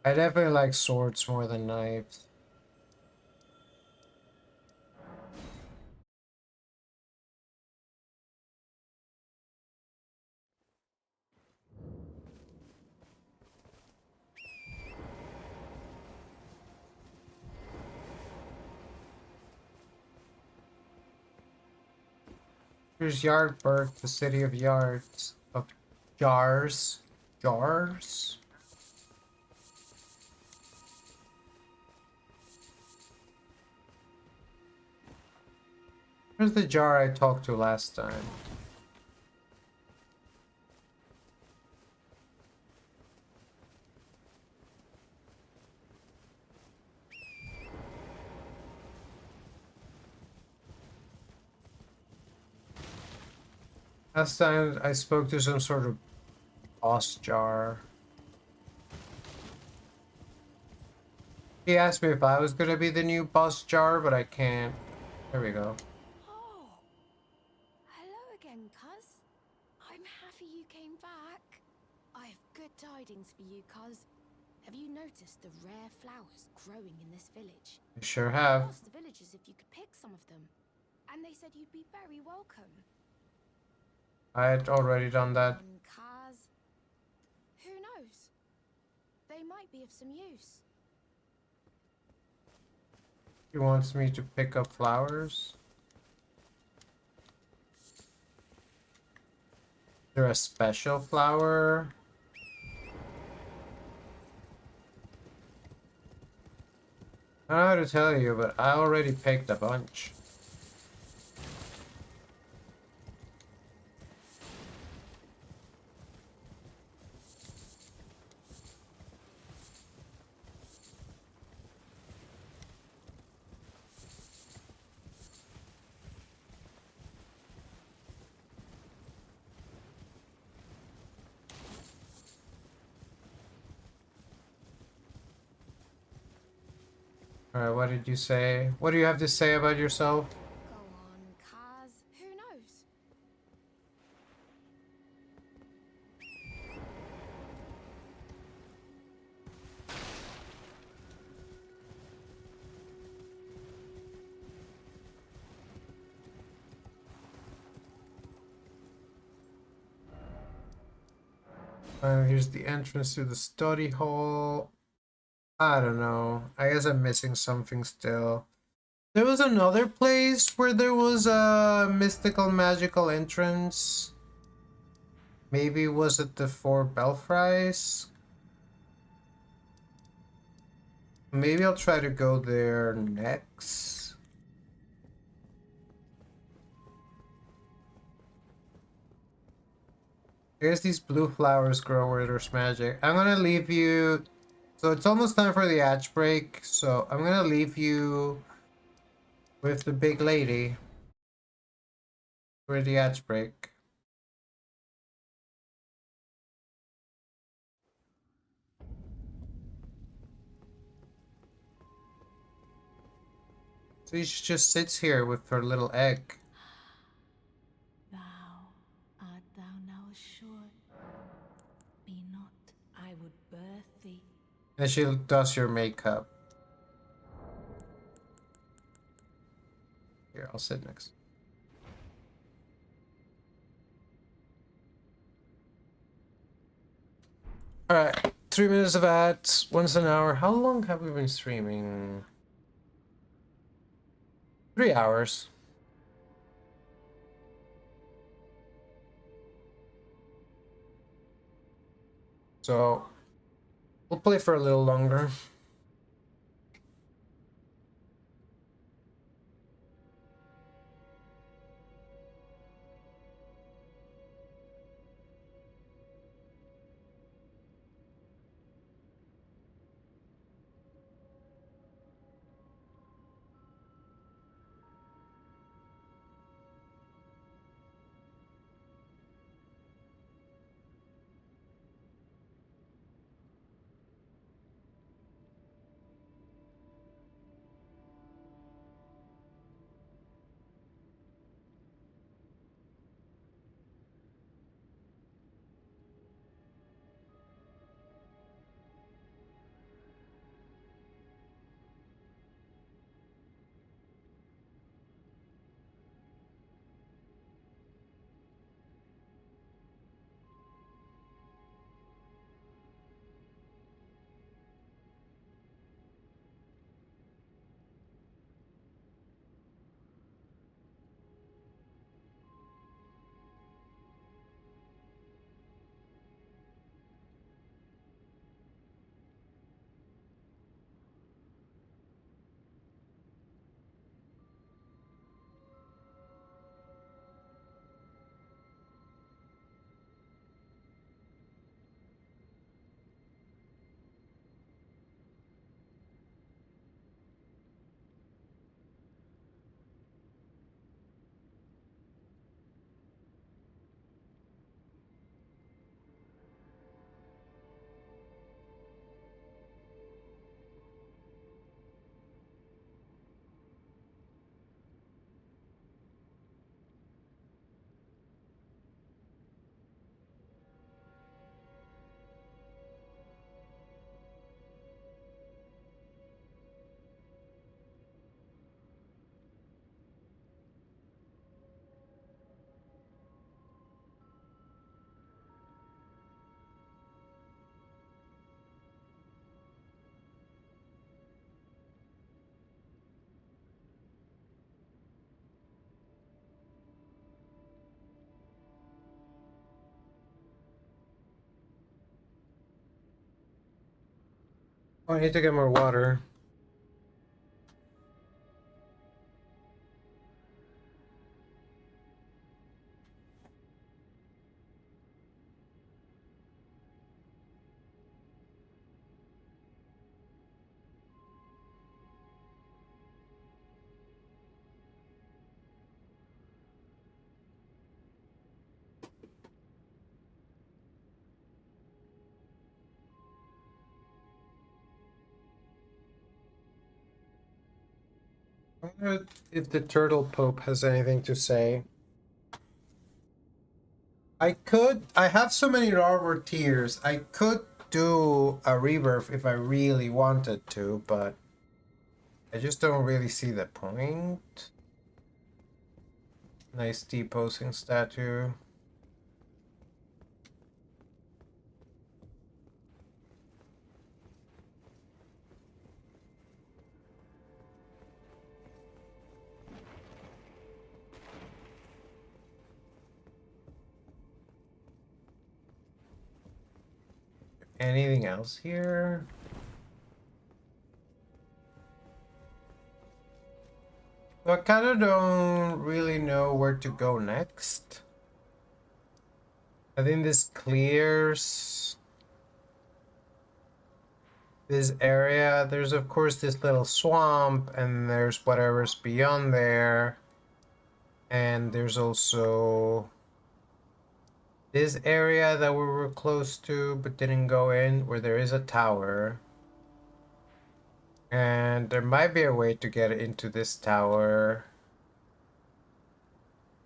I definitely like swords more than knives. Here's Yardburg, the city of yards, of jars. Jars? Where's the jar I talked to last time? Last time I spoke to some sort of boss jar. He asked me if I was gonna be the new boss jar, but I can't. There we go. Oh, hello again, cuz. I'm happy you came back. I have good tidings for you, cuz. Have you noticed the rare flowers growing in this village? I sure I have. asked the villagers if you could pick some of them, and they said you'd be very welcome. I had already done that. Cuz. Who knows? They might be of some use. He wants me to pick up flowers. Is there a special flower? I don't know how to tell you, but I already picked a bunch. Alright, what did you say? What do you have to say about yourself? Go on, cuz. Who knows? Here's the entrance to the study hall. I don't know. I guess I'm missing something still. There was another place where there was a mystical magical entrance. Maybe was it the four belfries? Maybe I'll try to go there next. I guess these blue flowers grow where there's magic. I'm gonna leave you. So it's almost time for the hatch break. So I'm gonna leave you with the big lady for the hatch break. So she just sits here with her little egg. Thou art thou now assured? Be not, I would birth thee. And she does your makeup. Here, I'll sit next. Alright, 3 minutes of ads, once an hour. How long have we been streaming? 3 hours. So, we'll play for a little longer. Oh, I need to get more water. I wonder if the Turtle Pope has anything to say. I have so many armor tiers. I could do a rebirth if I really wanted to, but I just don't really see the point. Nice deposing statue. Anything else here? So I kind of don't really know where to go next. I think this clears this area. There's of course this little swamp, and there's whatever's beyond there. And there's also this area that we were close to but didn't go in, where there is a tower. And there might be a way to get into this tower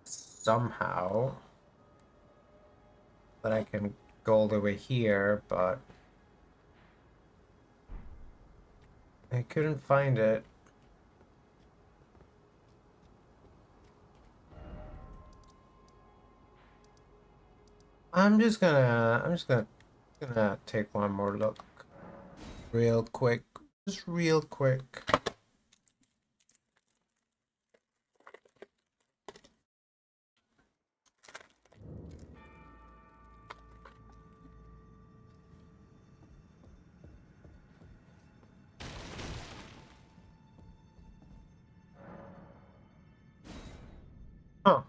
somehow. That I can go all the way here, but I couldn't find it. I'm just gonna take one more look real quick. Just real quick. Huh.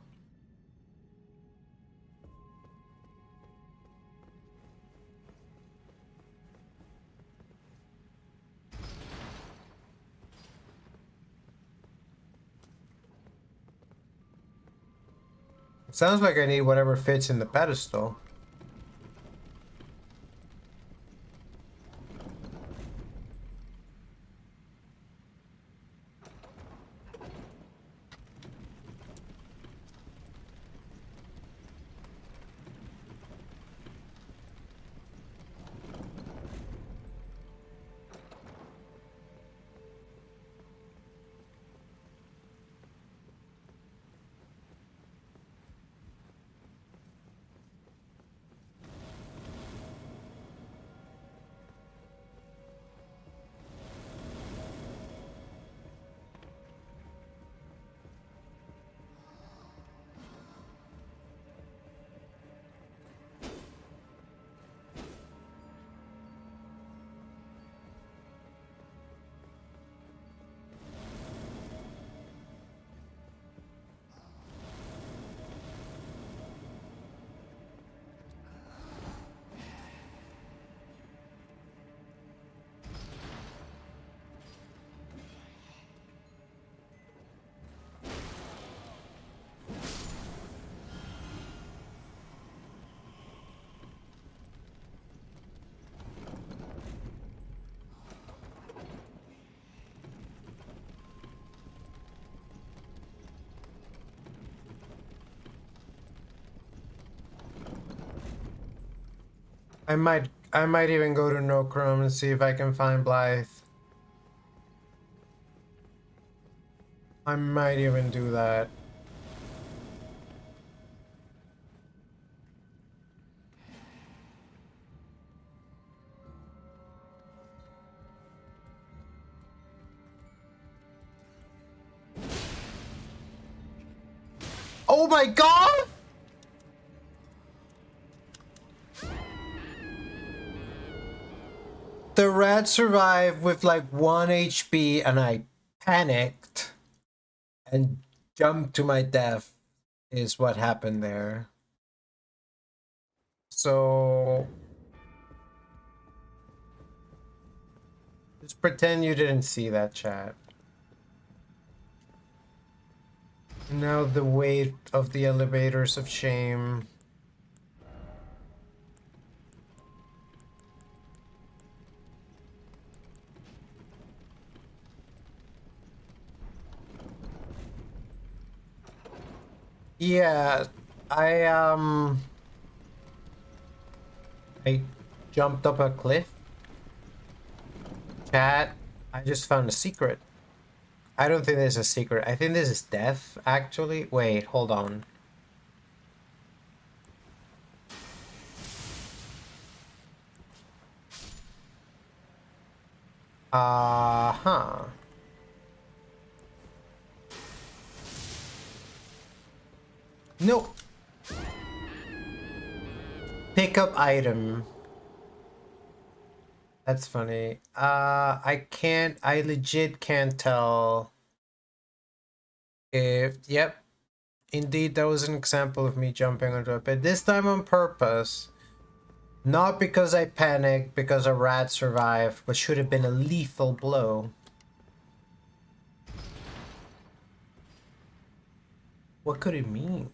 Sounds like I need whatever fits in the pedestal. I might even go to Nocrum and see if I can find Blythe. I might even do that. Oh my god! The red rat survived with like 1 HP and I panicked and jumped to my death is what happened there. So just pretend you didn't see that, chat. Now the weight of the elevators of shame. Yeah, I jumped up a cliff. Chat, I just found a secret. I don't think this is a secret. I think this is death, actually. Wait, hold on. Uh-huh. Nope. Pick up item. That's funny. I legit can't tell if, yep. Indeed, that was an example of me jumping onto a pit. This time on purpose. Not because I panicked, because a rat survived, but should have been a lethal blow. What could it mean?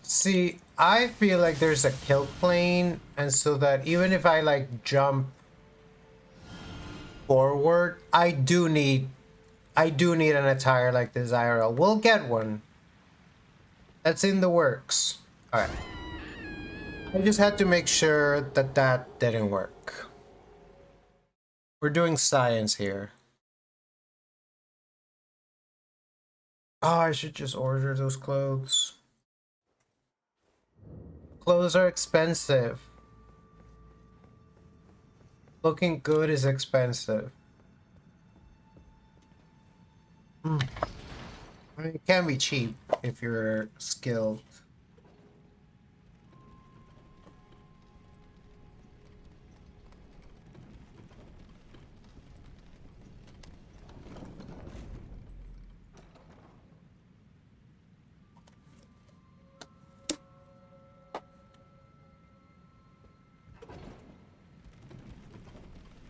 See, I feel like there's a kill plane, and so that even if I like jump forward, I do need an attire like this IRL. We'll get one. That's in the works. Alright. I just had to make sure that that didn't work. We're doing science here. Oh, I should just order those clothes. Clothes are expensive. Looking good is expensive. I mean, it can be cheap if you're skilled.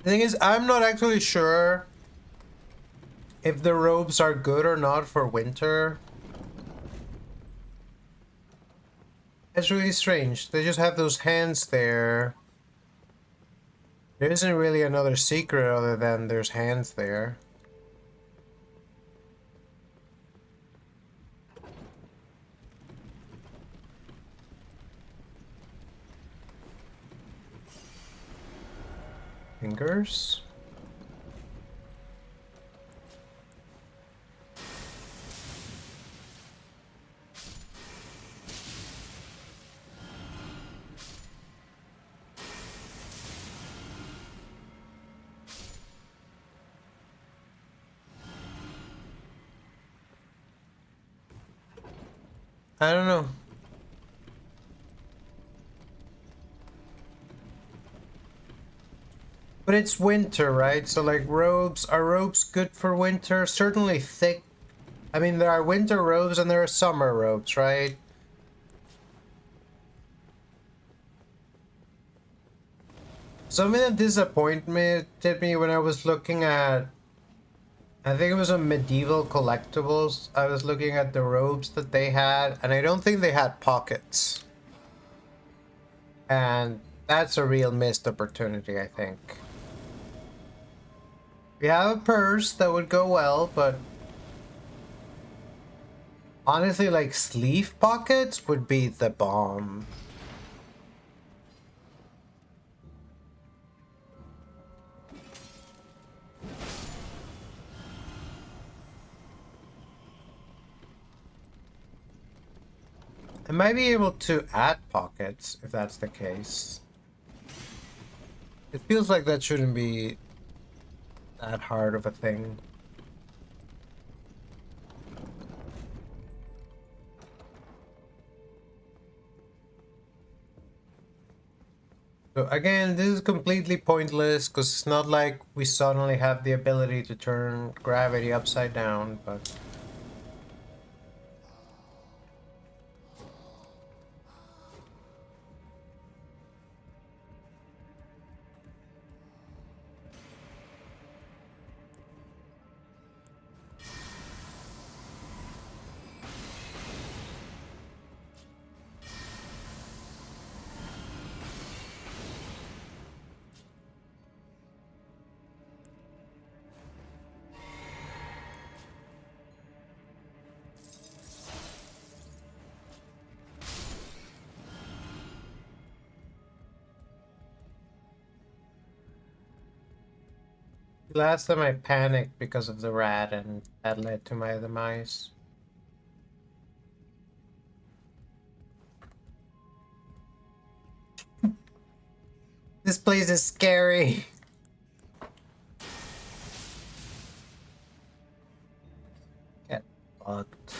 The thing is, I'm not actually sure if the robes are good or not for winter. It's really strange. They just have those hands there. There isn't really another secret other than there's hands there. Fingers? I don't know. But it's winter, right? So like robes, are robes good for winter? Certainly thick. I mean, there are winter robes and there are summer robes, right? Something that disappointed me when I was looking at, I think it was a medieval collectibles. I was looking at the robes that they had, and I don't think they had pockets. And that's a real missed opportunity, I think. We have a purse that would go well, but honestly, like sleeve pockets would be the bomb. I might be able to add pockets if that's the case. It feels like that shouldn't be that hard of a thing. So again, this is completely pointless because it's not like we suddenly have the ability to turn gravity upside down, but... Last time I panicked because of the rat and that led to my demise. This place is scary. Get fucked.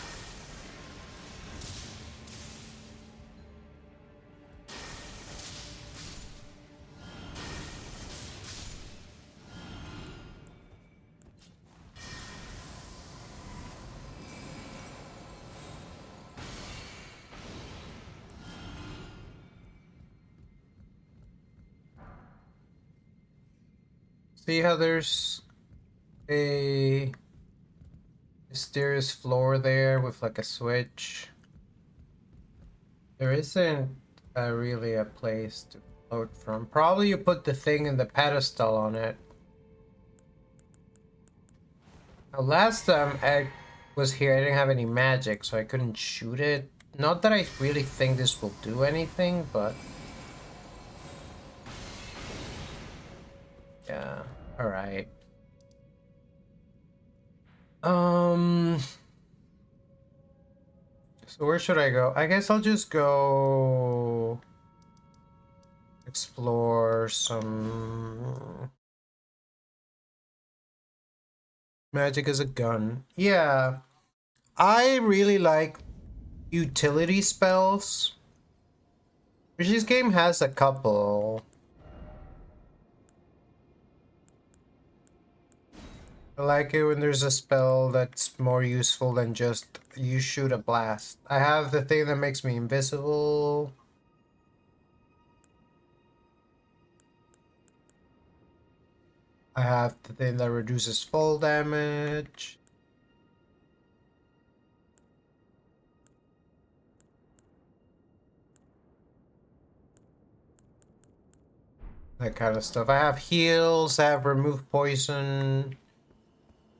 See how there's a mysterious floor there with like a switch? There isn't really a place to float from. Probably you put the thing in the pedestal on it. Now, last time I was here, I didn't have any magic, so I couldn't shoot it. Not that I really think this will do anything, but... yeah, alright. So where should I go? I guess I'll just go... explore some... magic as a gun. Yeah, I really like utility spells. Which this game has a couple. I like it when there's a spell that's more useful than just you shoot a blast. I have the thing that makes me invisible. I have the thing that reduces fall damage. That kind of stuff. I have heals, I have remove poison.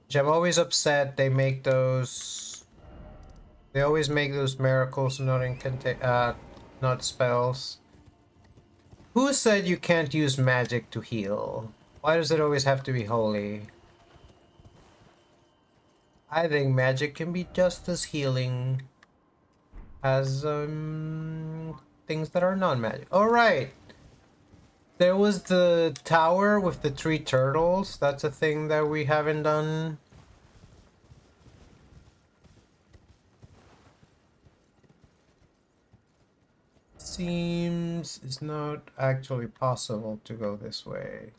Which I'm always upset they make those... they always make those miracles, not spells. Who said you can't use magic to heal? Why does it always have to be holy? I think magic can be just as healing as things that are non-magic. All right. There was the tower with the 3 turtles. That's a thing that we haven't done. Seems it's not actually possible to go this way.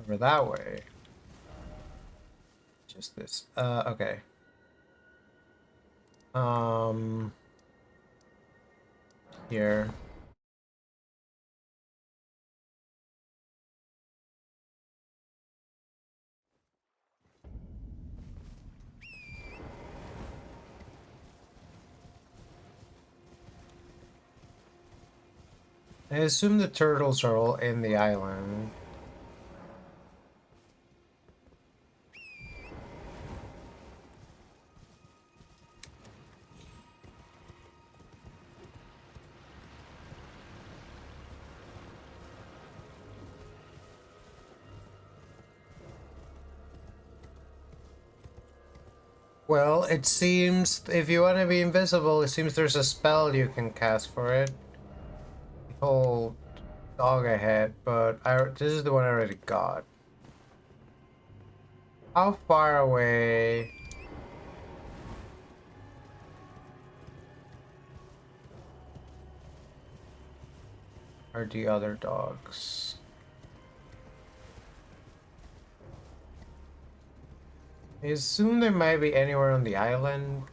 Over that way. Just this. Okay. Here. I assume the turtles are all in the island. Well, it seems if you want to be invisible, it seems there's a spell you can cast for it. Hold dog ahead, but this is the one I already got. How far away? Are the other dogs? I assume they might be anywhere on the island.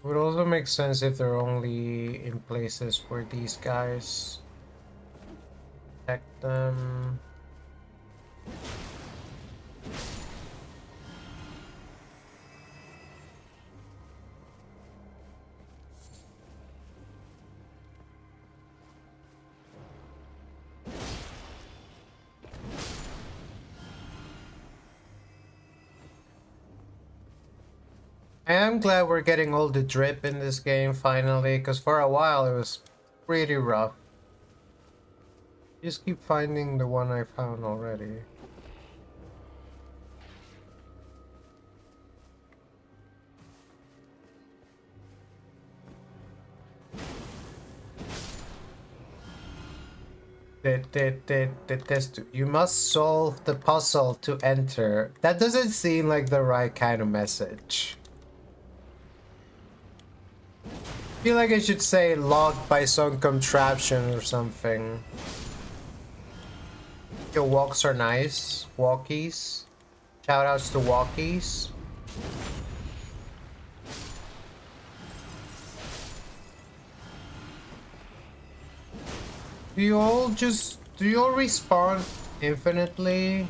Would also make sense if they're only in places where these guys protect them. I am glad we're getting all the drip in this game finally, because for a while it was pretty rough. Just keep finding the one I found already. You must solve the puzzle to enter. That doesn't seem like the right kind of message. I feel like it should say logged by some contraption or something. Your walks are nice. Walkies. Shoutouts to walkies. Do you all respawn infinitely?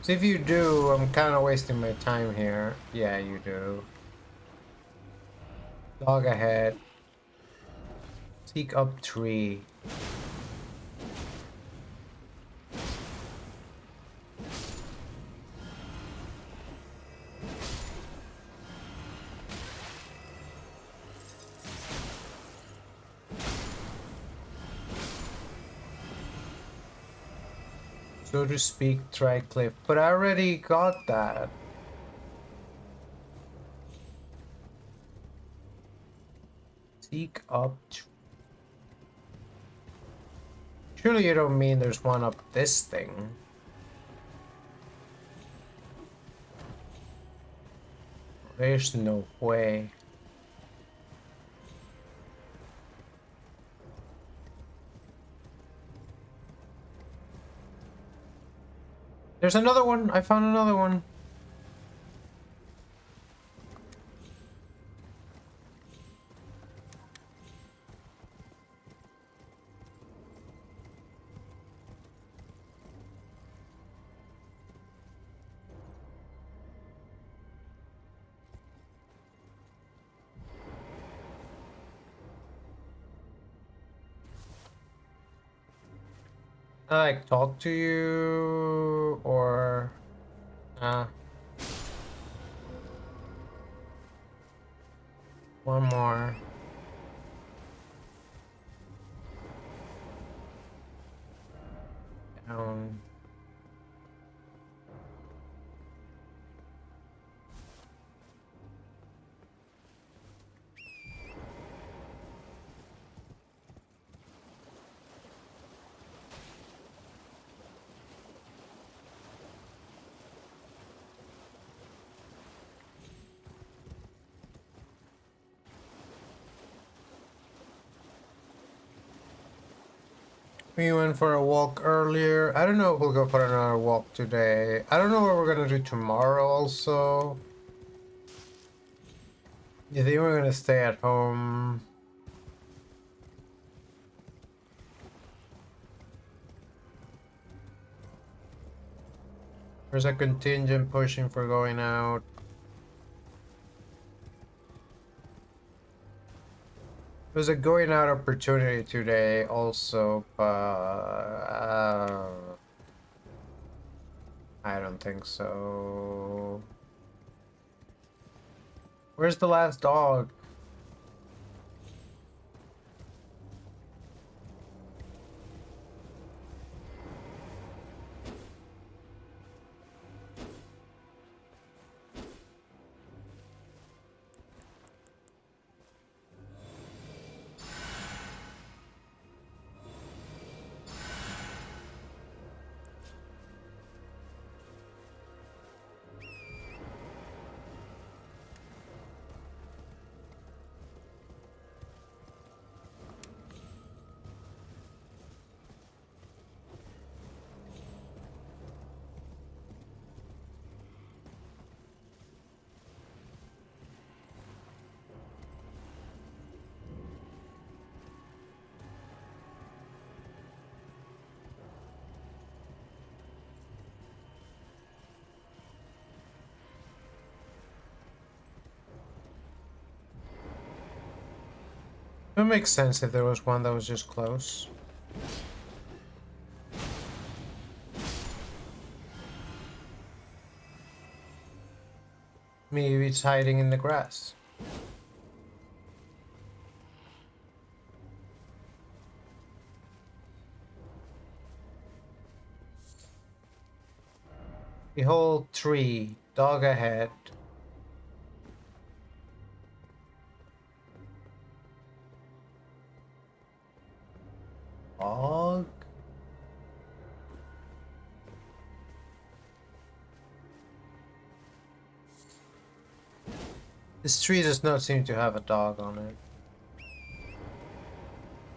So if you do, I'm kind of wasting my time here. Yeah, you do. Log ahead. Seek up tree. So to speak, try cliff. But I already got that. Seek up tree. Surely you don't mean there's one up this thing. There's no way. There's another one. I found another one. I like talk to you or one more. Down. We went for a walk earlier. I don't know if we'll go for another walk today. I don't know what we're gonna do tomorrow also. You think we're gonna stay at home? There's a contingent pushing for going out. There's a going out opportunity today also, but I don't think so. Where's the last dog? It would make sense if there was one that was just close. Maybe it's hiding in the grass. Behold tree, dog ahead. Dog? This tree does not seem to have a dog on it.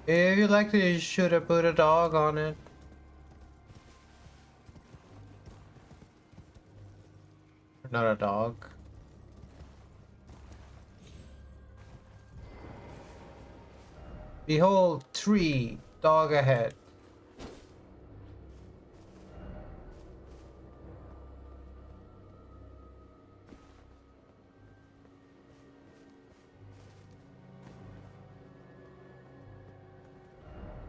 If you like to, you should have put a dog on it. Not a dog. Behold, tree, dog ahead.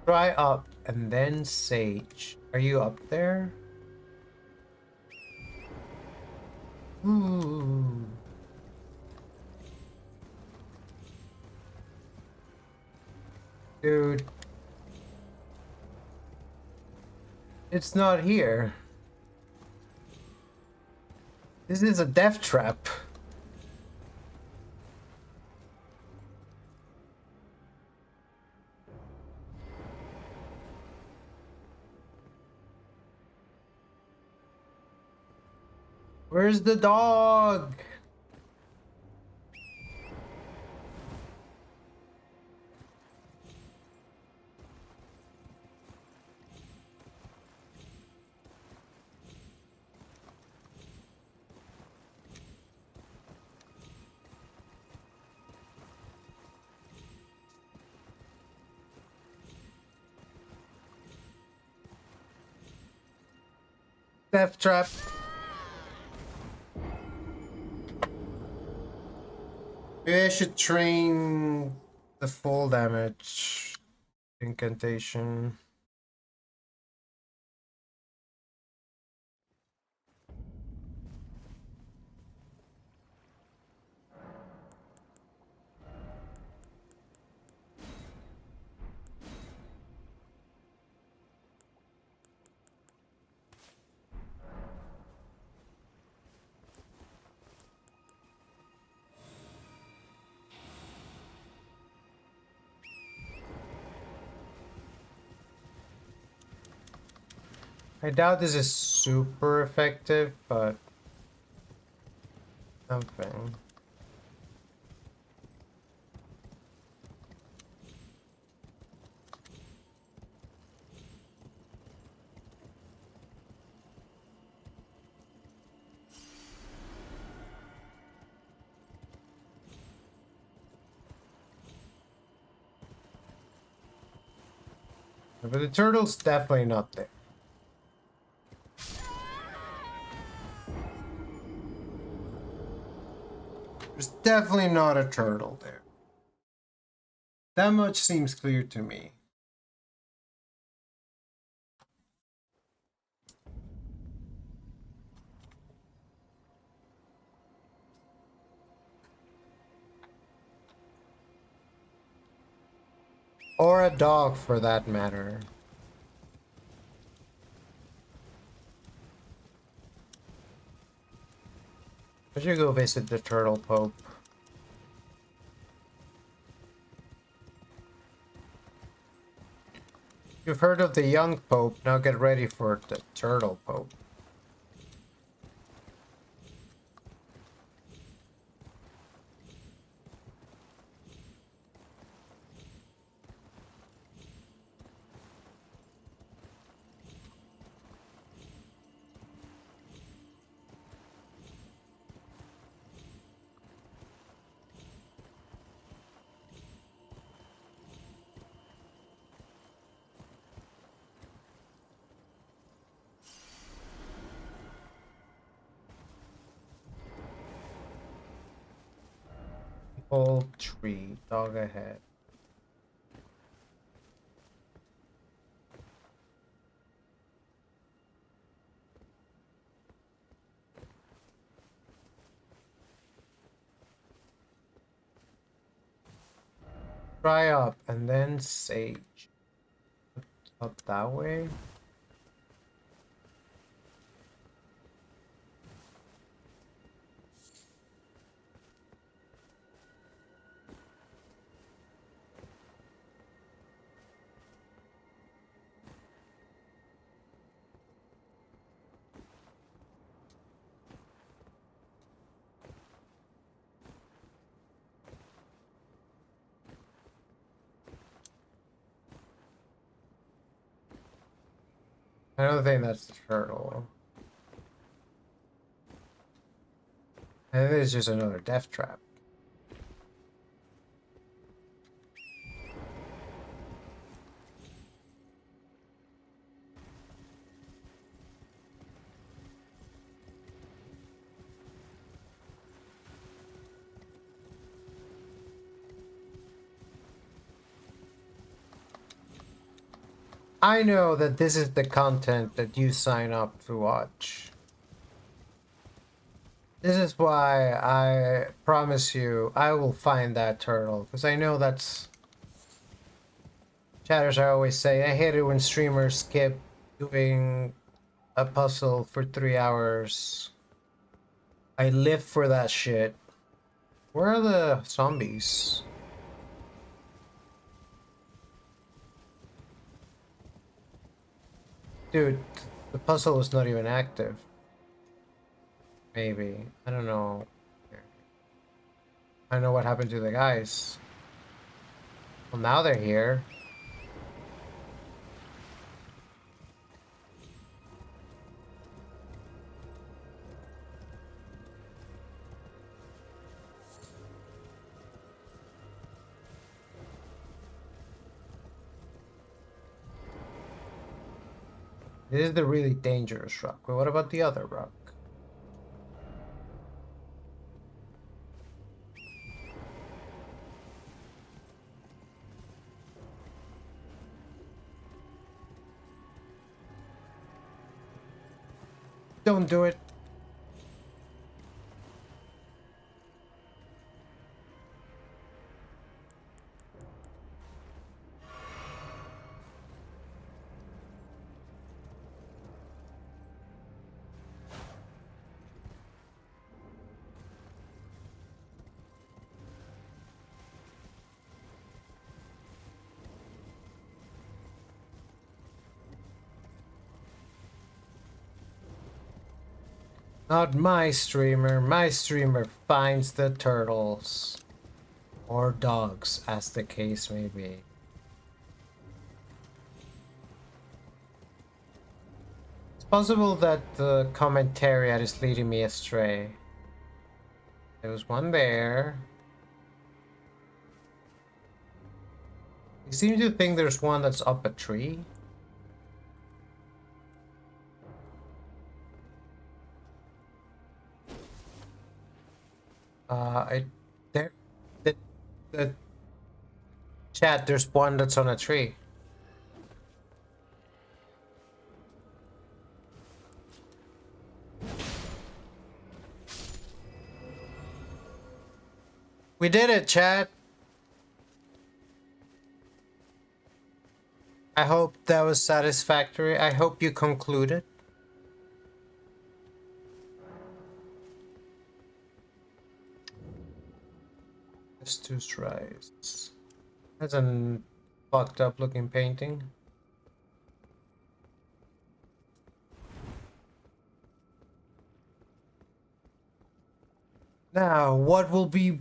Try up and then sage. Are you up there? Ooh. Dude. It's not here. This is a death trap. Where's the dog? Death trap. Maybe I should train the full damage incantation. I doubt this is super effective, but something. But the turtle's definitely not there. definitely not a turtle there. That much seems clear to me. Or a dog, for that matter. I should go visit the Turtle Pope. You've heard of the young Pope, now get ready for the Turtle Pope. Old tree, dog ahead. Try up and then sage. Up that way? I don't think that's the turtle. I think it's just another death trap. I know that this is the content that you sign up to watch. This is why I promise you I will find that turtle, because I know that's... Chatters, I always say, I hate it when streamers skip doing a puzzle for 3 hours. I live for that shit. Where are the zombies? Dude, the puzzle is not even active. Maybe. I don't know. I don't know what happened to the guys. Well, now they're here. This is the really dangerous rock. But what about the other rock? Don't do it. Not my streamer. My streamer finds the turtles. Or dogs, as the case may be. It's possible that the commentariat is leading me astray. There was one there. You seem to think there's one that's up a tree. I The chat, there's one that's on a tree. We did it, chat. I hope that was satisfactory. I hope you concluded. Estus Rise. That's a fucked up looking painting. Now, what will we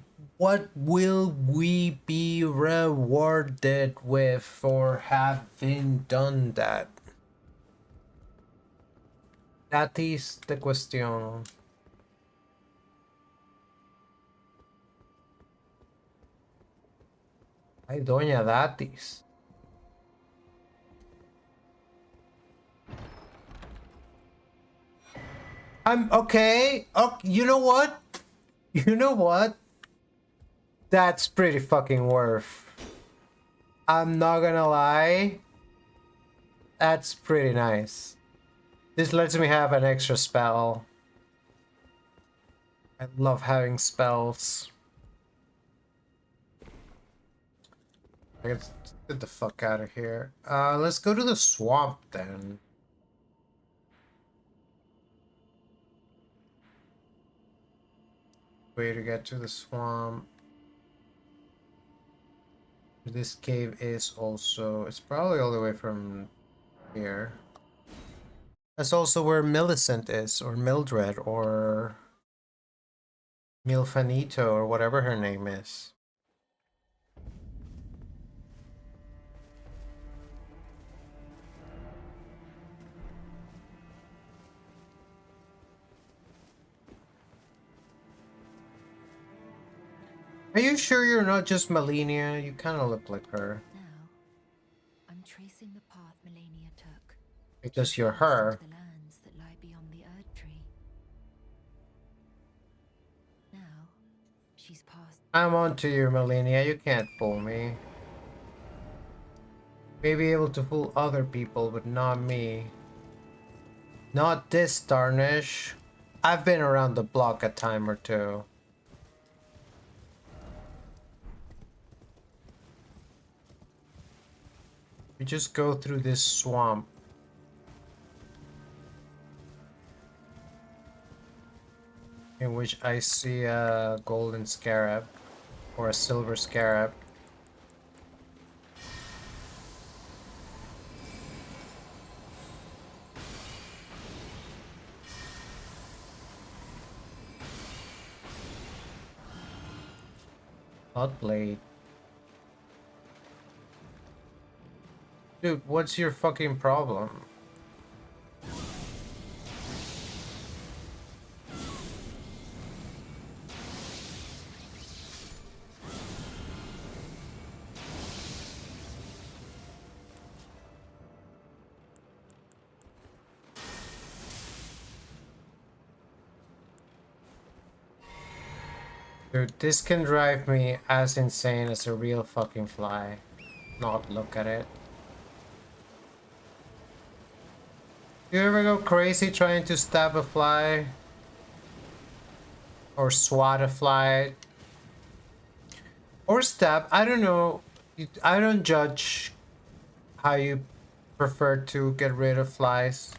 be rewarded with for having done that? That is the question. Ay, Doña Datis. I'm okay. Oh, you know what? You know what? That's pretty fucking worth. I'm not gonna lie. That's pretty nice. This lets me have an extra spell. I love having spells. Let's get the fuck out of here. Let's go to the swamp then. Way to get to the swamp. This cave is also... It's probably all the way from here. That's also where Millicent is, or Mildred, or Milfanito, or whatever her name is. Are you sure you're not just Melania? You kind of look like her. Now, I'm tracing the path Melania took. Because you're her. The lands that lie beyond the Erd Tree. Now, she's passed. I'm on to you, Melania. You can't fool me. May be able to fool other people, but not me. Not this Darnish. I've been around the block a time or two. We just go through this swamp. In which I see a golden scarab. Or a silver scarab. Bloodblade. Dude, what's your fucking problem? Dude, this can drive me as insane as a real fucking fly. Not look at it. You ever go crazy trying to stab a fly? Or swat a fly? Or stab? I don't know. I don't judge how you prefer to get rid of flies.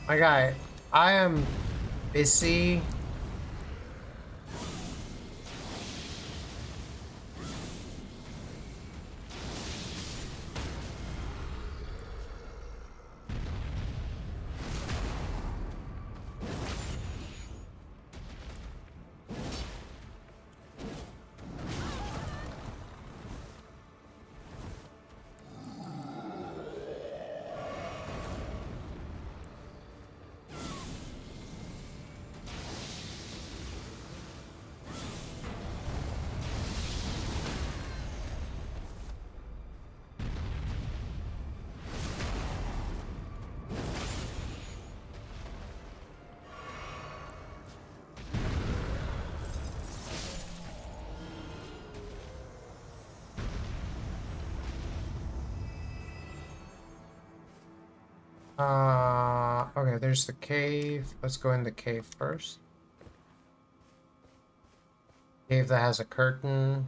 My guy, I am busy. Okay, there's the cave. Let's go in the cave first. Cave that has a curtain.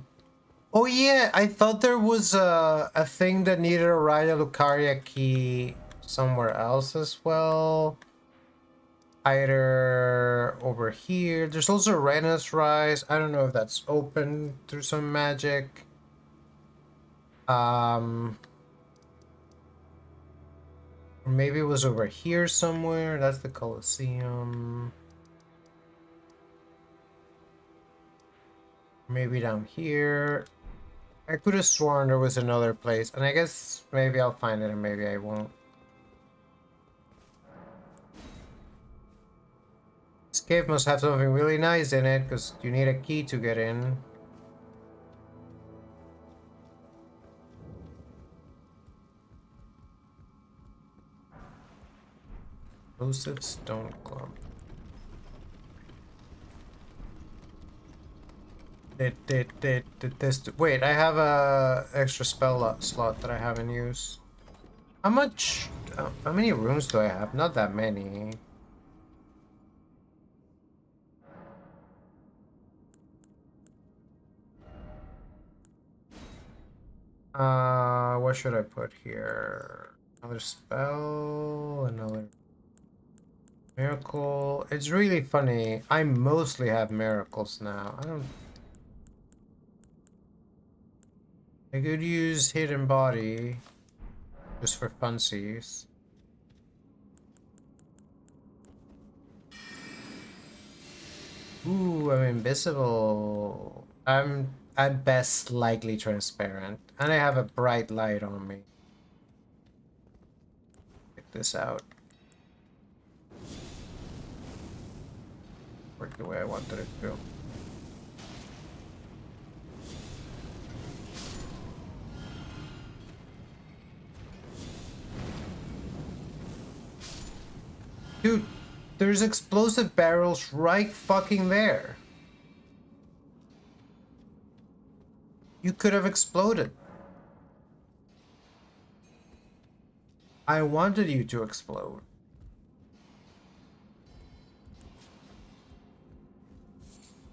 Oh yeah, I thought there was a thing that needed a Raya Lucaria key somewhere else as well. Either over here. There's also Rena's Rise. I don't know if that's open through some magic. Or maybe it was over here somewhere. That's the Colosseum. Maybe down here. I could have sworn there was another place, and I guess maybe I'll find it and maybe I won't. This cave must have something really nice in it, because you need a key to get in. Explosive stone clump. Wait, I have a extra spell slot that I haven't used. How much? How many rooms do I have? Not that many. What should I put here? Another spell, another miracle. It's really funny. I mostly have miracles now. I could use hidden body just for funsies. Ooh, I'm invisible. I'm at best slightly transparent. And I have a bright light on me. Check this out. Worked the way I wanted it to. Dude, there's explosive barrels right fucking there. You could have exploded. I wanted you to explode.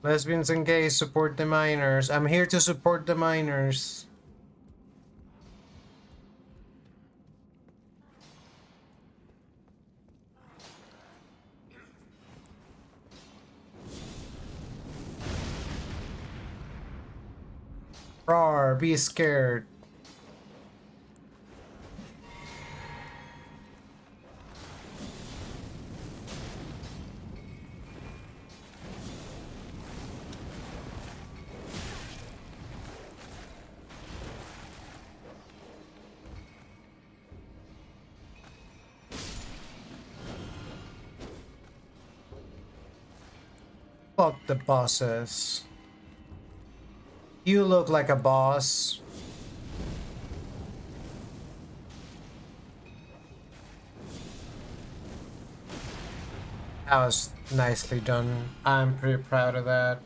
Lesbians and gays support the miners. I'm here to support the miners. Roar, be scared. Fuck the bosses. You look like a boss. That was nicely done. I'm pretty proud of that.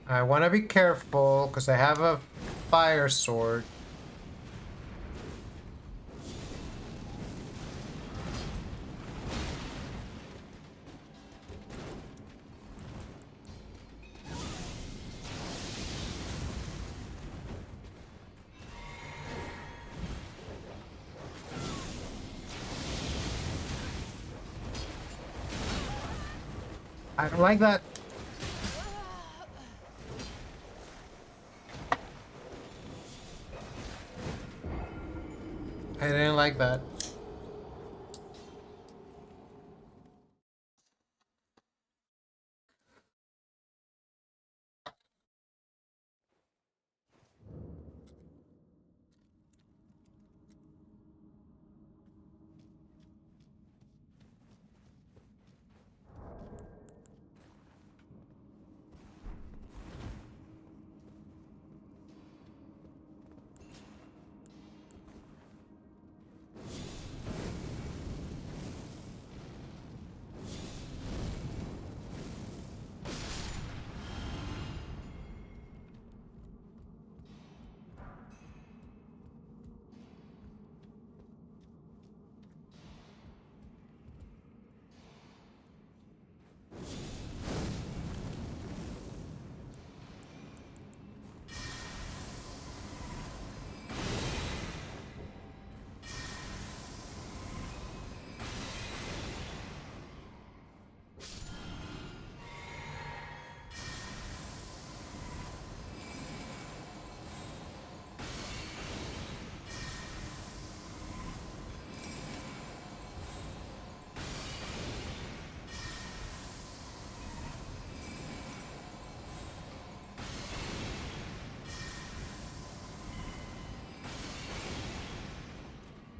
I want to be careful because I have a fire sword. I don't like that. I didn't like that.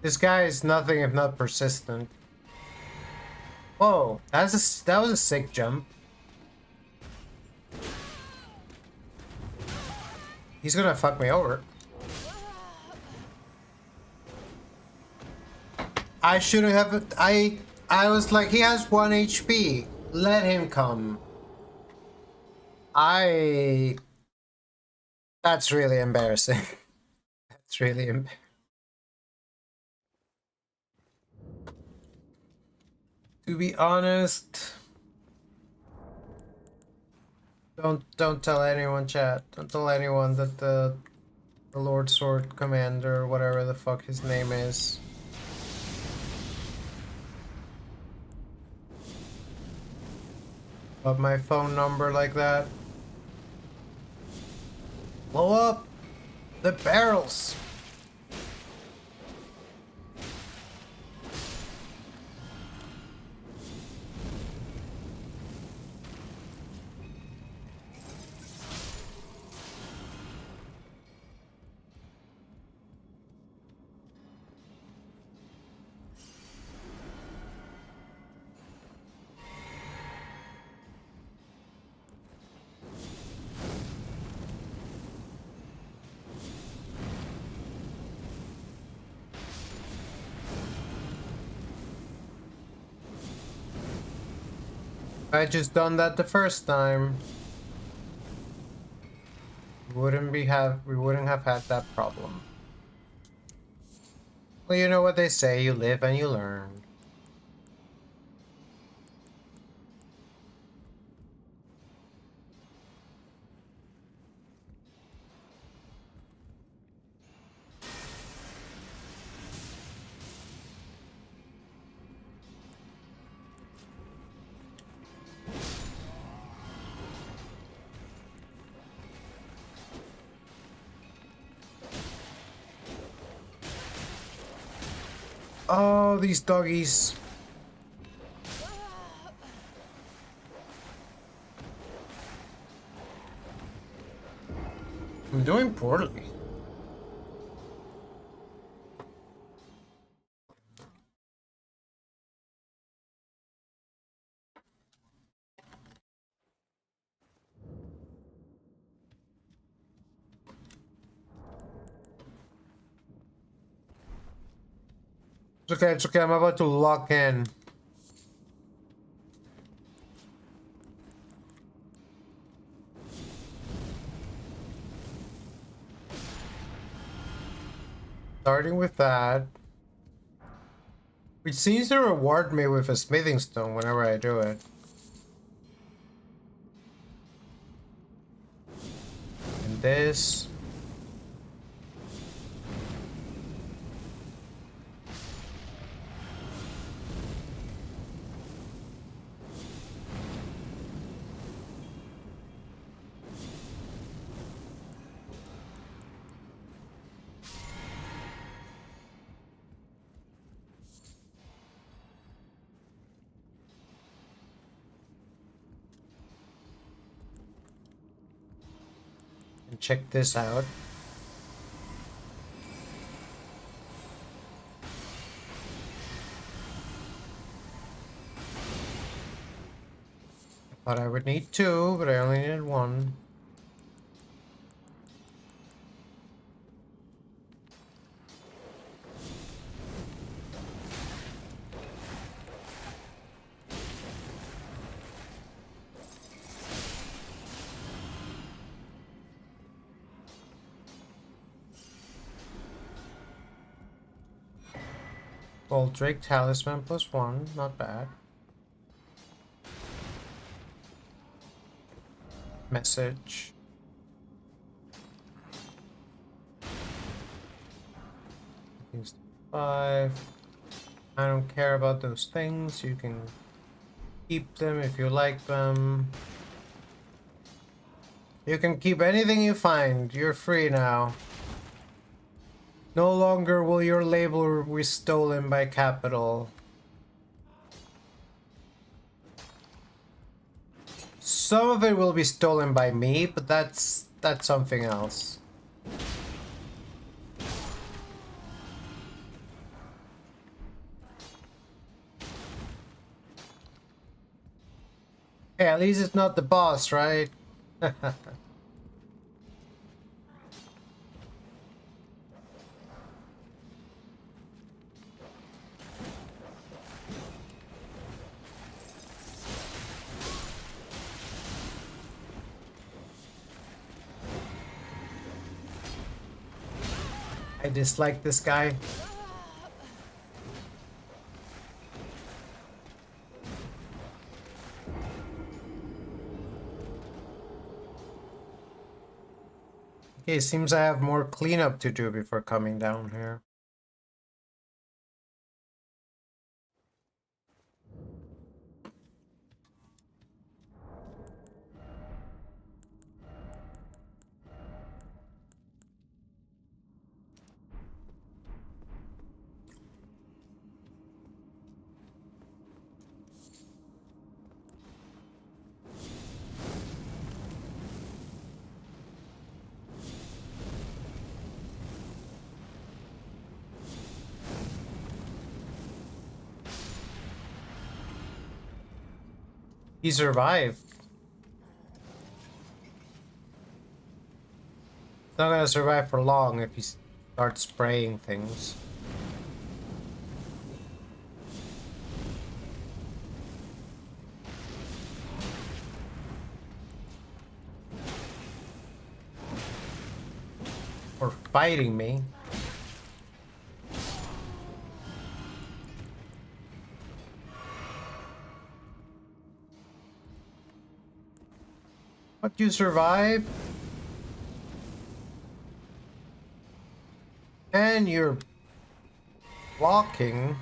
This guy is nothing if not persistent. Whoa, that was a sick jump. He's gonna fuck me over. I shouldn't have. I was like, he has 1 HP. Let him come. That's really embarrassing. That's really embarrassing. To be honest, don't tell anyone, chat. Don't tell anyone that the Lord Sword Commander, whatever the fuck his name is. Got my phone number like that. Blow up the barrels. I just done that the first time. We wouldn't have had that problem. Well, you know what they say, you live and you learn. Oh, these doggies. I'm doing poorly. It's okay, I'm about to lock in. Starting with that. Which seems to reward me with a smithing stone whenever I do it. And this. check this out. I thought I would need 2, but I only needed 1. Gold Drake Talisman +1, not bad. Message. Things 5. I don't care about those things. You can keep them if you like them. You can keep anything you find. You're free now. No longer will your label be stolen by Capital. Some of it will be stolen by me, but that's something else. Hey, at least it's not the boss, right? I dislike this guy. Okay, seems I have more cleanup to do before coming down here. He survived. He's not gonna survive for long if he starts spraying things. Or fighting me. But you survive? And you're blocking.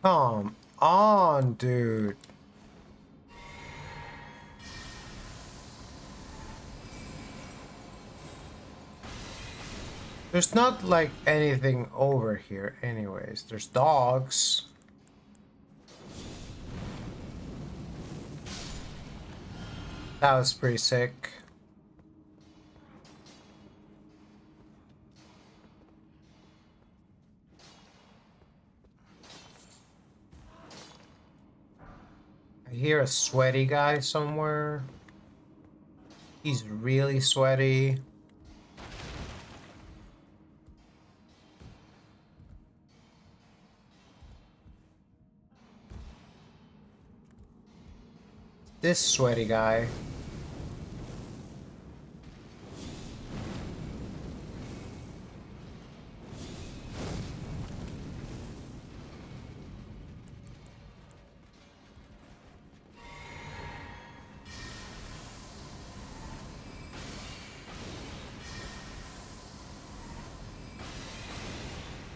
Come on, dude. There's not like anything over here anyways. There's dogs. That was pretty sick. I hear a sweaty guy somewhere. He's really sweaty. This sweaty guy.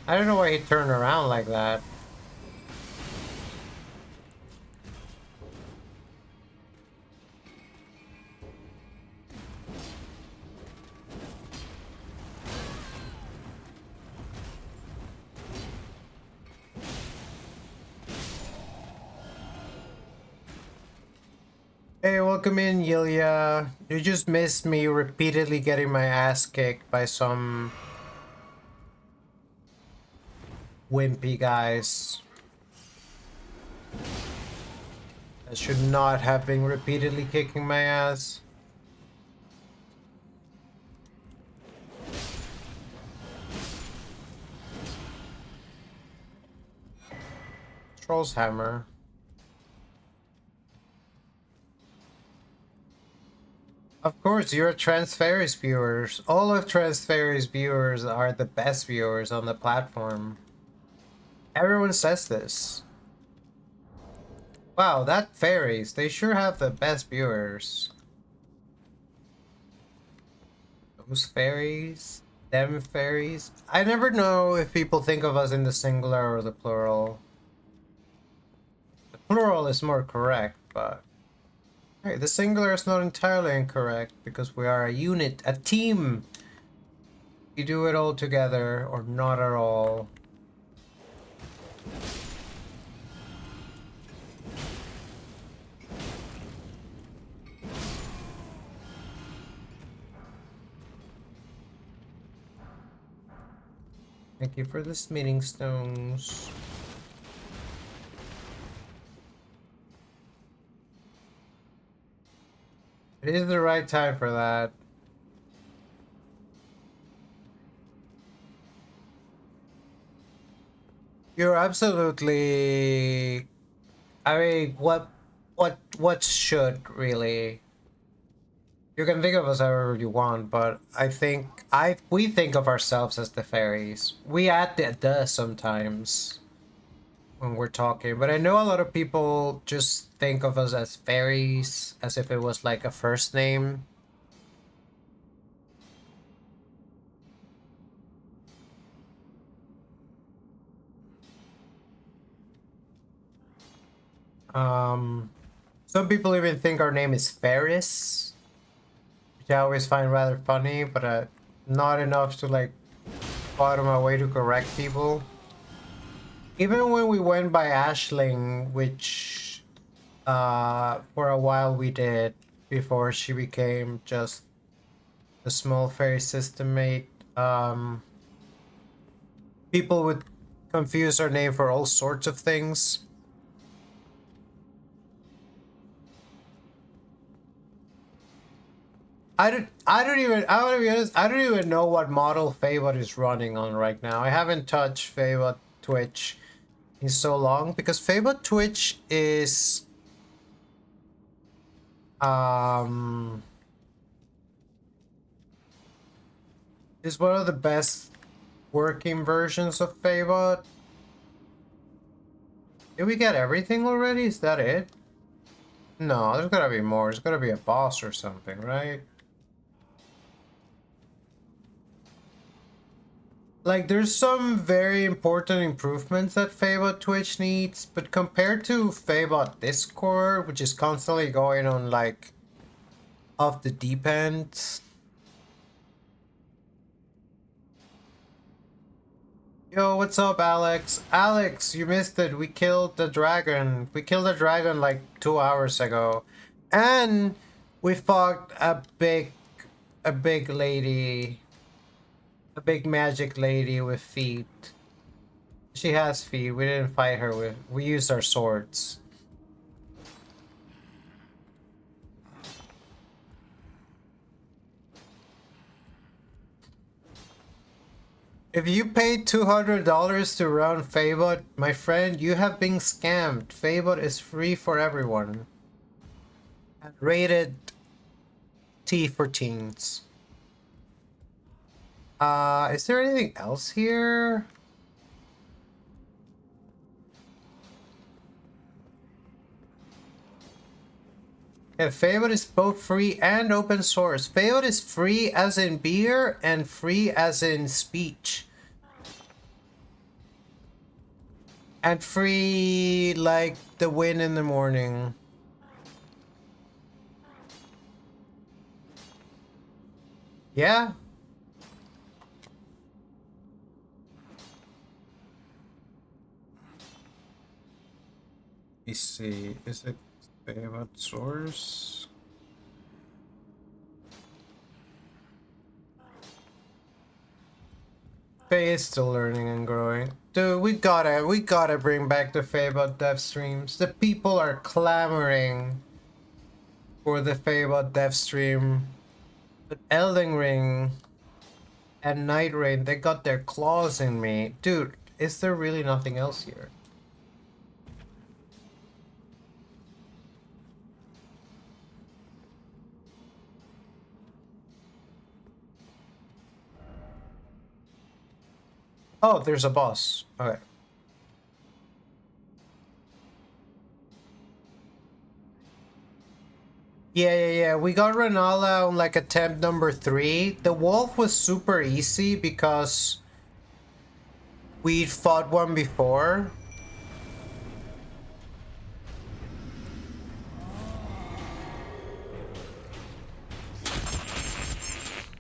I don't know why he turned around like that. Hey, welcome in, Yilia. You just missed me repeatedly getting my ass kicked by some wimpy guys. I should not have been repeatedly kicking my ass. Troll's hammer. Of course, you're transfaeries viewers. All of transfaeries viewers are the best viewers on the platform. Everyone says this. Wow, that fairies, they sure have the best viewers. Those fairies? Them fairies? I never know if people think of us in the singular or the plural. The plural is more correct, but... Hey, the singular is not entirely incorrect because we are a unit, a team. You do it all together or not at all. Thank you for the smithing stones. It is the right time for that. You're absolutely... I mean, what should really? You can think of us however you want, but we think of ourselves as the fairies. We add the sometimes when we're talking, but I know a lot of people just think of us as fairies, as if it was like a first name. Some people even think our name is Ferris, which I always find rather funny, but not enough to like go out of my way to correct people. Even when we went by Ashling, which for a while we did before she became just the small fairy system mate, people would confuse our name for all sorts of things. I want to be honest, I don't even know what model Favot is running on right now. I haven't touched Favot Twitch in so long because Favot Twitch is one of the best working versions of Favot. Did we get everything already? Is that it? No, there's gotta be more. There's gotta be a boss or something, right? Like, there's some very important improvements that Favot Twitch needs, but compared to Favot Discord, which is constantly going on, like, off the deep end. Yo, what's up, Alex? Alex, you missed it. We killed the dragon. We killed the dragon, like, 2 hours ago. And we fought a big lady. A big magic lady with feet. She has feet. We didn't fight her with. We used our swords. If you paid $200 to run Favot, my friend, you have been scammed. Favot is free for everyone. And rated T for teens. Is there anything else here? Yeah, Favot is both free and open source. Favot is free as in beer and free as in speech. And free like the wind in the morning. Yeah. Let's see. Is it about source? Faye is still learning and growing. Dude, we gotta bring back the Faebot dev streams. The people are clamoring for the Faebot dev stream. But Elden Ring and Night Rain, they got their claws in me. Dude, is there really nothing else here? Oh, there's a boss. Okay. Yeah. We got Renala on like attempt number 3. The wolf was super easy because we fought one before.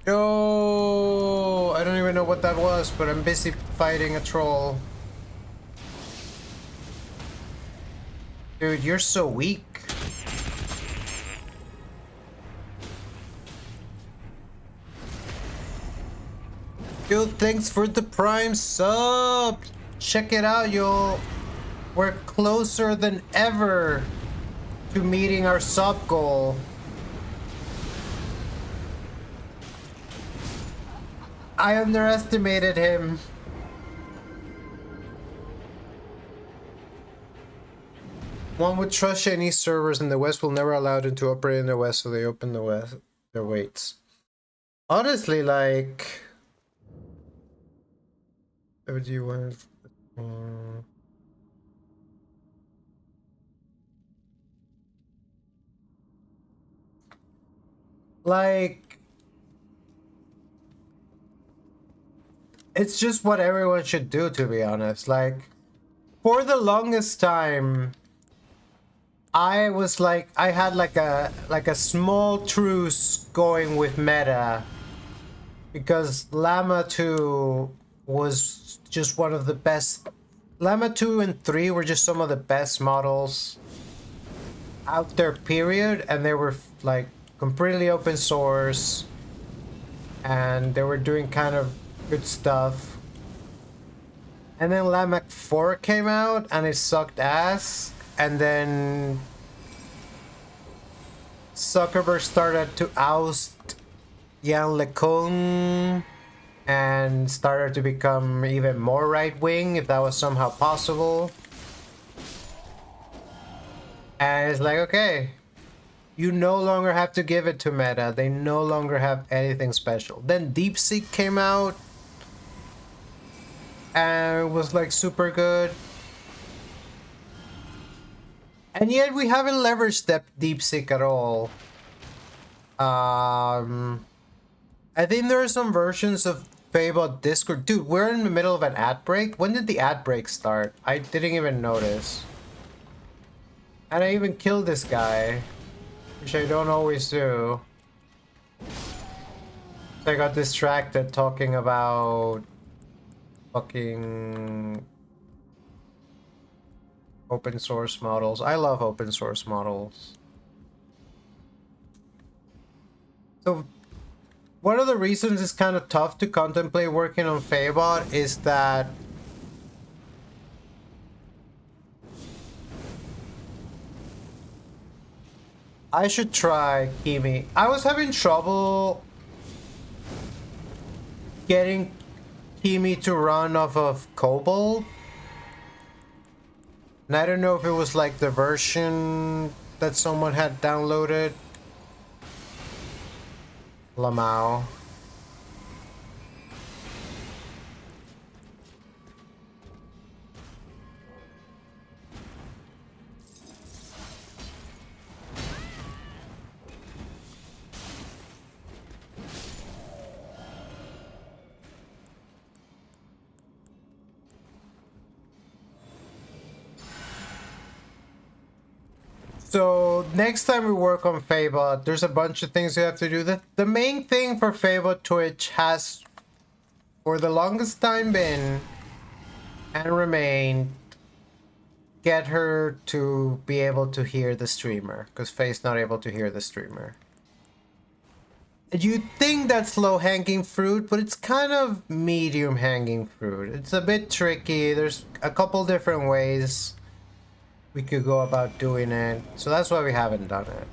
No, I don't even know what that was, but I'm busy fighting a troll. Dude, you're so weak. Dude, thanks for the Prime sub. Check it out, y'all. We're closer than ever to meeting our sub goal. I underestimated him. One would trust Chinese servers in the West will never allow them to operate in the West, so they open the West their weights. Honestly, like, what do you want? Like, it's just what everyone should do, to be honest. Like, for the longest time, I was like, I had like a small truce going with meta because Llama 2 was just one of the best. Llama 2 and 3 were just some of the best models out there, period, and they were like completely open source and they were doing kind of good stuff. And then Llama 4 came out and it sucked ass, and then Zuckerberg started to oust Jan LeCun and started to become even more right-wing, if that was somehow possible. And it's like, okay, you no longer have to give it to Meta. They no longer have anything special. Then DeepSeek came out and it was like super good. And yet we haven't leveraged that DeepSeek at all. I think there are some versions of Fable Discord. Dude, we're in the middle of an ad break. When did the ad break start? I didn't even notice. And I even killed this guy, which I don't always do. So I got distracted talking about fucking open source models. I love open source models. So one of the reasons it's kind of tough to contemplate working on Fabot is that I should try Kimi. I was having trouble getting Kimi to run off of Cobalt. And I don't know if it was like the version that someone had downloaded. Lamau. So next time we work on Favot, there's a bunch of things we have to do. The main thing for Favot Twitch has, for the longest time, been and remained, get her to be able to hear the streamer, because Faye's not able to hear the streamer. You'd think that's low-hanging fruit, but it's kind of medium-hanging fruit. It's a bit tricky. There's a couple different ways we could go about doing it, so that's why we haven't done it.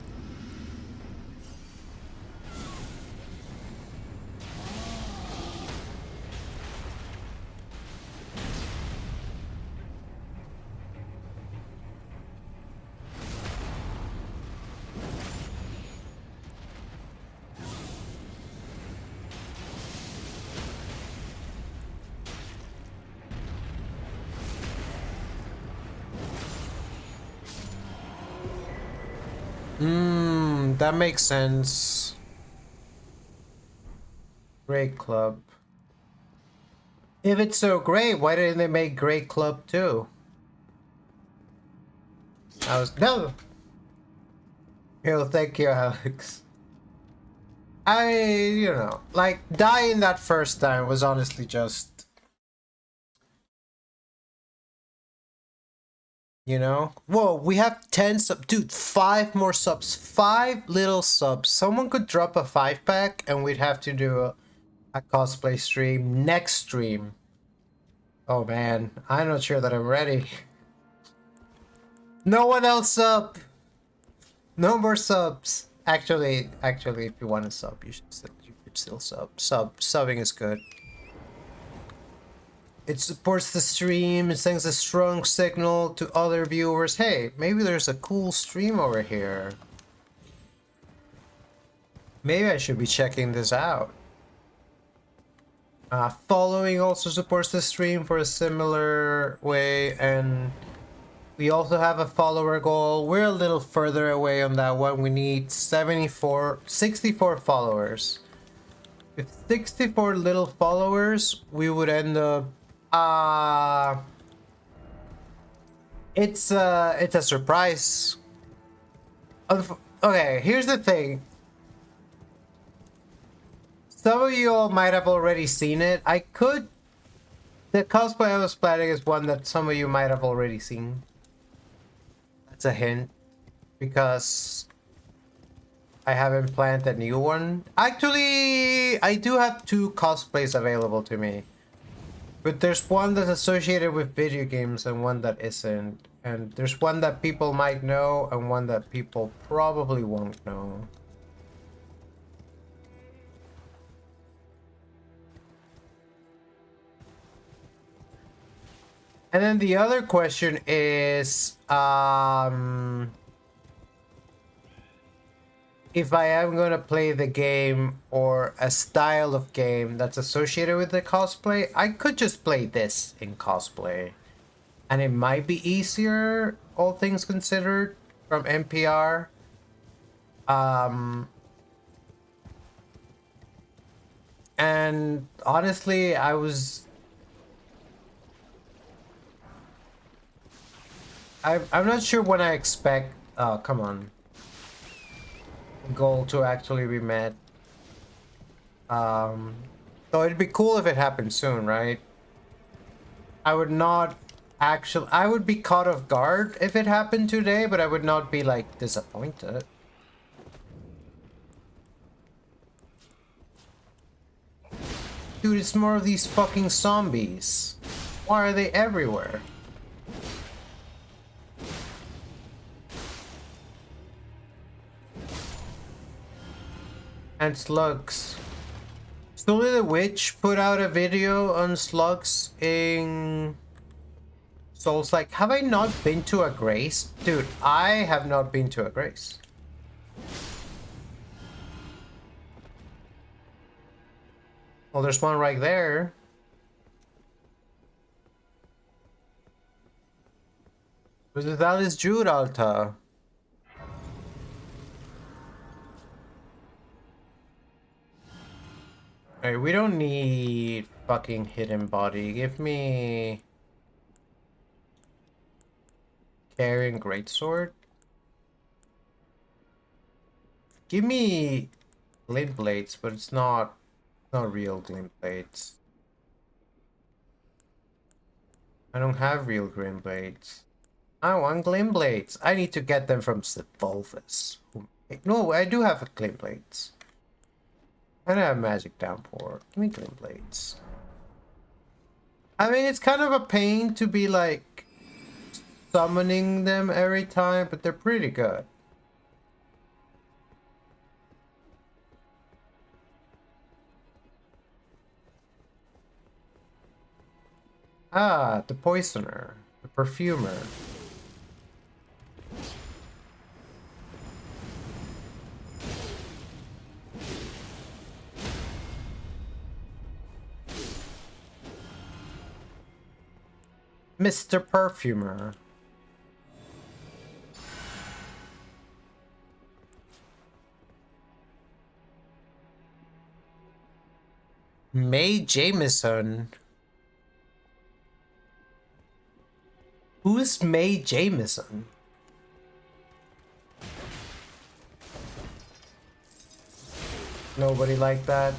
That makes sense. Great Club. If it's so great, why didn't they make Great Club too? No! Yo, thank you, Alex. You know, like, dying that first time was honestly just... You know? Whoa, we have 10 subs. Dude, 5 more subs. 5 little subs. Someone could drop a 5-pack and we'd have to do a cosplay stream next stream. Oh man, I'm not sure that I'm ready. No one else sub! No more subs. Actually, if you want to sub, you could still sub. Subbing is good. It supports the stream, it sends a strong signal to other viewers. Hey, maybe there's a cool stream over here. Maybe I should be checking this out. Following also supports the stream for a similar way, and we also have a follower goal. We're a little further away on that one. We need 64 followers. With 64 little followers, we would end up it's a surprise. Okay, here's the thing. Some of you all might have already seen it. The cosplay I was planning is one that some of you might have already seen. That's a hint, because I haven't planned a new one. Actually, I do have 2 cosplays available to me. But there's one that's associated with video games and one that isn't. And there's one that people might know and one that people probably won't know. And then the other question is, if I am gonna play the game or a style of game that's associated with the cosplay, I could just play this in cosplay. And it might be easier, all things considered, from NPR. And honestly, I'm not sure when I expect... Oh, come on. Goal to actually be met. So it'd be cool if it happened soon, right? I would be caught off guard if it happened today, but I would not be like disappointed. Dude, it's more of these fucking zombies. Why are they everywhere? And slugs. Slowly the Witch put out a video on slugs in Souls. Like, have I not been to a Grace? Dude, I have not been to a Grace. Well, there's one right there. But that is Jude Alta. Alright, we don't need fucking hidden body. Give me carrying greatsword. Give me glint blades, but it's not real glint blades. I don't have real glint blades. I want glint blades. I need to get them from Sepulvus. No, I do have glint blades. And I have magic downpour. Give me glint blades. I mean, it's kind of a pain to be like summoning them every time, but they're pretty good. Ah, the poisoner, the perfumer. Mr. Perfumer. Mae Jameson. Who's Mae Jameson? Nobody like that.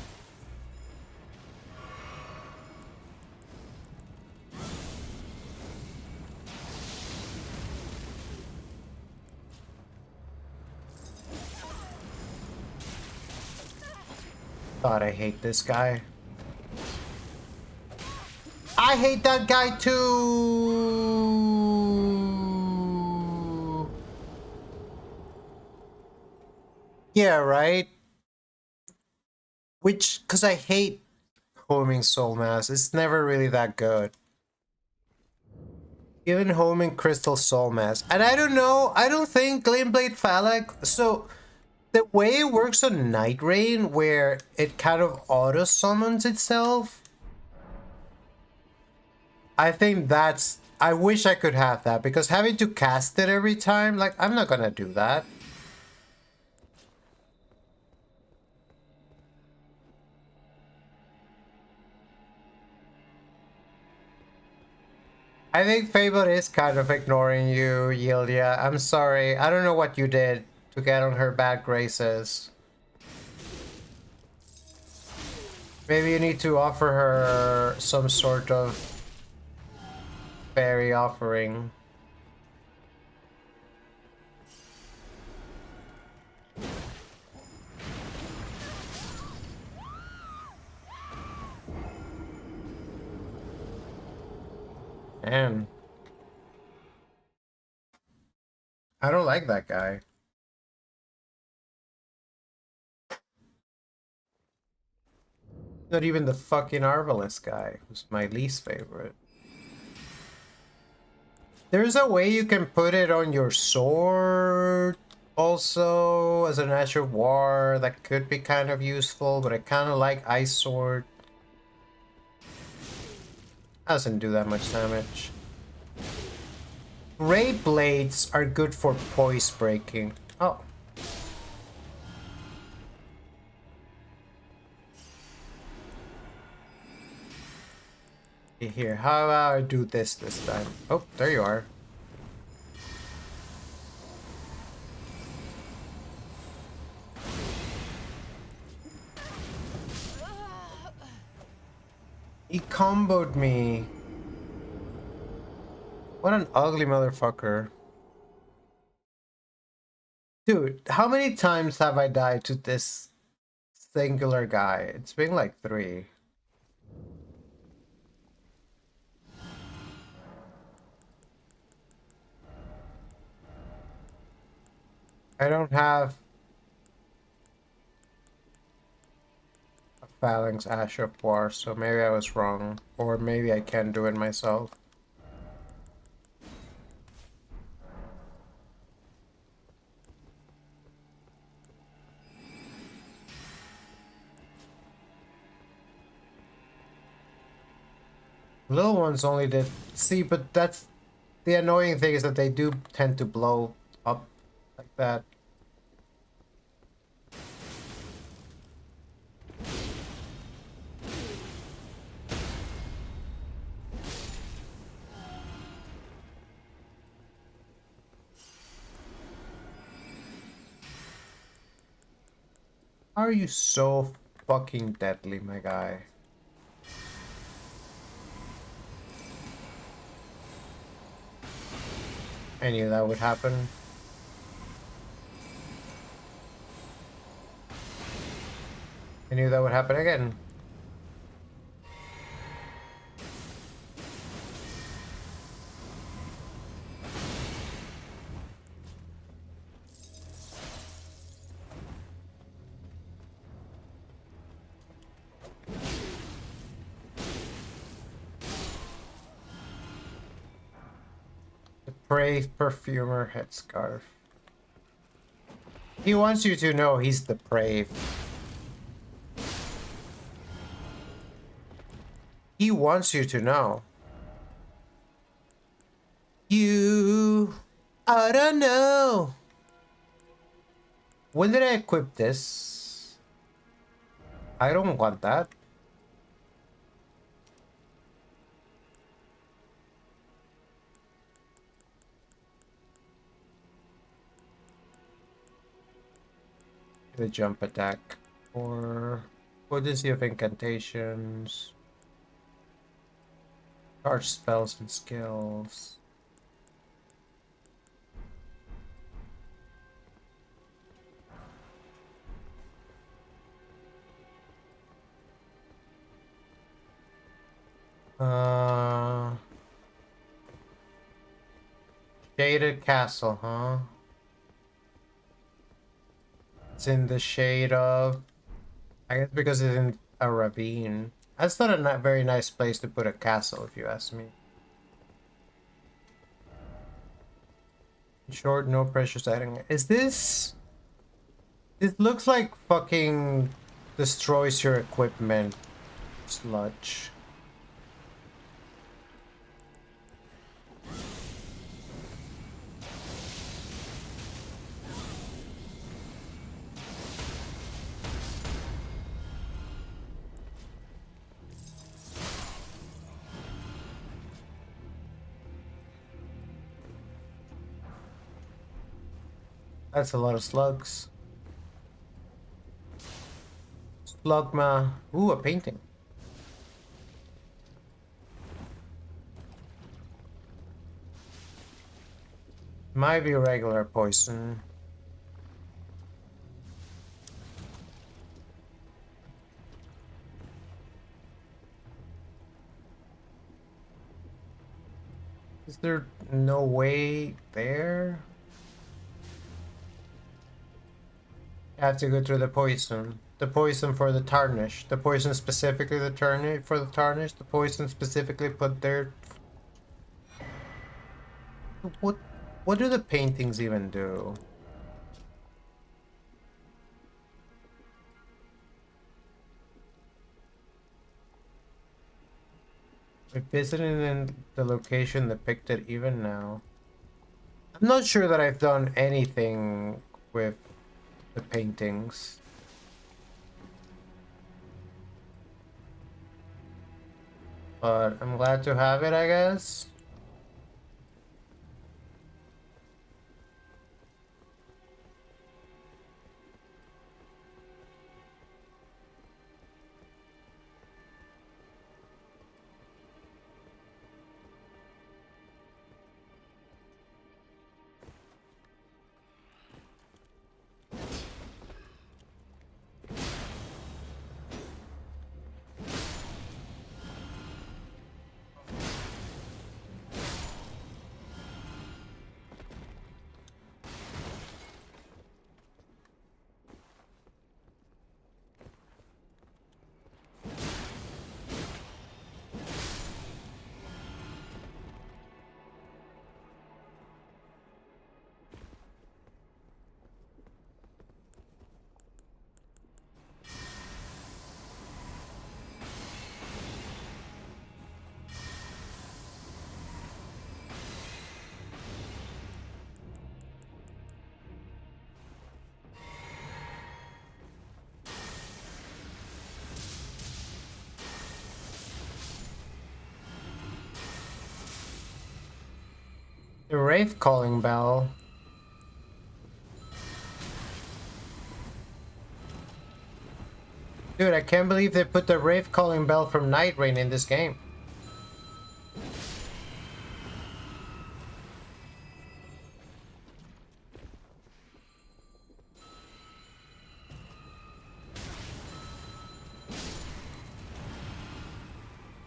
God, I hate this guy. I hate that guy too. Yeah, right? Because I hate homing soul mass. It's never really that good. Even homing crystal soul mass. And I don't know, I don't think Glintblade Phallic. So the way it works on Night Rain, where it kind of auto summons itself, I think that's. I wish I could have that, because having to cast it every time, like, I'm not gonna do that. I think Fable is kind of ignoring you, Yildia. I'm sorry. I don't know what you did to get on her bad graces. Maybe you need to offer her some sort of fairy offering. Man. I don't like that guy. Not even the fucking Arbalest guy, who's my least favorite. There's a way you can put it on your sword also as an Azure War that could be kind of useful, but I kind of like Ice Sword. Doesn't do that much damage. Ray Blades are good for poise breaking. Oh. Here, how about I do this time? Oh, there you are. He comboed me. What an ugly motherfucker. Dude, how many times have I died to this singular guy? It's been like 3. I don't have a Phalanx Asher War, so maybe I was wrong. Or maybe I can do it myself. Little ones only did... See, but that's... The annoying thing is that they do tend to blow up like that. How are you so fucking deadly, my guy? I knew that would happen. I knew that would happen again. The brave perfumer headscarf. He wants you to know he's the brave. He wants you to know. I don't know. When did I equip this? I don't want that. The jump attack. Or potency of incantations. Charge spells and skills. Shaded castle, huh? It's in the shade of... I guess because it's in a ravine. That's not a very nice place to put a castle, if you ask me. Short, no pressure setting. Is this... It looks like fucking destroys your equipment, sludge. That's a lot of slugs. Slugma. Ooh, a painting. Might be regular poison. Is there no way there? I have to go through the poison. The poison for the tarnish. The poison specifically the tarnish for the tarnish. The poison specifically put there. What do the paintings even do? We're visiting in the location depicted even now. I'm not sure that I've done anything with the paintings. But I'm glad to have it, I guess. The Wraith Calling Bell. Dude, I can't believe they put the rave calling bell from Night Rain in this game.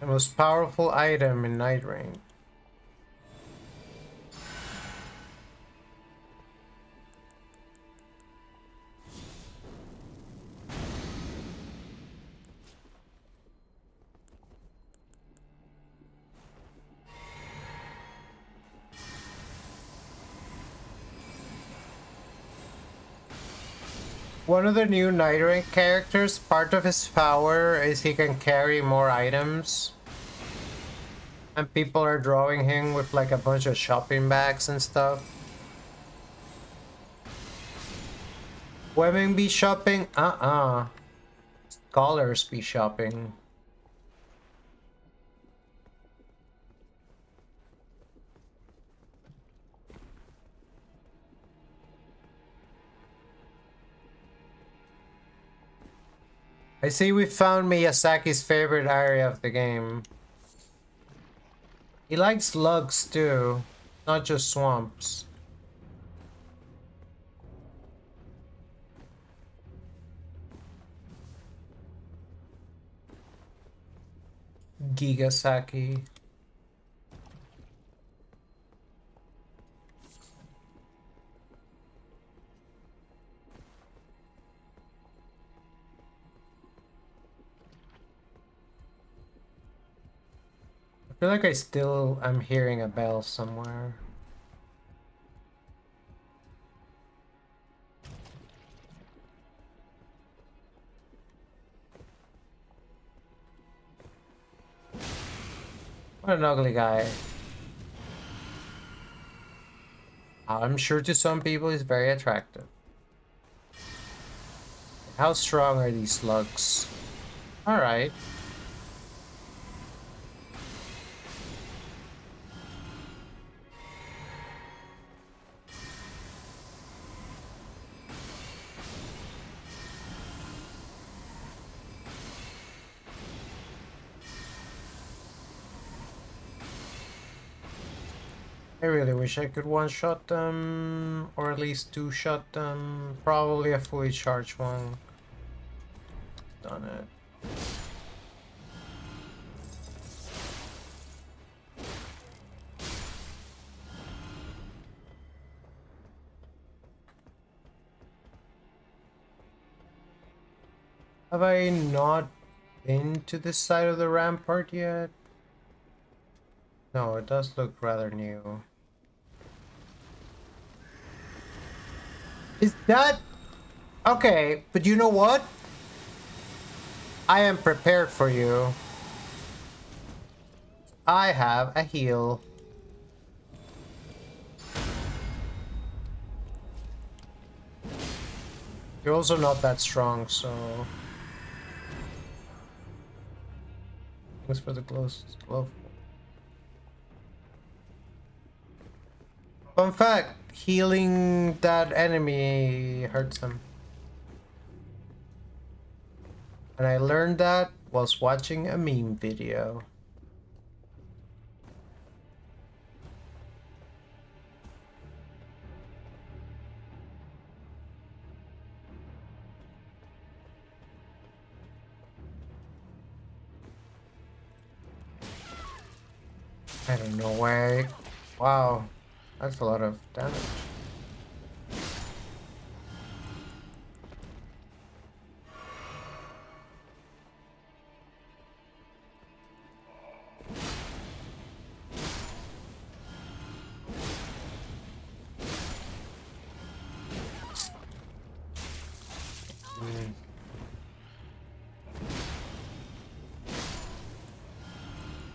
The most powerful item in Night Rain. One of the new Night Rain characters, part of his power is he can carry more items. And people are drawing him with like a bunch of shopping bags and stuff. Women be shopping? Scholars be shopping. I see we found Miyazaki's favorite area of the game. He likes slugs too, not just swamps. Gigasaki. I feel like I still am hearing a bell somewhere. What an ugly guy. I'm sure to some people he's very attractive. How strong are these slugs? Alright. I really wish I could one-shot them, or at least two-shot them. Probably a fully charged one. Done it. Have I not been to this side of the rampart yet? No, it does look rather new. Is that... Okay, but you know what? I am prepared for you. I have a heal. You're also not that strong, so... Thanks for the close glove. Fun fact, healing that enemy hurts them. And I learned that whilst watching a meme video. I don't know why. Wow, that's a lot of damage.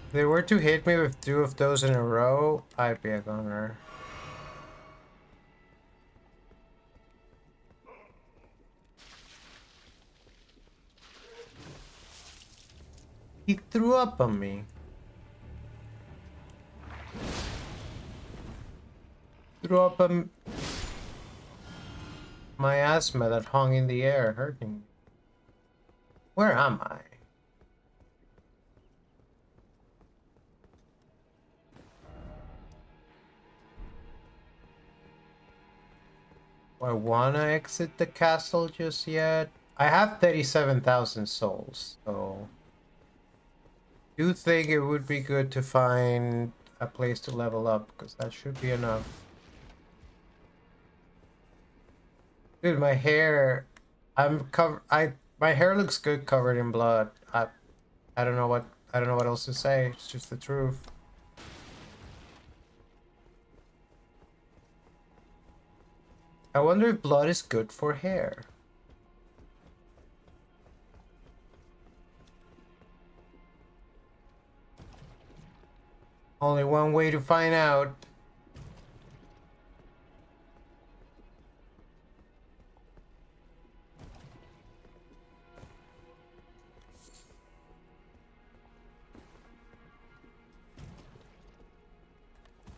If they were to hit me with 2 of those in a row, I'd be a goner. He threw up on me. Threw up on my asthma that hung in the air, hurting me. Where am I? Do I wanna exit the castle just yet? I have 37,000 souls, so I do think it would be good to find a place to level up, because that should be enough. Dude, my hair, my hair looks good covered in blood. I don't know what else to say. It's just the truth. I wonder if blood is good for hair. Only one way to find out.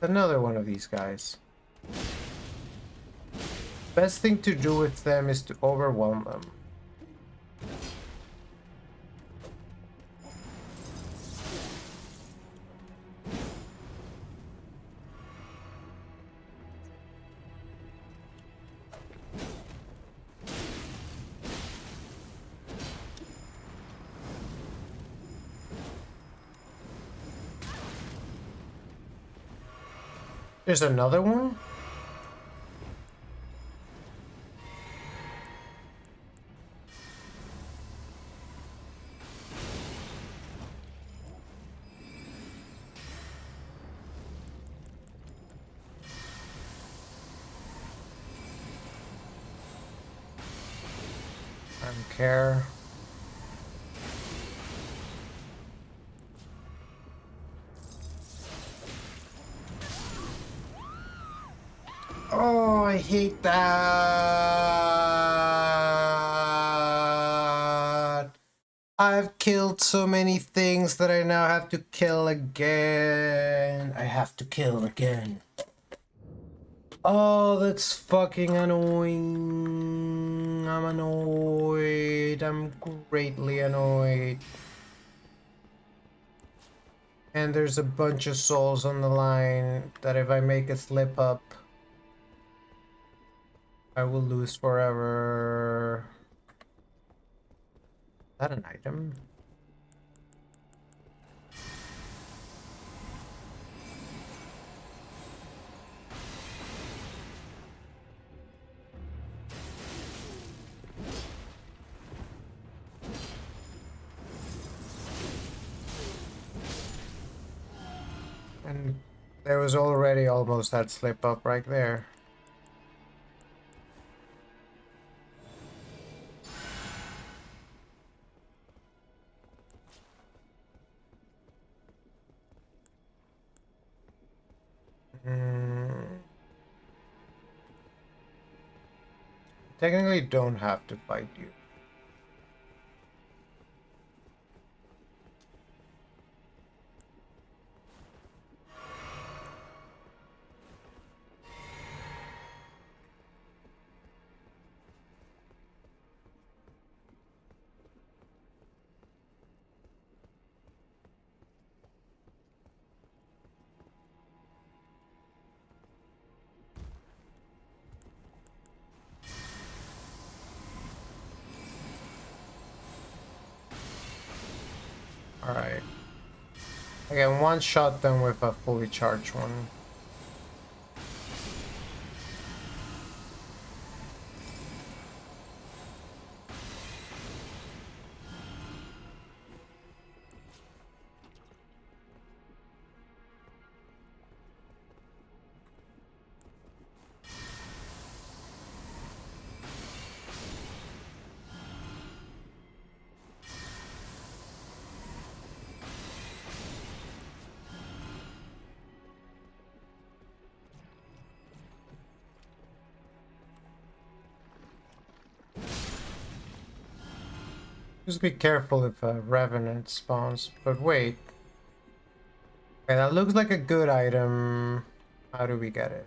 Another one of these guys. Best thing to do with them is to overwhelm them. There's another one? I don't care. Oh, I hate that. I've killed so many things that I now have to kill again. I have to kill again. Oh, that's fucking annoying. I'm annoyed. I'm greatly annoyed. And there's a bunch of souls on the line that if I make a slip up, I will lose forever. Is that an item? And there was already almost that slip up right there. Technically don't have to fight you. Alright. I can one-shot them with a fully charged one. Just be careful if a Revenant spawns. But wait. Okay, that looks like a good item. How do we get it?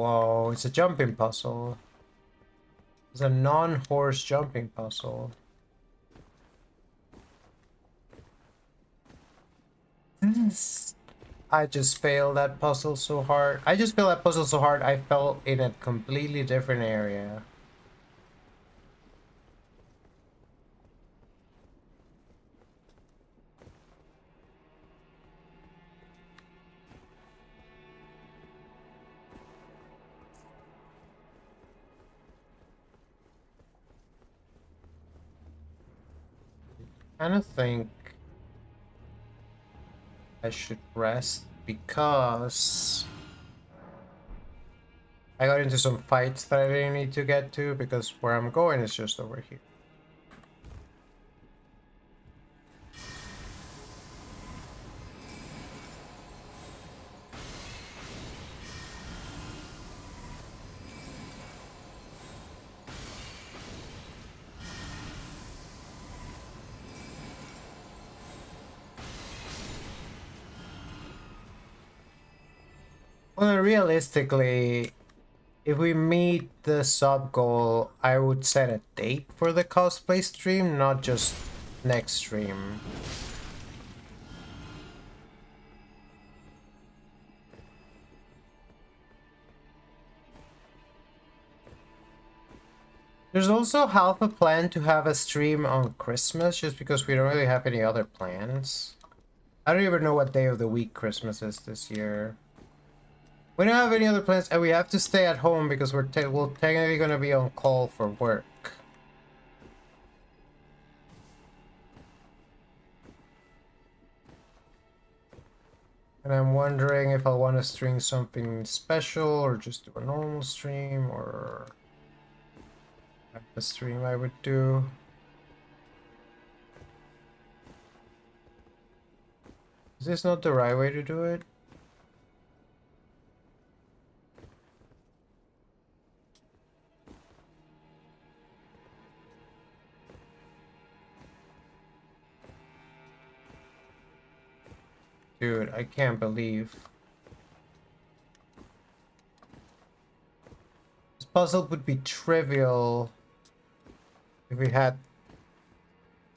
Whoa, it's a jumping puzzle. It's a non-horse jumping puzzle. I just failed that puzzle so hard. I just failed that puzzle so hard I fell in a completely different area. I kind of think I should rest because I got into some fights that I didn't need to get to because where I'm going is just over here. Well, realistically, if we meet the sub goal, I would set a date for the cosplay stream, not just next stream. There's also half a plan to have a stream on Christmas, just because we don't really have any other plans. I don't even know what day of the week Christmas is this year. We don't have any other plans, and we have to stay at home because we're technically gonna be on call for work. And I'm wondering if I want to stream something special or just do a normal stream or a stream I would do. Is this not the right way to do it? Dude, I can't believe. This puzzle would be trivial if we had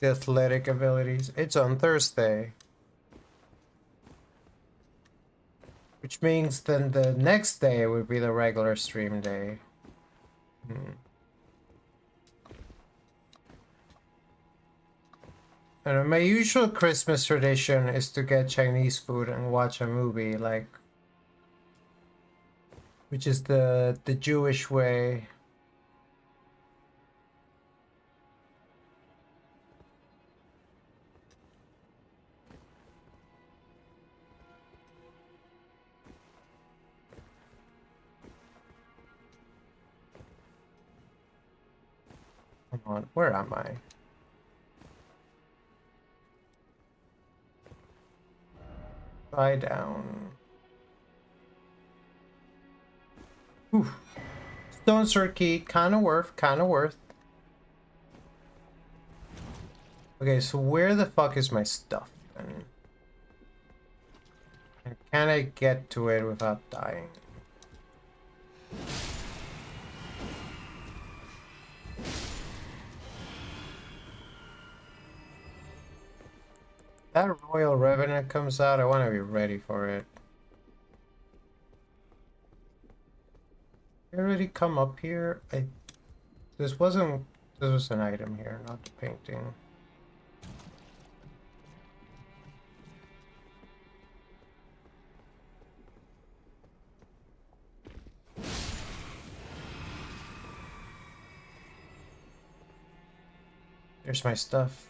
the athletic abilities. It's on Thursday. Which means then the next day would be the regular stream day. And my usual Christmas tradition is to get Chinese food and watch a movie, like, which is the Jewish way. Come on, where am I? Lie down. Oof. Stone sword key, kinda worth, kinda worth. Okay, so where the fuck is my stuff then? And can I get to it without dying? That Royal Revenant comes out, I want to be ready for it. You already come up here? This was an item here, not the painting. There's my stuff.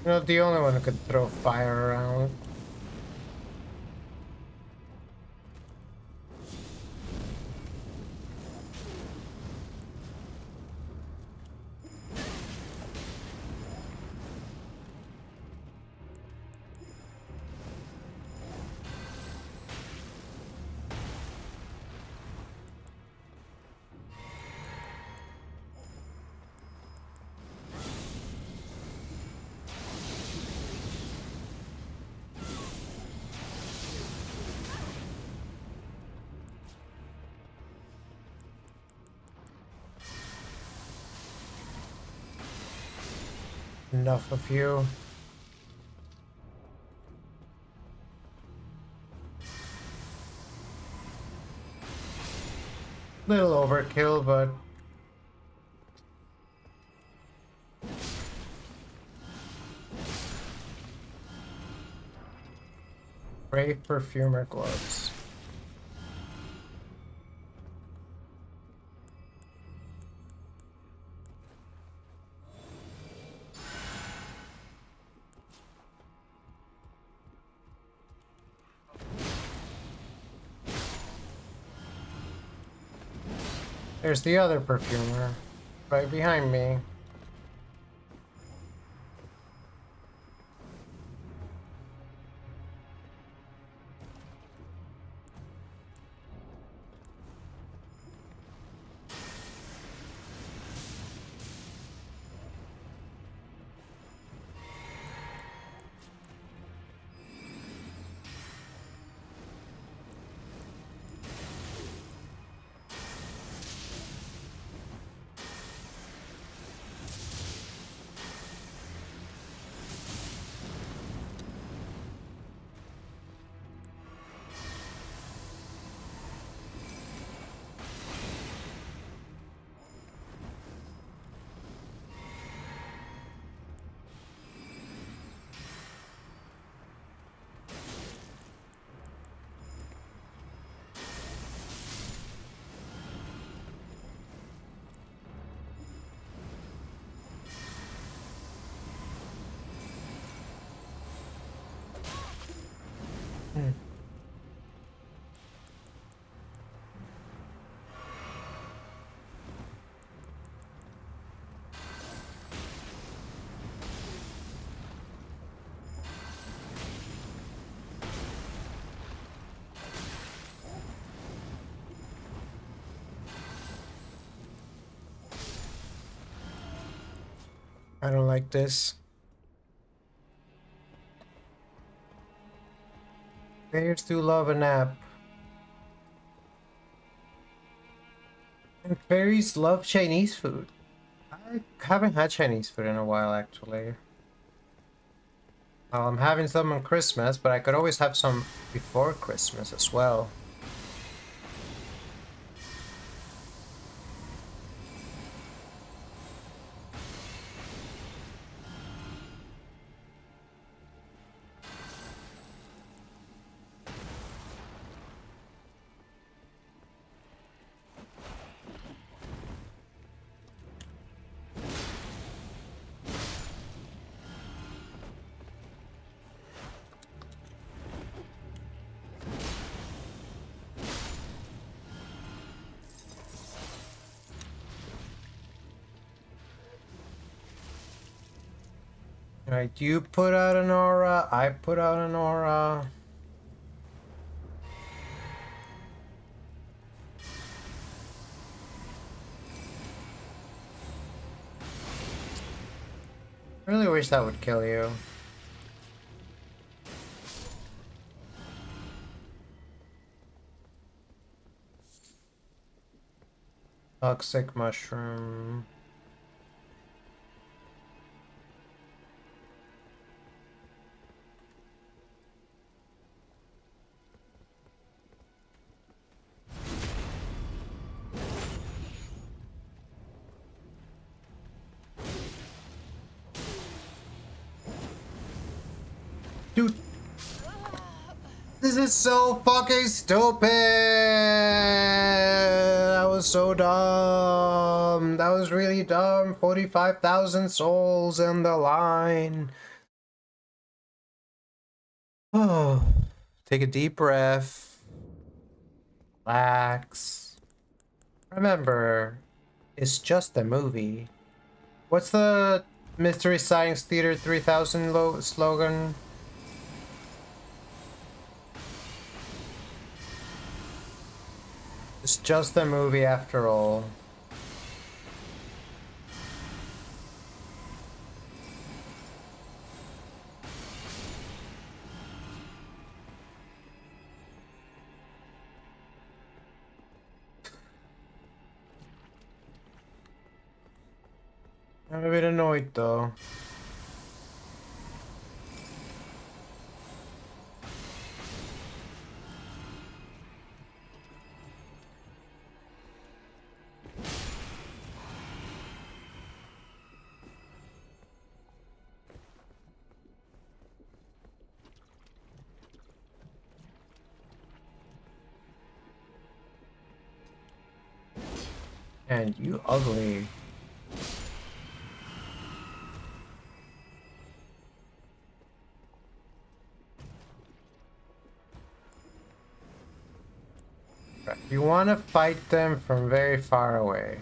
You're not the only one who could throw fire around. Enough of you. Little overkill, but brave perfumer gloves. There's the other perfumer, right behind me. I don't like this. Players do love a nap. And fairies love Chinese food. I haven't had Chinese food in a while, actually. Well, I'm having some on Christmas, but I could always have some before Christmas as well. Alright, you put out an aura, I put out an aura. I really wish that would kill you. Toxic mushroom. Dude, this is so fucking stupid. That was so dumb. That was really dumb. 45,000 souls in the line. Oh, take a deep breath. Relax. Remember, it's just a movie. What's the Mystery Science Theater 3000 slogan? It's just a movie after all. I'm a bit annoyed though. And you ugly. Right. You want to fight them from very far away.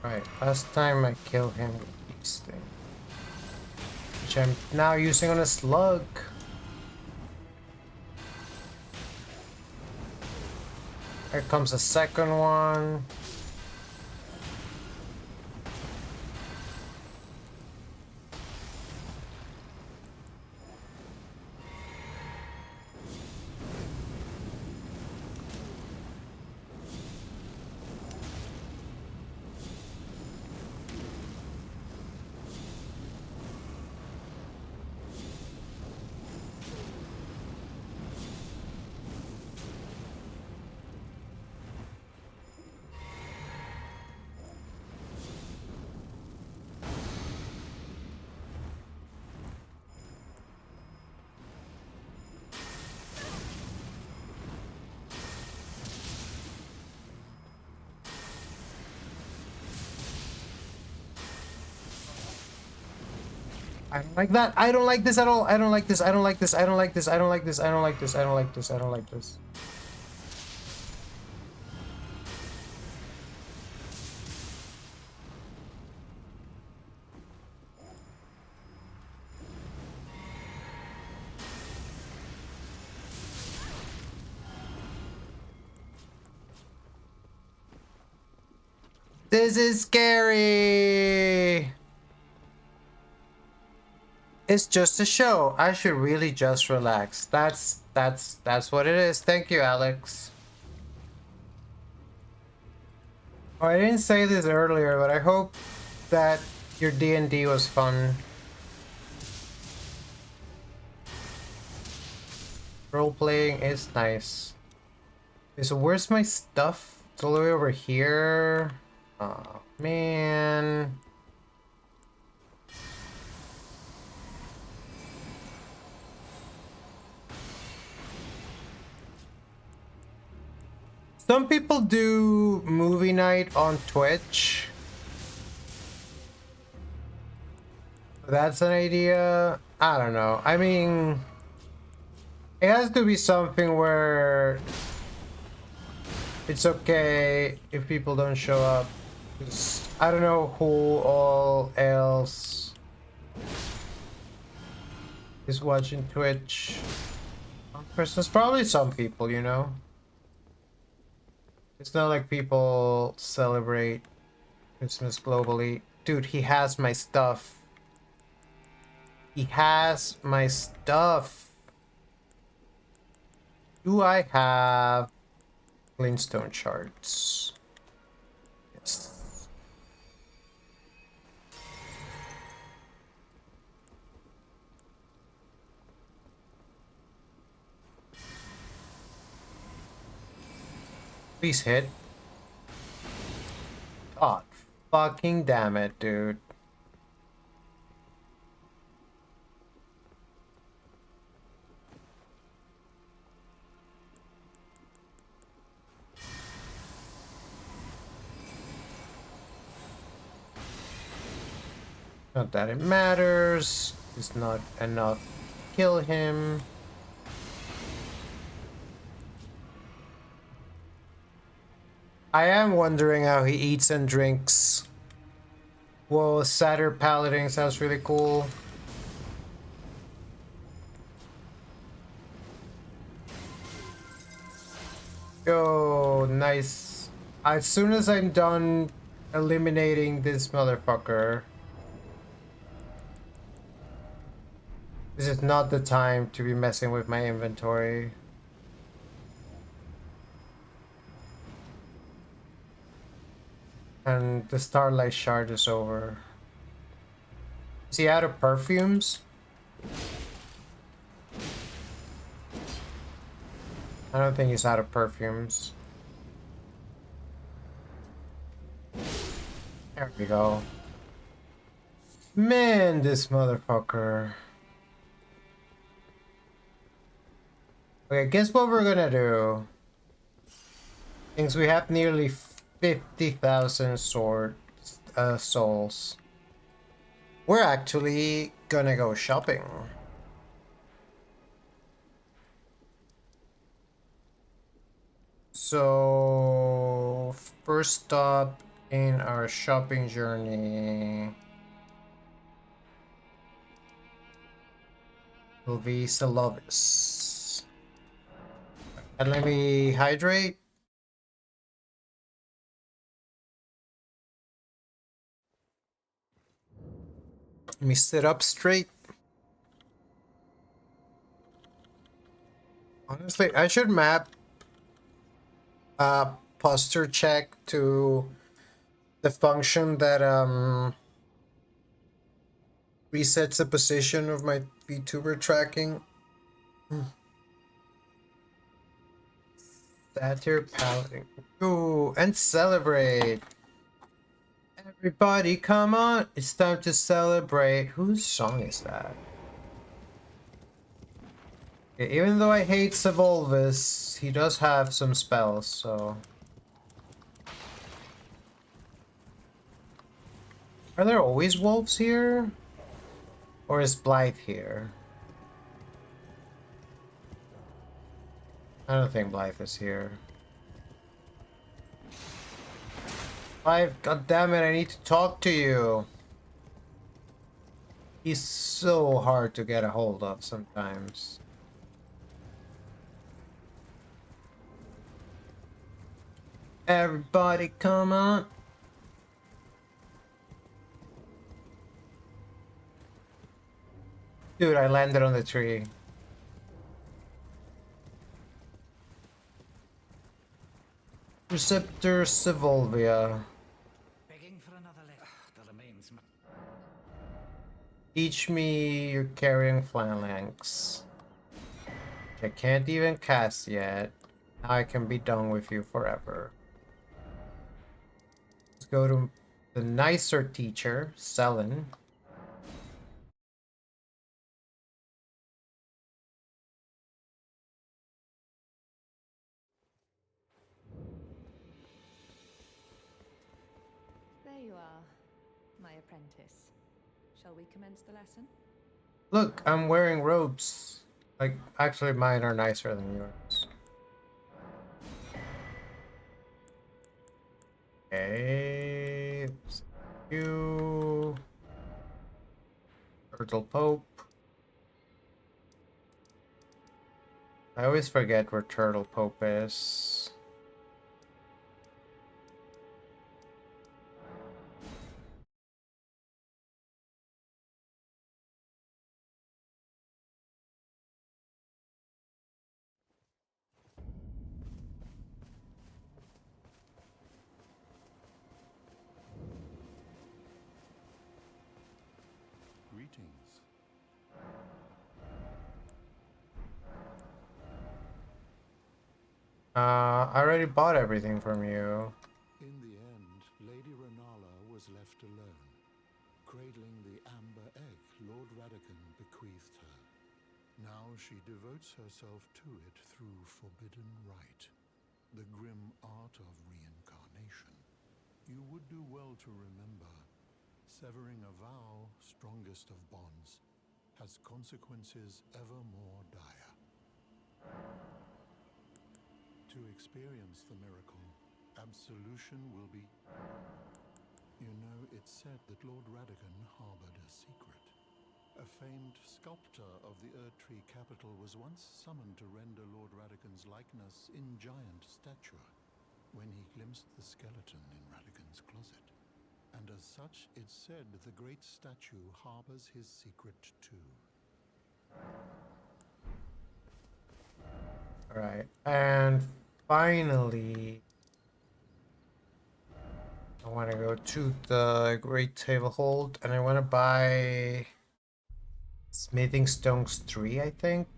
Right, last time I killed him with these things. Which I'm now using on a slug. Here comes a second one. I don't like that. I don't like this at all. I don't like this. I don't like this. I don't like this. I don't like this. I don't like this. I don't like this. I don't like this. This is scary. It's just a show. I should really just relax. That's what it is. Thank you, Alex. Oh, I didn't say this earlier, but I hope that your D&D was fun. Role-playing is nice. Okay, so where's my stuff? It's all the way over here. Oh, man. Some people do movie night on Twitch. That's an idea. I don't know. I mean, it has to be something where it's okay if people don't show up. 'Cause I don't know who all else is watching Twitch on Christmas. Probably some people, you know? It's not like people celebrate Christmas globally. Dude, he has my stuff. He has my stuff. Do I have glintstone shards? Yes. Please hit. God fucking damn it, dude. Not that it matters. It's not enough to kill him. I am wondering how he eats and drinks. Whoa, Satyr Paladin sounds really cool. Yo, nice. As soon as I'm done eliminating this motherfucker, this is not the time to be messing with my inventory. And the Starlight Shard is over. Is he out of perfumes? I don't think he's out of perfumes. There we go. Man, this motherfucker. Okay, guess what we're gonna do? Since we have nearly 50,000 souls, we're actually gonna go shopping. So, first stop in our shopping journey will be Salovis. And let me hydrate. Let me sit up straight. Honestly, I should map posture check to the function that resets the position of my VTuber tracking. Satyr Paladin. Ooh, and celebrate. Everybody come on, it's time to celebrate. Whose song is that? Okay, even though I hate Savolvis, he does have some spells, so... Are there always wolves here? Or is Blythe here? I don't think Blythe is here. Blythe, god damn it, I need to talk to you. He's so hard to get a hold of sometimes. Everybody come on. Dude, I landed on the tree. Receptor Sivolvia. Begging for another letter. The remains. Teach me your carrying phalanx. I can't even cast yet. Now I can be done with you forever. Let's go to the nicer teacher, Selin. There you are, my apprentice. Shall we commence the lesson? Look, I'm wearing robes. Like, actually mine are nicer than yours. Okay. You. Turtle Pope. I always forget where Turtle Pope is. remains. I already bought everything from you. In the end, Lady Renala was left alone, cradling the amber egg Lord Radican bequeathed her. Now she devotes herself to it through forbidden rite, the grim art of reincarnation. You would do well to remember, severing a vow, strongest of bonds, has consequences ever more dire. To experience the miracle, absolution will be... You know, it's said that Lord Radican harbored a secret. A famed sculptor of the Erdtree capital was once summoned to render Lord Radican's likeness in giant stature, when he glimpsed the skeleton in Radican's closet. And as such, it's said the great statue harbors his secret too. Alright, and finally, I want to go to the Great Table Hold, and I want to buy Smithing Stones 3, I think.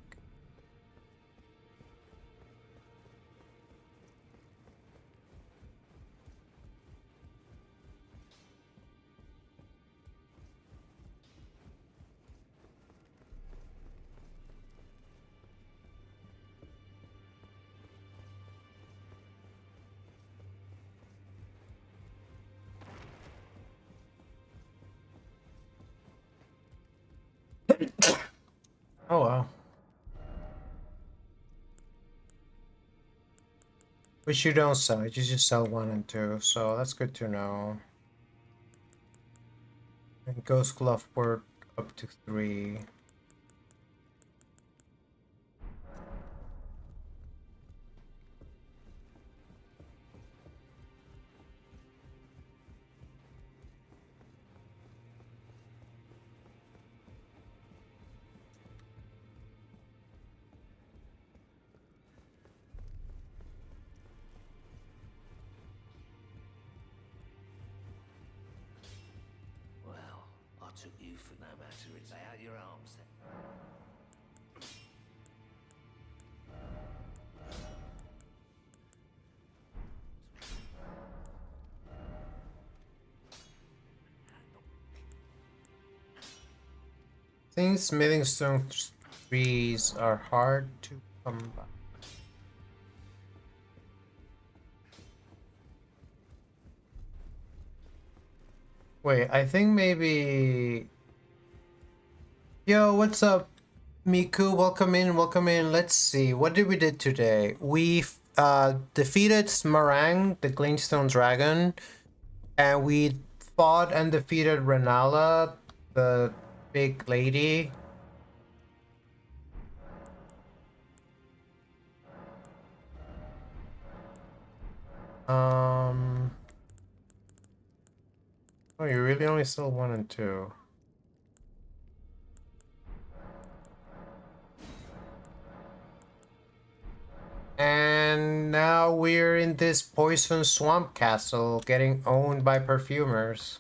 Oh wow. Which you don't sell, you just sell 1 and 2, so that's good to know. And Ghost Glove Word up to 3. Well, I took you for no matter. It's out your arms then. I think Smithing Stones 3s are hard to come by. Wait, I think maybe... Yo, what's up, Miku? Welcome in, welcome in. Let's see, what did we did today? We defeated Smarang, the Glintstone Dragon, and we fought and defeated Renala, the big lady. Oh, you really only sell 1 and 2. And now we're in this poison swamp castle getting owned by perfumers.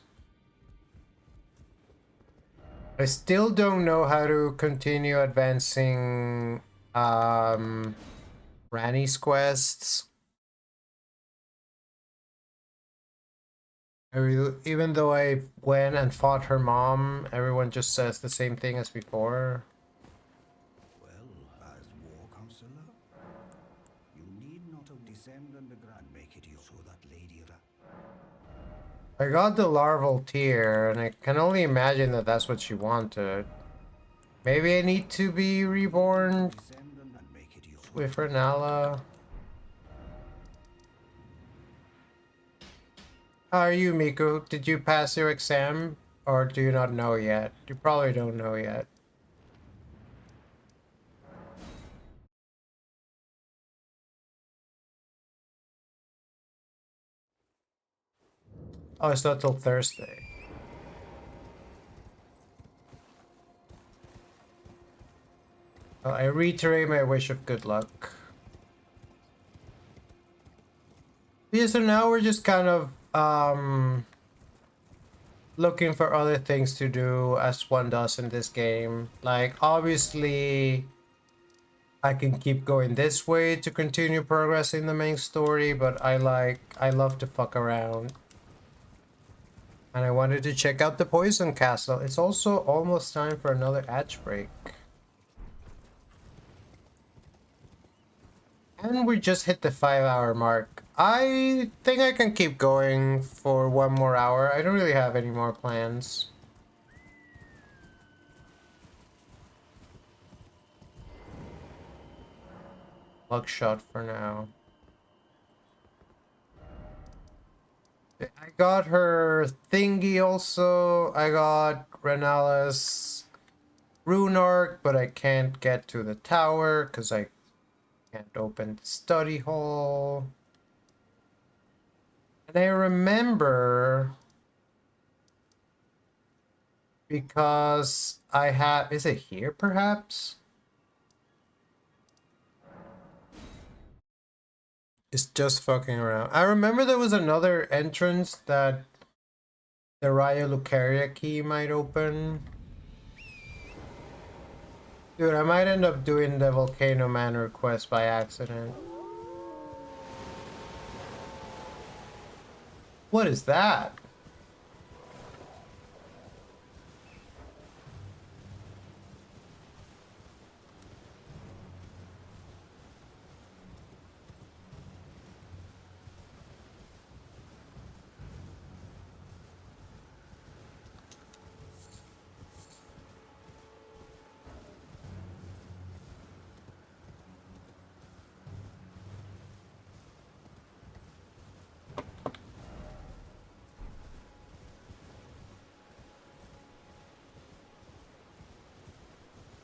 I still don't know how to continue advancing Rani's quests. Even though I went and fought her mom, everyone just says the same thing as before. Well, as war counselor, you need not descend underground, make it you so that Lady I got the larval tier, and I can only imagine that that's what she wanted. Maybe I need to be reborn with Renala. How are you, Miku? Did you pass your exam? Or do you not know yet? You probably don't know yet. Oh, it's not till Thursday. Well, I reiterate my wish of good luck. Yeah, so now we're just kind of, looking for other things to do as one does in this game. Like, obviously, I can keep going this way to continue progressing the main story, but I love to fuck around. And I wanted to check out the Poison Castle. It's also almost time for another edge break. And we just hit the 5-hour mark. I think I can keep going for 1 more hour. I don't really have any more plans. Shot for now. I got her thingy also. I got Renala's rune arc, but I can't get to the tower because I can't open the study hall. And I remember because I have, is it here perhaps? It's just fucking around. I remember there was another entrance that the Raya Lucaria key might open. Dude, I might end up doing the Volcano Manor quest by accident. What is that?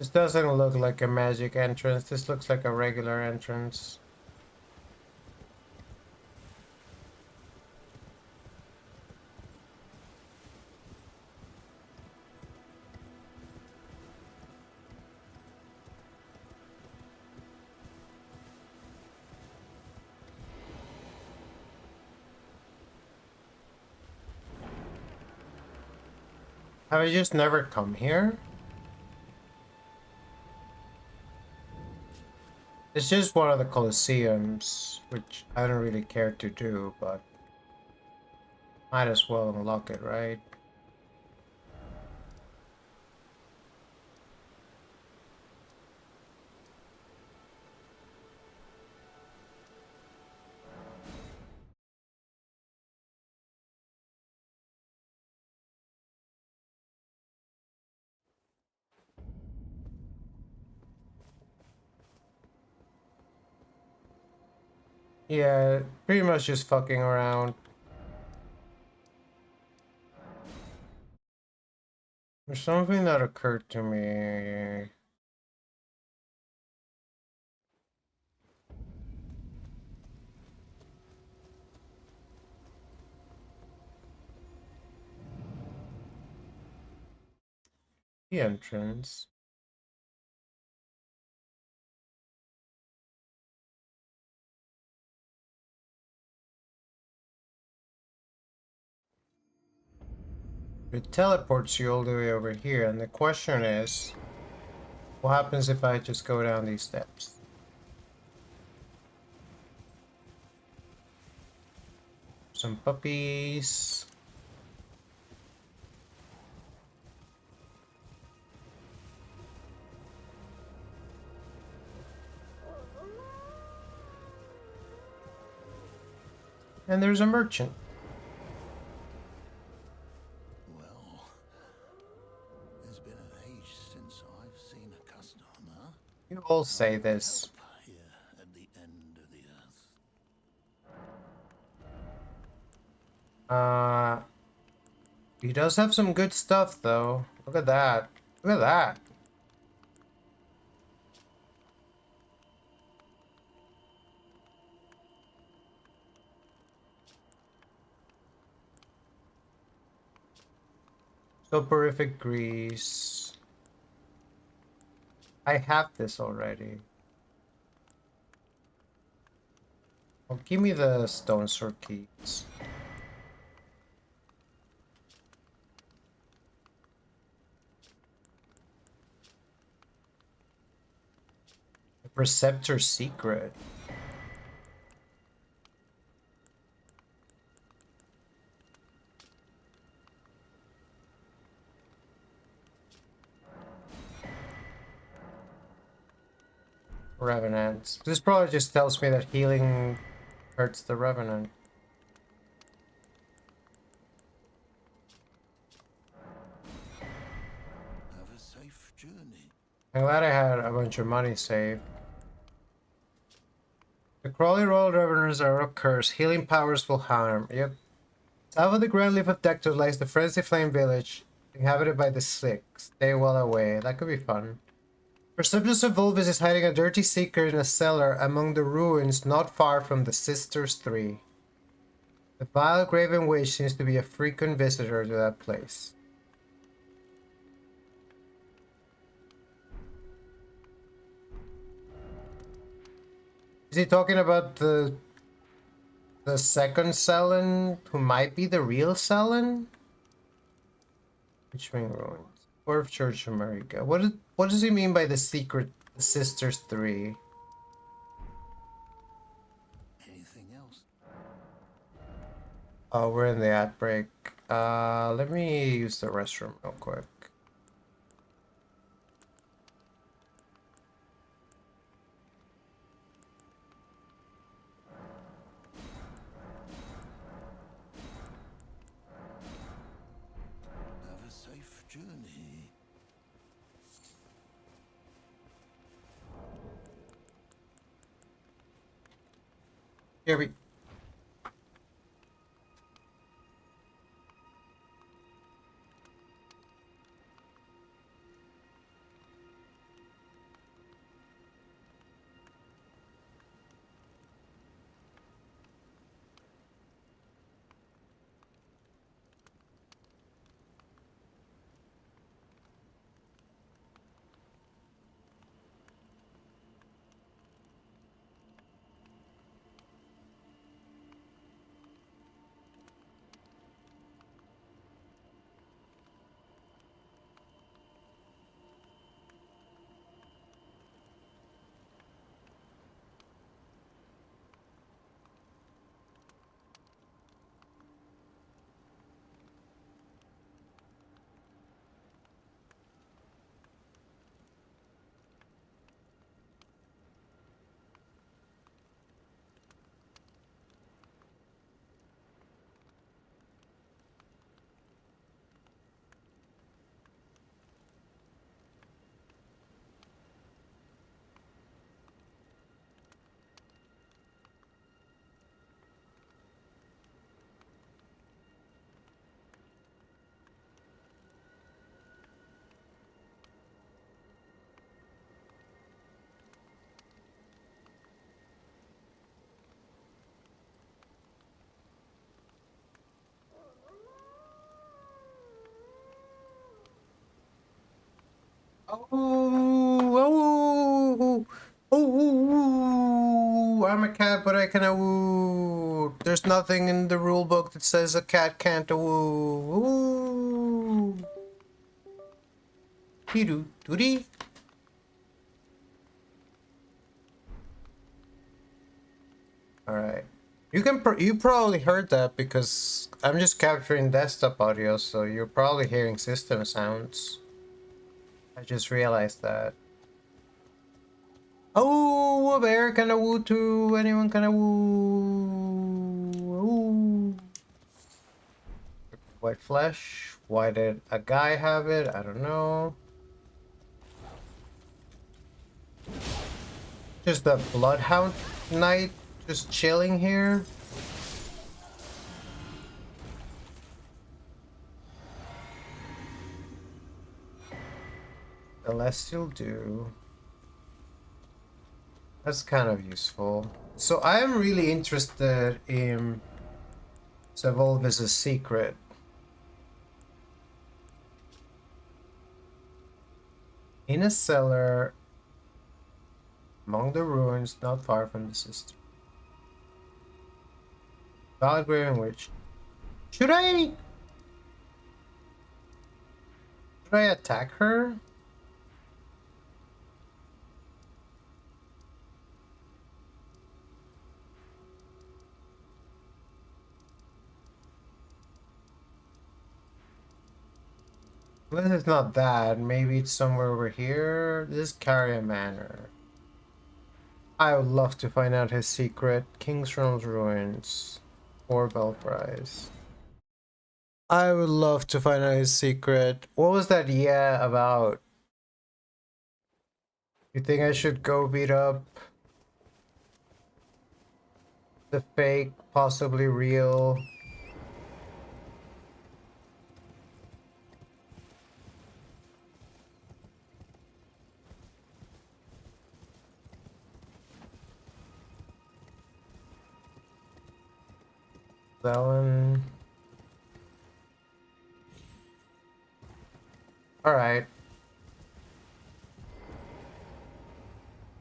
This doesn't look like a magic entrance. This looks like a regular entrance. Have I just never come here? It's just one of the Colosseums, which I don't really care to do, but might as well unlock it, right? Yeah, pretty much just fucking around. There's something that occurred to me. The entrance. It teleports you all the way over here, and the question is, what happens if I just go down these steps? Some puppies. And there's a merchant. Well, there's been an age since I've seen a customer. You all say this. Here at the end of the earth. He does have some good stuff though. Look at that. Look at that. Soporific grease. I have this already. Well, give me the stone sword keys. Preceptor secret. Revenants. This probably just tells me that healing hurts the Revenant. Have a safe journey. I'm glad I had a bunch of money saved. The Crawly Royal Revenants are a curse. Healing powers will harm. Yep. South of the Grand Leaf of Dector lies the Frenzy Flame Village, inhabited by the Sick. Stay well away. That could be fun. Persepolis of Volvis is hiding a dirty seeker in a cellar among the ruins not far from the Sisters 3. The vile Graven Witch seems to be a frequent visitor to that place. Is he talking about the second Selen, who might be the real Selen? Witchwing Ruins. Dwarf Church of Marika. What does he mean by the secret Sisters 3? Anything else? Oh, we're in the ad break. Let me use the restroom real quick. Have a safe journey. Here we. Oh, I'm a cat, but I can woo. There's nothing in the rule book that says a cat can't woo. Ooh. Dee-doo, doo-dee. All right. You probably heard that because I'm just capturing desktop audio, so you're probably hearing system sounds. I just realized that. Oh, a bear can woo too. Anyone can woo. Ooh. White flesh. Why did a guy have it? I don't know. Just the Bloodhound Knight just chilling here. Celestial Dew. That's kind of useful. So I am really interested in Sevolvis' secret. In a cellar among the ruins not far from the sister. Valid Graven Witch. Should I attack her? Well, it's not that. Maybe it's somewhere over here. This is Carrier Manor. I would love to find out his secret. King's Realm's Ruins. Or Belfries. I would love to find out his secret. What was that yeah about? You think I should go beat up the fake, possibly real? That one. Alright.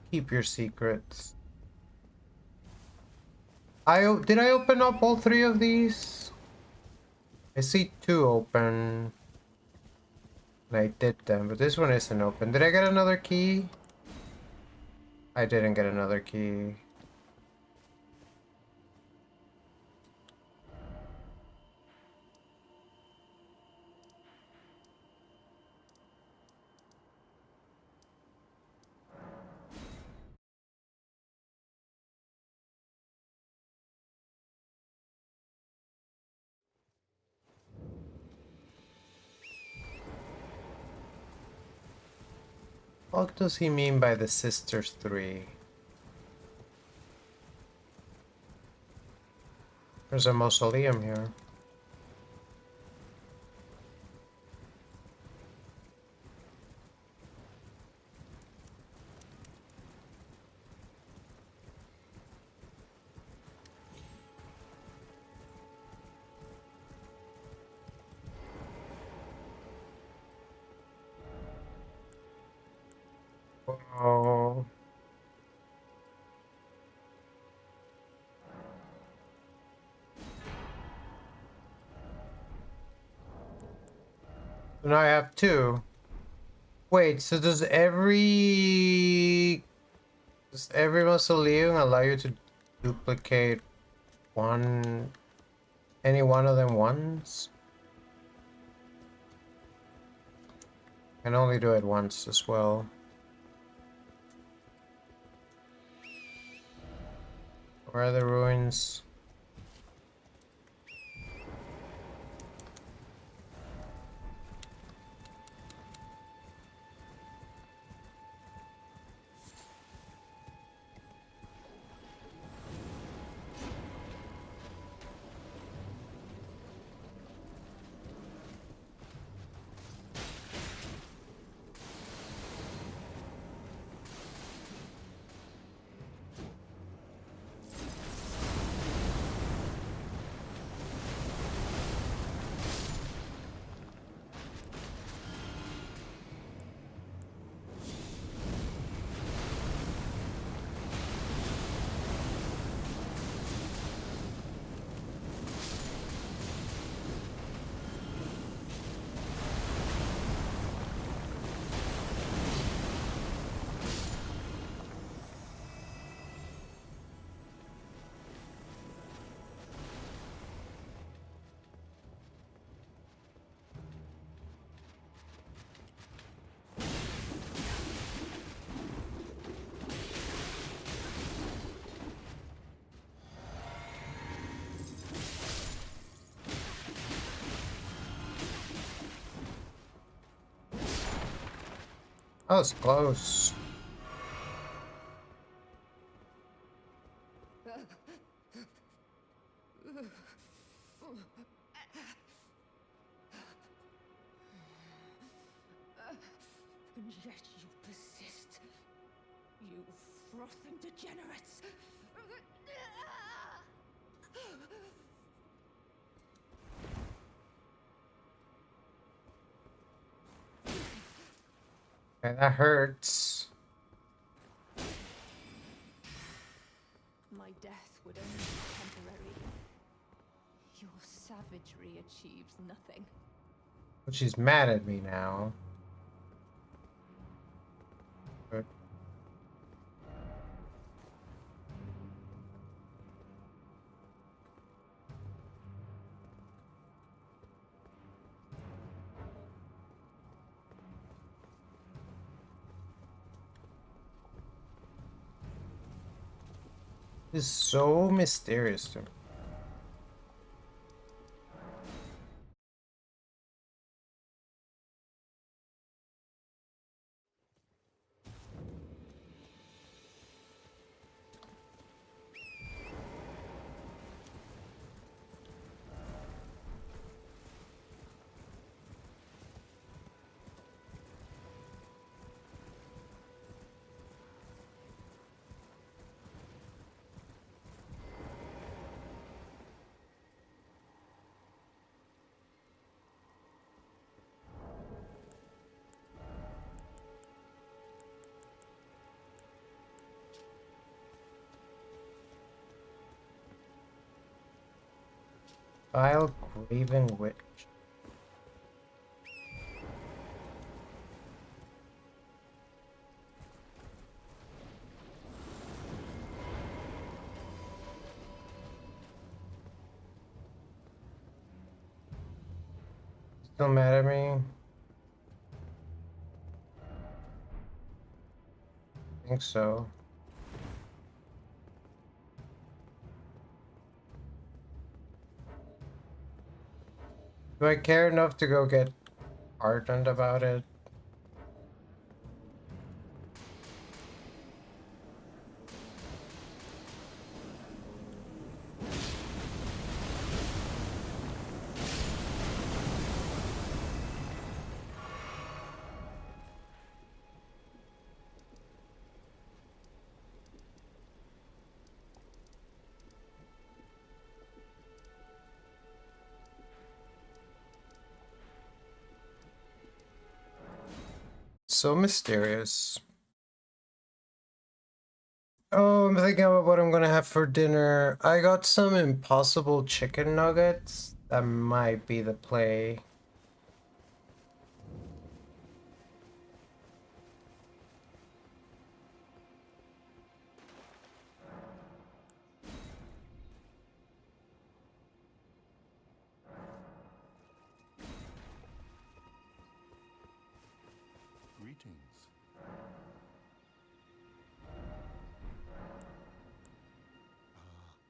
Keep your secrets. Did I open up all three of these? I see two open. And I did them, but this one isn't open. Did I get another key? I didn't get another key. What does he mean by the Sisters 3? There's a mausoleum here. Oh. So now I have two. Wait, so does every mausoleum allow you to duplicate any one of them once? Can only do it once as well. Where are the ruins? That was close. And yet you persist. You frothing degenerates. Okay, that hurts. My death would only be temporary. Your savagery achieves nothing. But she's mad at me now. Good. It's so mysterious to me. Vile Graven Witch. Still mad at me? I think so. Do I care enough to go get ardent about it? So mysterious. Oh, I'm thinking about what I'm gonna have for dinner. I got some impossible chicken nuggets. That might be the play. Greetings.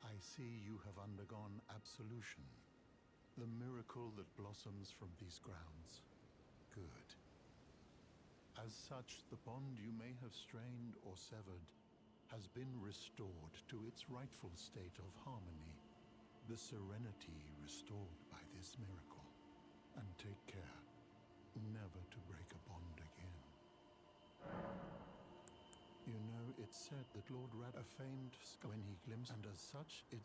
I see you have undergone absolution. The miracle that blossoms from these grounds. Good. As such, the bond you may have strained or severed has been restored to its rightful state of harmony. The serenity restored by this miracle. And take care never to break a bond again. You know, it's said that Lord Rad a famed when he glimpsed, and as such, it.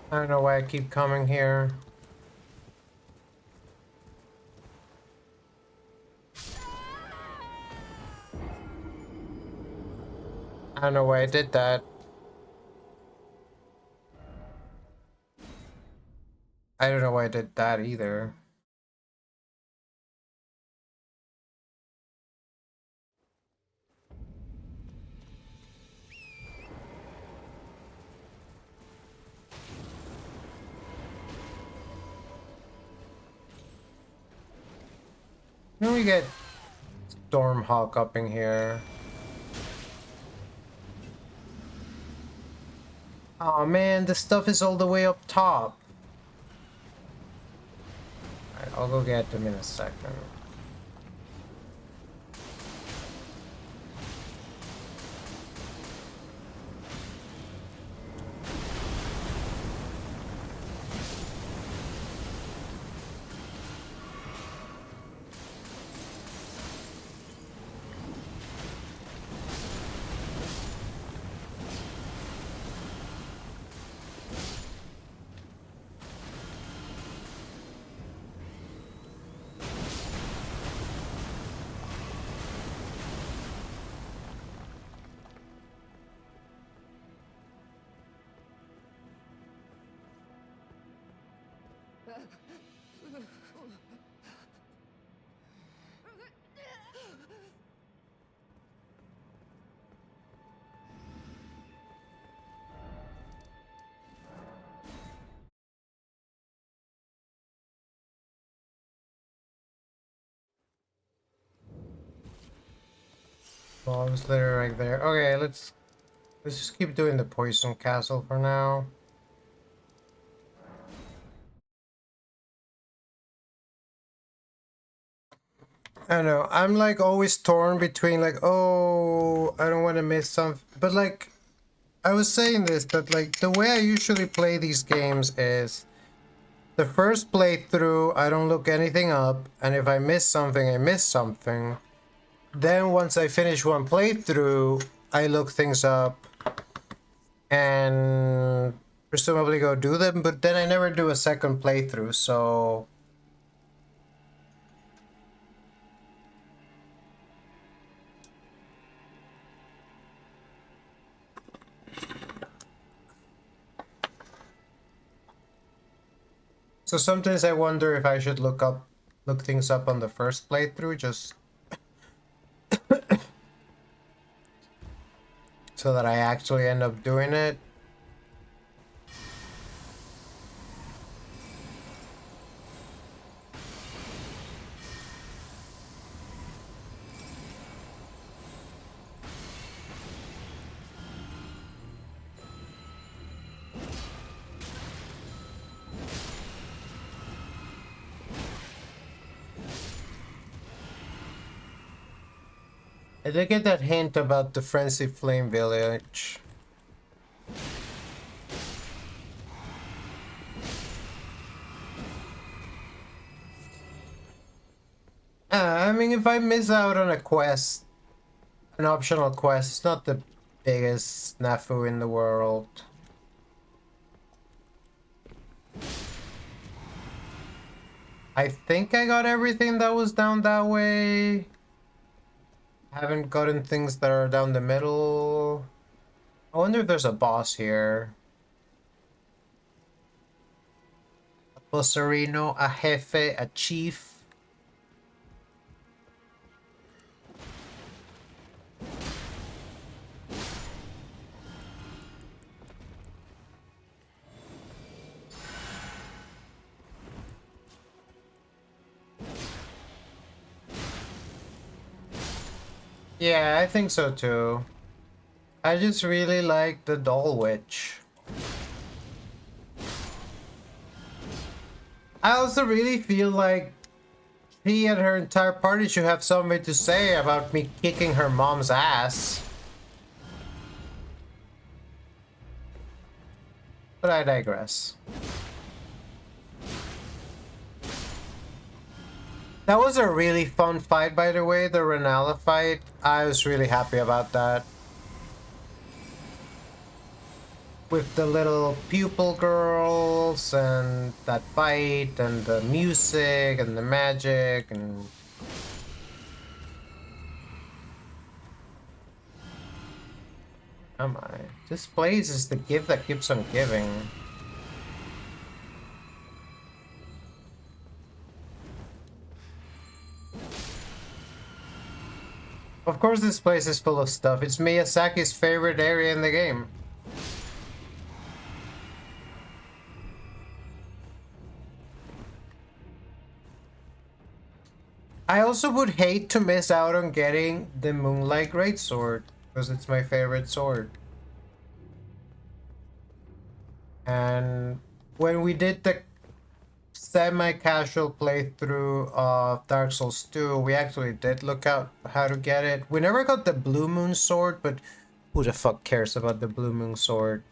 I don't know why I keep coming here. I don't know why I did that. I don't know why I did that either. Then we get Stormhawk up in here. Oh man, the stuff is all the way up top. Alright, I'll go get them in a second. Mobs that are right there. Okay, let's just keep doing the poison castle for now. I don't know. I'm like always torn between like, oh, I don't want to miss something, but like I was saying this, that like the way I usually play these games is the first playthrough I don't look anything up, and if I miss something, I miss something. Then once I finish one playthrough, I look things up and presumably go do them, but then I never do a second playthrough, so sometimes I wonder if I should look things up on the first playthrough just so that I actually end up doing it. I did get that hint about the Frenzy Flame Village. I mean, if I miss out on a quest, an optional quest, it's not the biggest snafu in the world. I think I got everything that was down that way. Haven't gotten things that are down the middle. I wonder if there's a boss here. A bossarino, a jefe, a chief. Yeah, I think so too. I just really like the doll witch. I also really feel like she and her entire party should have something to say about me kicking her mom's ass. But I digress. That was a really fun fight, by the way, the Renala fight. I was really happy about that. With the little pupil girls and that fight and the music and the magic and... Come on. This place is the gift that keeps on giving. Of course this place is full of stuff. It's Miyazaki's favorite area in the game. I also would hate to miss out on getting the Moonlight Greatsword, because it's my favorite sword. And when we did the semi-casual playthrough of Dark Souls 2, we actually did look out how to get it. We never got the Blue Moon Sword, but who the fuck cares about the Blue Moon Sword?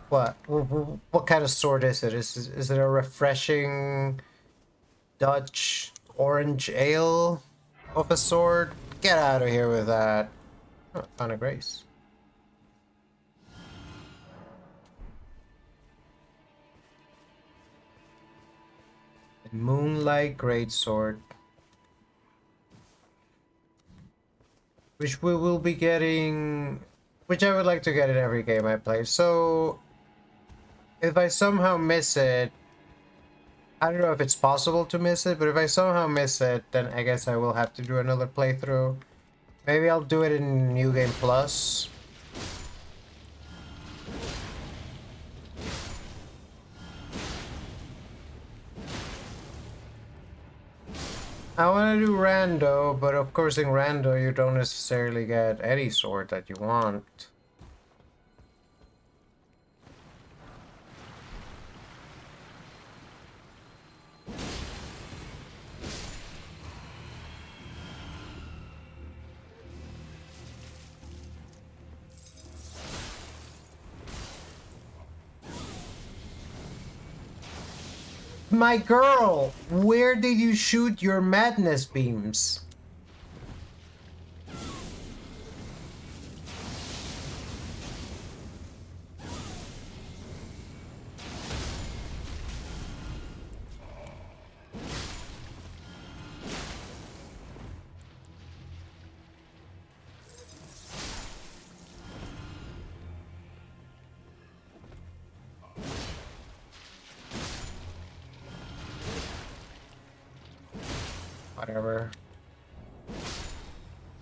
What kind of sword is it? Is it a refreshing Dutch orange ale of a sword? Get out of here with that. Oh, found a grace. Moonlight Greatsword, which we will be getting, which I would like to get in every game I play. So if I somehow miss it, I don't know if it's possible to miss it, but if I somehow miss it, then I guess I will have to do another playthrough. Maybe I'll do it in New Game Plus. I want to do rando, but of course in rando you don't necessarily get any sword that you want. My girl, where did you shoot your madness beams? Whatever.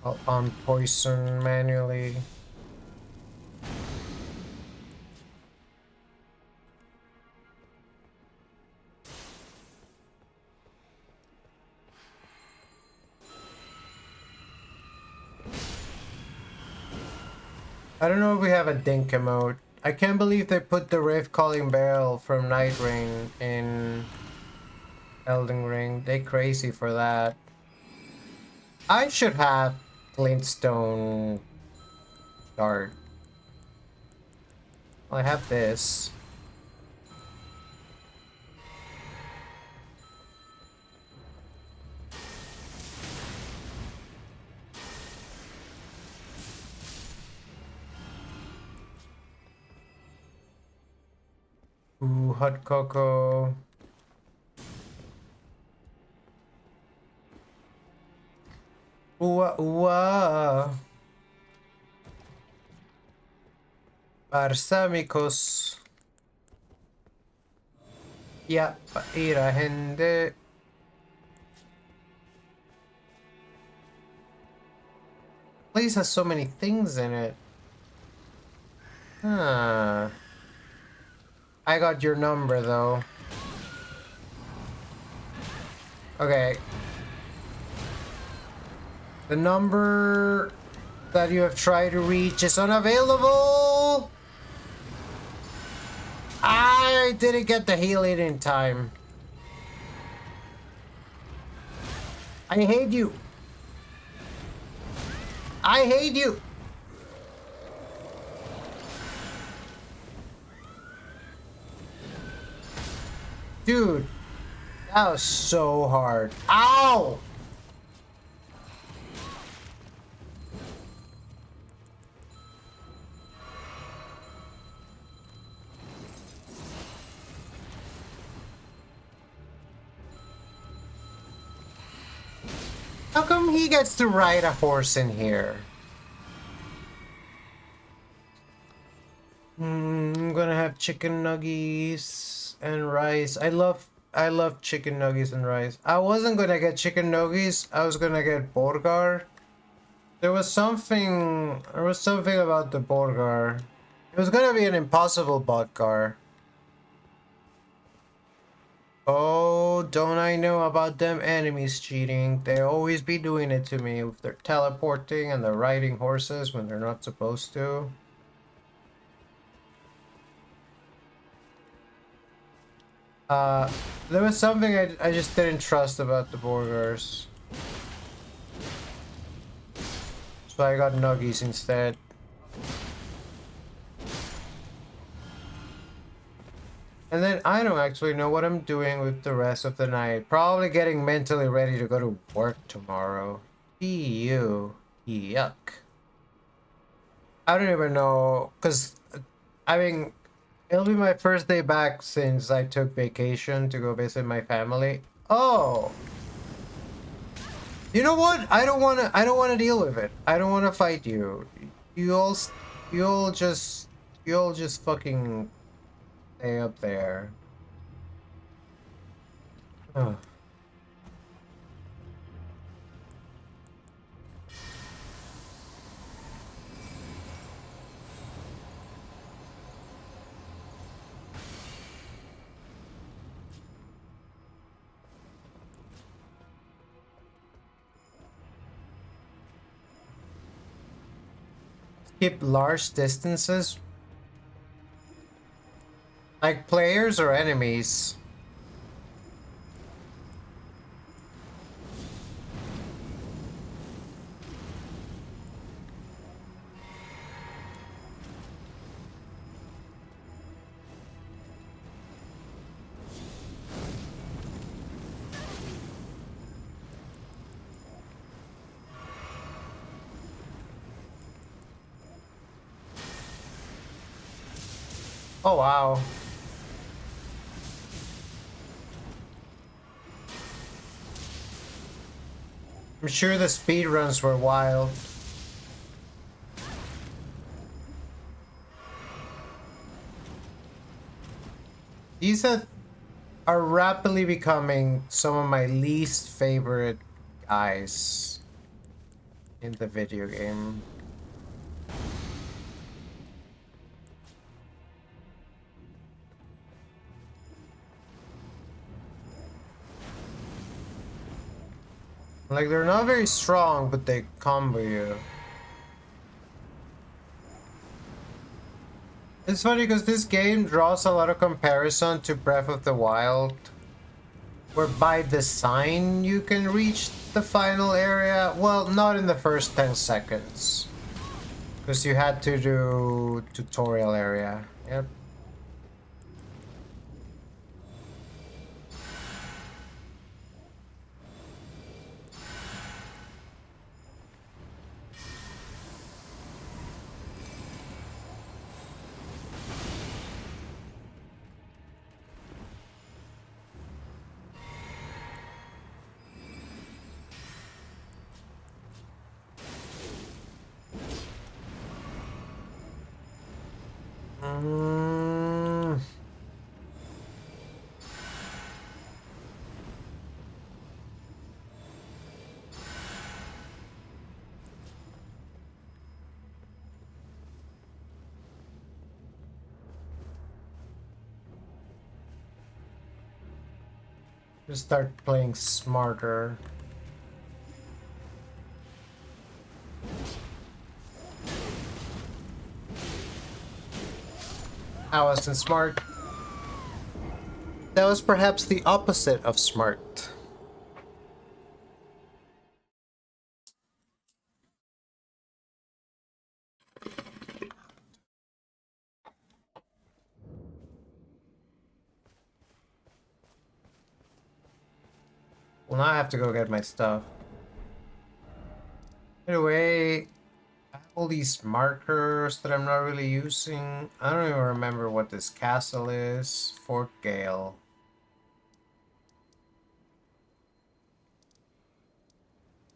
I'll unpoison manually. I don't know if we have a Dinka mode. I can't believe they put the Rift Calling Barrel from Night Rain in Elden Ring. They crazy for that. I should have Glintstone Dart. Well, I have this. Ooh, hot cocoa. Ooh, ooh. Balsamicos. Yeah, ira hände. Place has so many things in it. Huh. I got your number though. Okay. The number that you have tried to reach is unavailable. I didn't get the healing in time. I hate you. I hate you. Dude, that was so hard. Ow! How come he gets to ride a horse in here? I'm gonna have chicken nuggies and rice. I love chicken nuggies and rice. I wasn't gonna get chicken nuggies. I was gonna get Borgar. There was something about the Borgar. It was gonna be an impossible Bodgar. Oh, don't I know about them enemies cheating? They always be doing it to me if they're teleporting and they're riding horses when they're not supposed to. There was something I just didn't trust about the Borgars. So I got Nuggies instead. And then I don't actually know what I'm doing with the rest of the night. Probably getting mentally ready to go to work tomorrow. Ew. Yuck. I don't even know, because, I mean, it'll be my first day back since I took vacation to go visit my family. Oh! You know what? I don't wanna deal with it. I don't wanna fight you. You all just fucking stay up there. Oh. Keep large distances? Like players or enemies? Oh wow. I'm sure the speedruns were wild. These are rapidly becoming some of my least favorite guys in the video game. Like, they're not very strong, but they combo you. It's funny because this game draws a lot of comparison to Breath of the Wild, where by design you can reach the final area. Well, not in the first 10 seconds, because you had to do tutorial area. Yep. Just start playing smarter. I wasn't smart. That was perhaps the opposite of smart. Well, now I have to go get my stuff. Anyway, I have all these markers that I'm not really using. I don't even remember what this castle is. Fort Gale.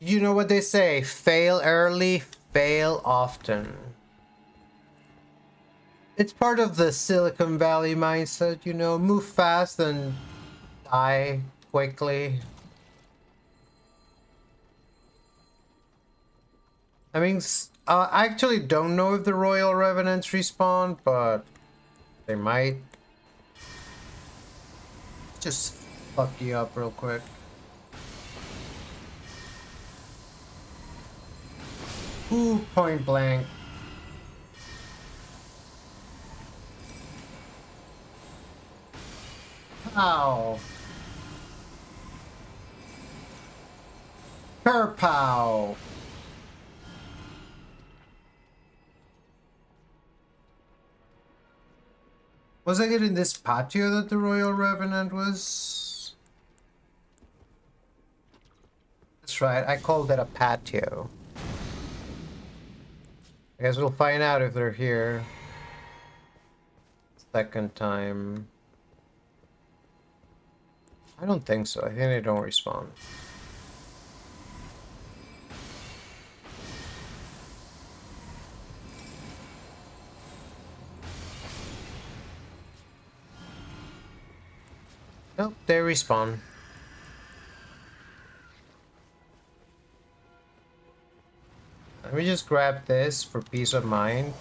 You know what they say, fail early, fail often. It's part of the Silicon Valley mindset, you know, move fast and die quickly. I mean, I actually don't know if the Royal Revenants respawn, but they might. Just fuck you up real quick. Ooh, point blank. Ow. Kerpow. Was I in this patio that the Royal Revenant was? That's right, I called it a patio. I guess we'll find out if they're here. Second time. I don't think so. I think they don't respawn. Nope, they respawn. Let me just grab this for peace of mind.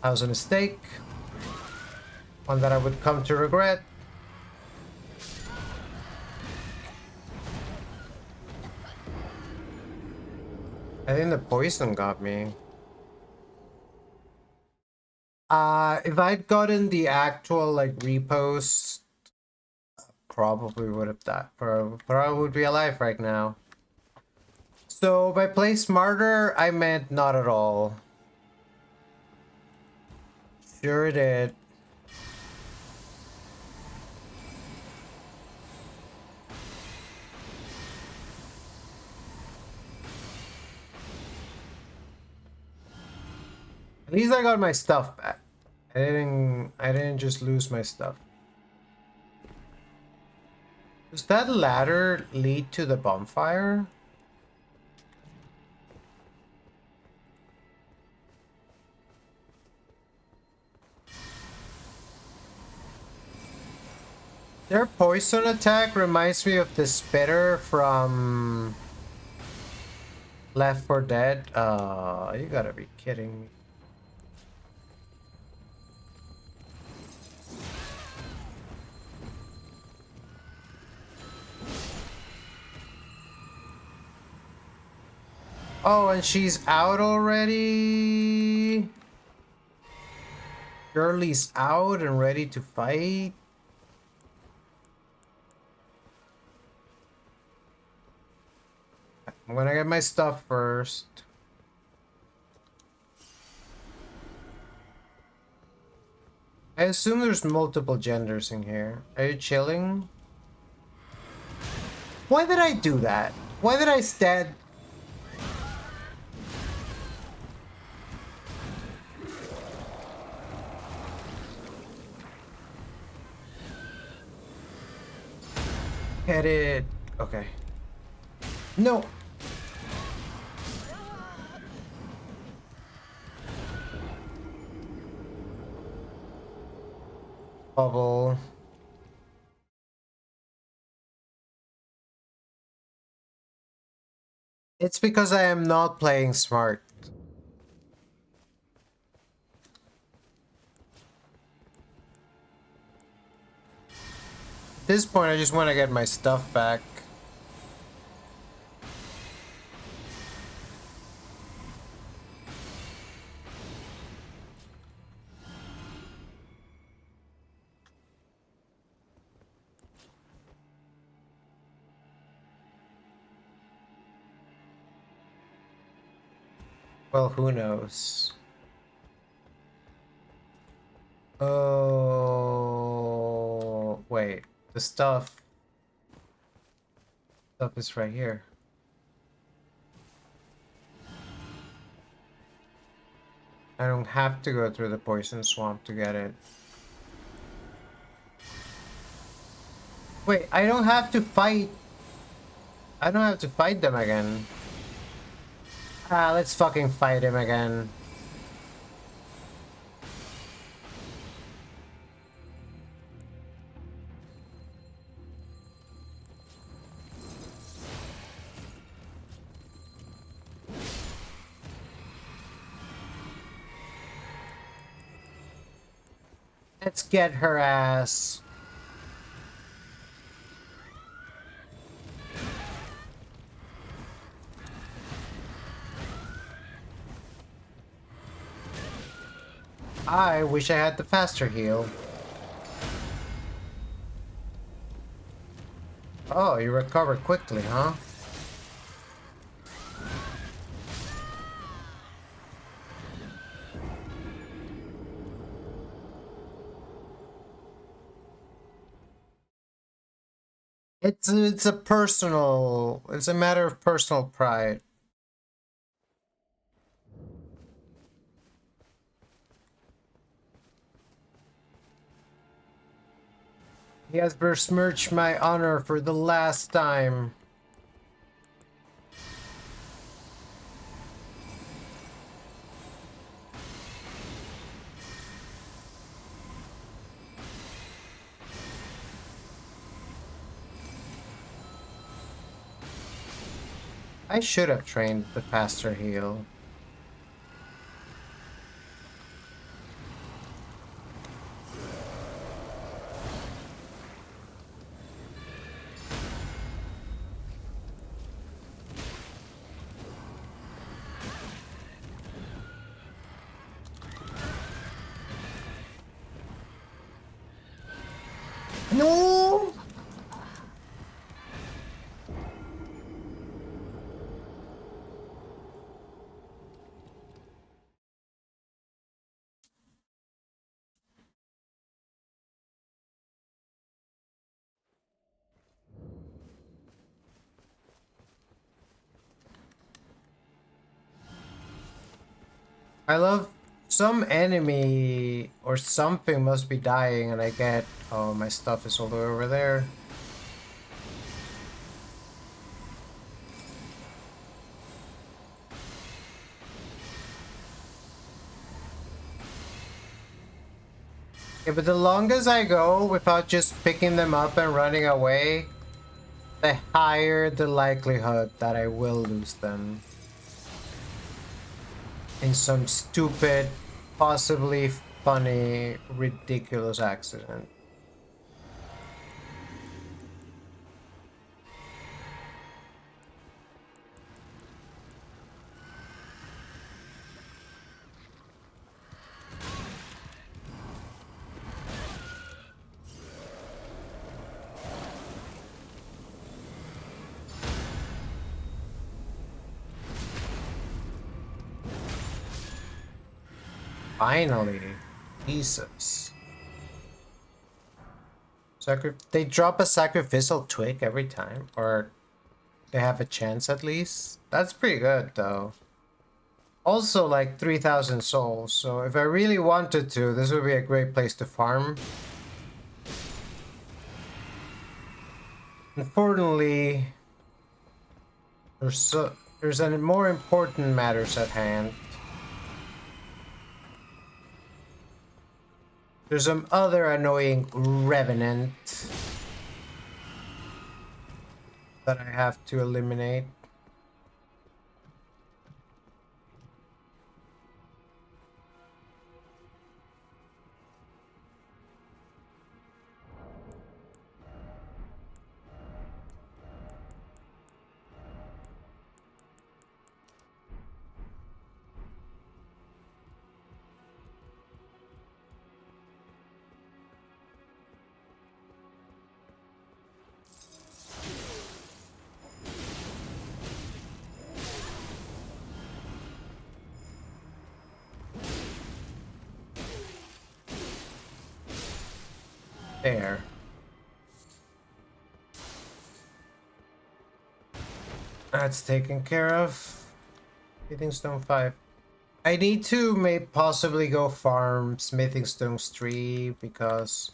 That was a mistake. One that I would come to regret. I think the poison got me. If I'd gotten the actual like repost, probably would have died. Probably would be alive right now. So by play smarter, I meant not at all. Sure did. At least I got my stuff back. I didn't just lose my stuff. Does that ladder lead to the bonfire? Their poison attack reminds me of the spitter from Left 4 Dead. You gotta be kidding me. Oh, and she's out already? Girlie's out and ready to fight? I'm gonna get my stuff first. I assume there's multiple genders in here. Are you chilling? Why did I do that? Why did I stand... Hit it. Okay. No. Bubble. It's because I am not playing smart. At this point, I just want to get my stuff back. Well, who knows? Oh, wait. The stuff is right here. I don't have to go through the poison swamp to get it. Wait, I don't have to fight. I don't have to fight them again. Ah, let's fucking fight him again. Let's get her ass. I wish I had the faster heal. Oh, you recovered quickly, huh? It's a matter of personal pride. He has besmirched my honor for the last time. I should have trained the faster heal. No! I love some enemy or something must be dying and I get, oh, my stuff is all the way over there. Yeah, but the longest I go without just picking them up and running away, the higher the likelihood that I will lose them. In some stupid, possibly funny, ridiculous accident. Finally. Jesus. They drop a sacrificial twig every time? Or they have a chance at least? That's pretty good though. Also like 3,000 souls, so if I really wanted to, this would be a great place to farm. Unfortunately, there's a more important matters at hand. There's some other annoying revenant that I have to eliminate. There. That's taken care of. Smithing Stone 5. I need to possibly go farm Smithing Stones 3 because...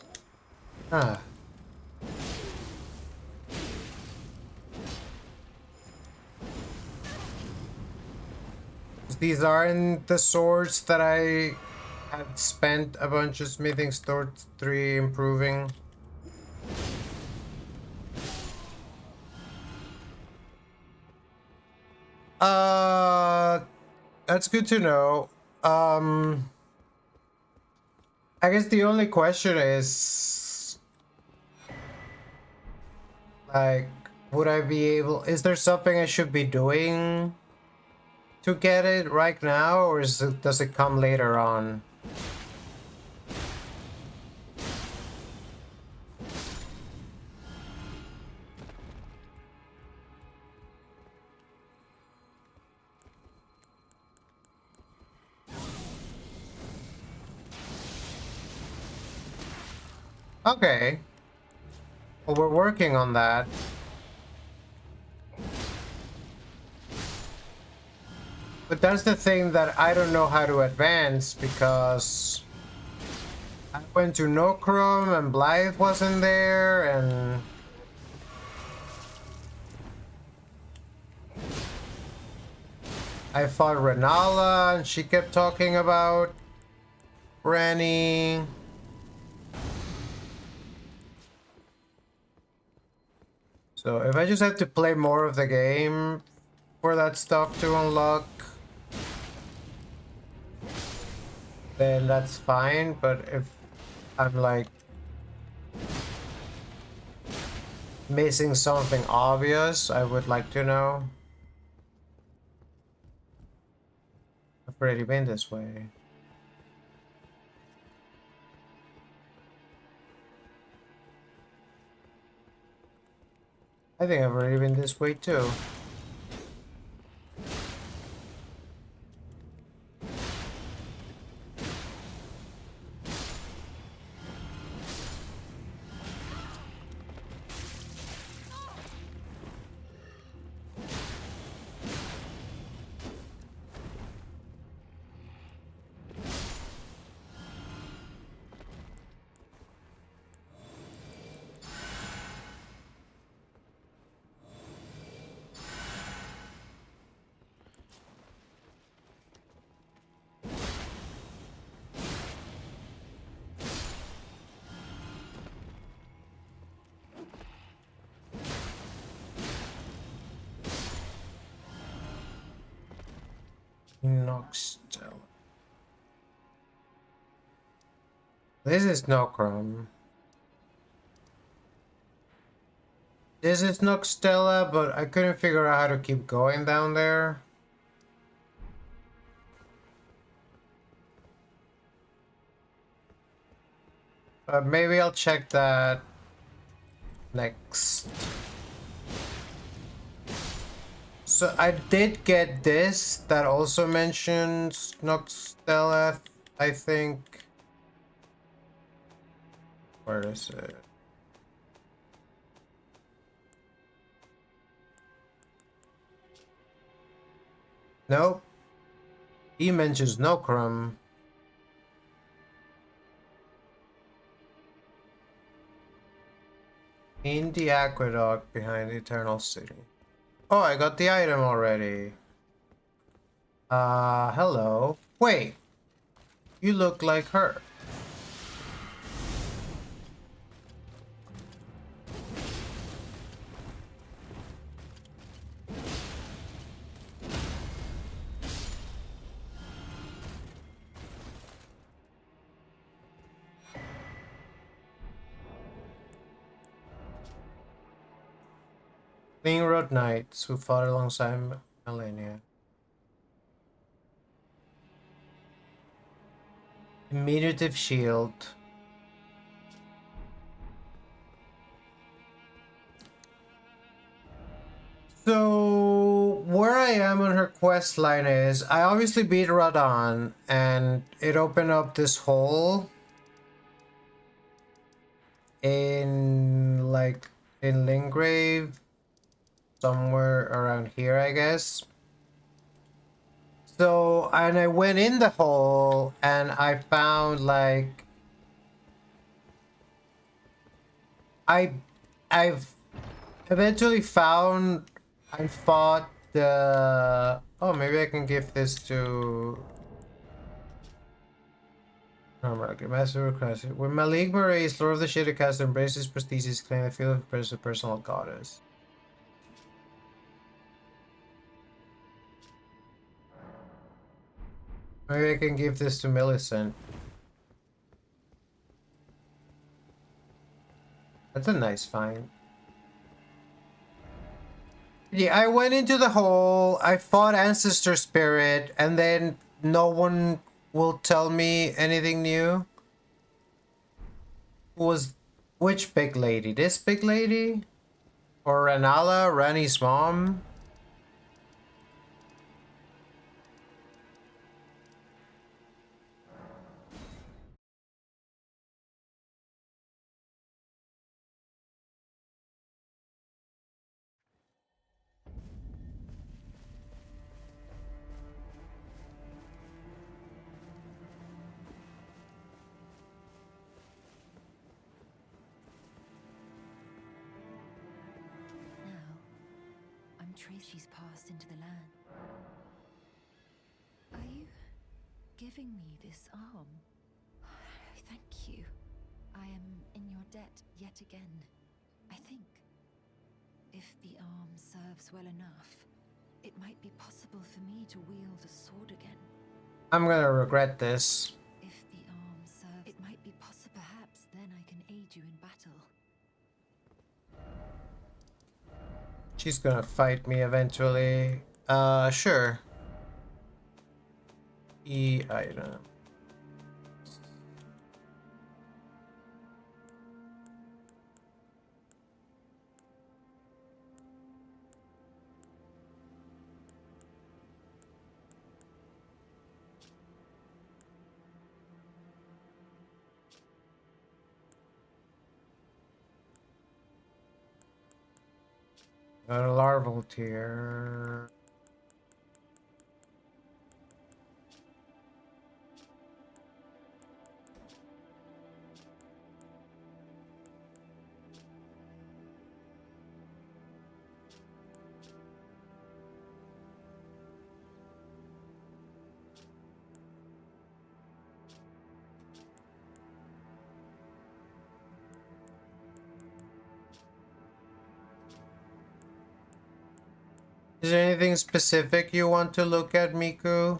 These aren't the swords that I have spent a bunch of Smithing Stones 3 improving. That's good to know. I guess the only question is, like, would I be able, is there something I should be doing to get it right now, or does it come later on? Okay. Well, we're working on that. But that's the thing that I don't know how to advance because I went to Nokrum and Blythe wasn't there and I fought Renala and she kept talking about Ranny. So if I just have to play more of the game for that stuff to unlock, then that's fine. But if I'm like missing something obvious, I would like to know. I've already been this way. 。 . 。 . 。 . . . . . . . . . . . . . . . . . . . . . . . . . . . . . . . . . . . . . . . . . . . . . . . . . . I think I've already been this way too. Noxtel. This is Nocrum. This is Noxtella, but I couldn't figure out how to keep going down there. Maybe I'll check that next. So I did get this that also mentions Noxtella, I think. Where is it? Nope. He mentions Nocrum. In the aqueduct behind the Eternal City. Oh, I got the item already. Hello. Wait. You look like her. Clean Road Knights who fought alongside Melania. Diminutive Shield. So where I am on her quest line is I obviously beat Radon and it opened up this hole in Lingrave, somewhere around here, I guess. So, and I went in the hole and I found like I've eventually found and fought the, oh, maybe I can give this to Master Request. When Malik Murray's Lord of the Shaded Cast embraces prosthesis, claim the feel of a personal goddess. Maybe I can give this to Millicent. That's a nice find. Yeah, I went into the hole, I fought Ancestor Spirit, and then no one will tell me anything new. Who was which big lady? This big lady? Or Ranala, Rani's mom? She's passed into the land. Are you giving me this arm? Thank you. I am in your debt yet again. I think if the arm serves well enough, it might be possible for me to wield a sword again. I'm gonna regret this. If the arm serves, it might be possible. Perhaps then I can aid you in battle. She's gonna fight me eventually. Sure. E-item. A larval tier. Is there anything specific you want to look at, Miku?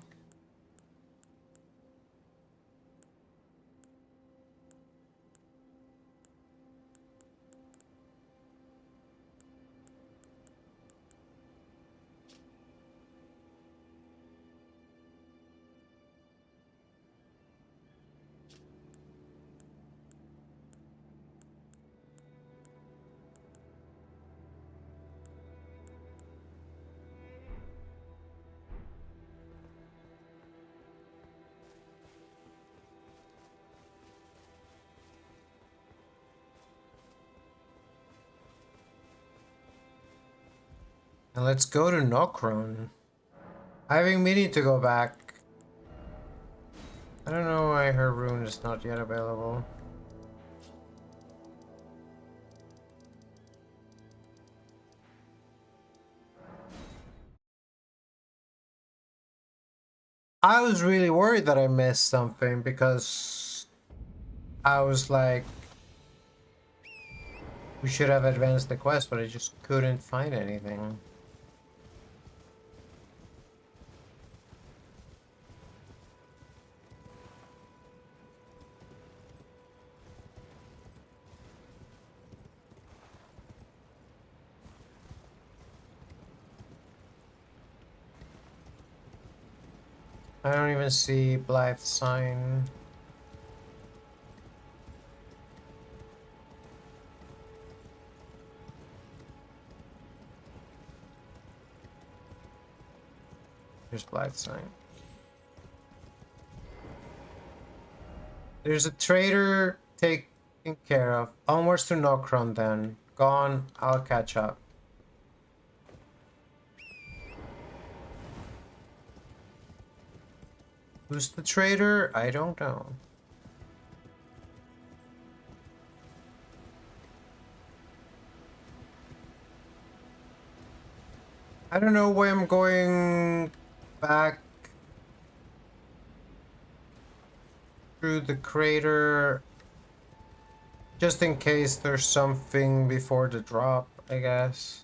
And let's go to Nokron. I've been meaning to go back. I don't know why her rune is not yet available. I was really worried that I missed something because I was like, we should have advanced the quest, but I just couldn't find anything. I don't even see Blythe sign. There's Blythe sign. There's a trader taken care of. Onwards to Nokron then. Gone, I'll catch up. Who's the trader? I don't know. I don't know why I'm going back through the crater. Just in case there's something before the drop, I guess.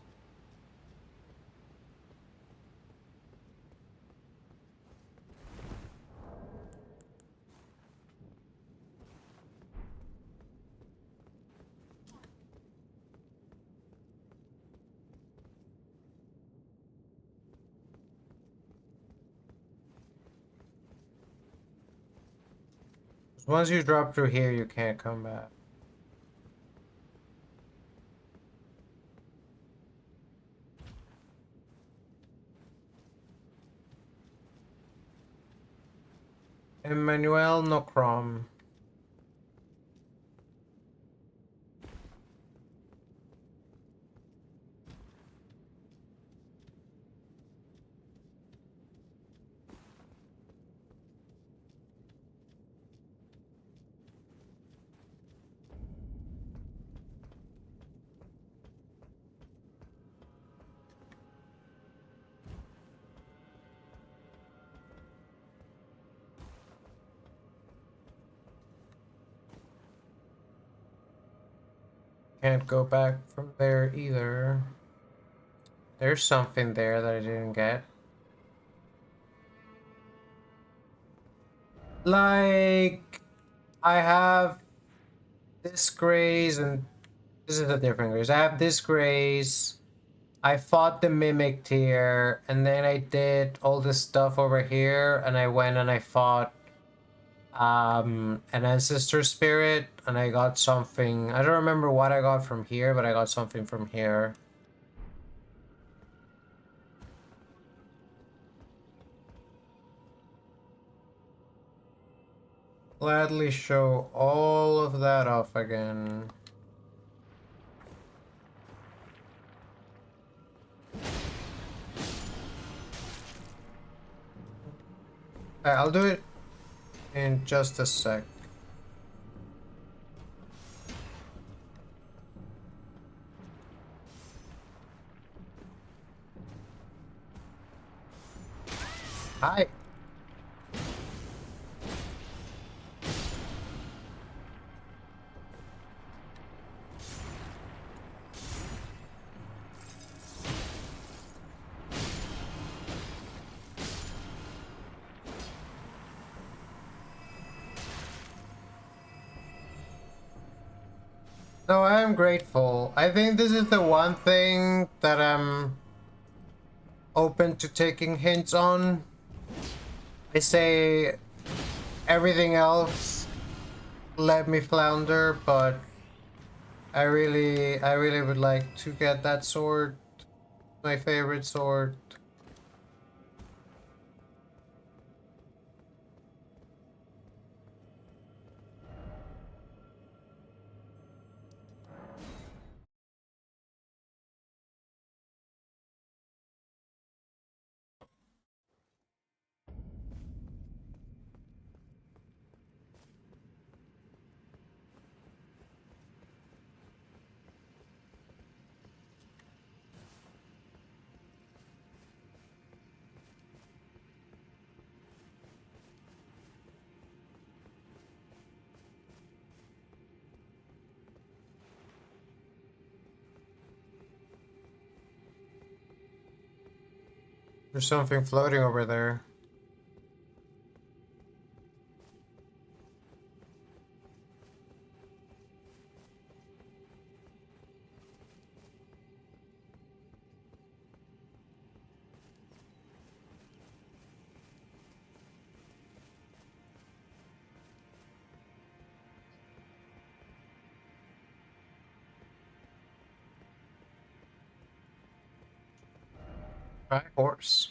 Once you drop through here, you can't come back. Emmanuel Nokrom. Can't go back from there either. There's something there that I didn't get. Like, I have this graze and this is a different graze. I have this graze. I fought the mimic tier and then I did all this stuff over here and I went and I fought an ancestor spirit and I got something. I don't remember what I got from here, but I got something from here. Gladly show all of that off again. I'll do it in just a sec. Hi. No, I am grateful. I think this is the one thing that I'm open to taking hints on. I say everything else let me flounder, but I really would like to get that sword. My favorite sword. There's something floating over there. Try horse.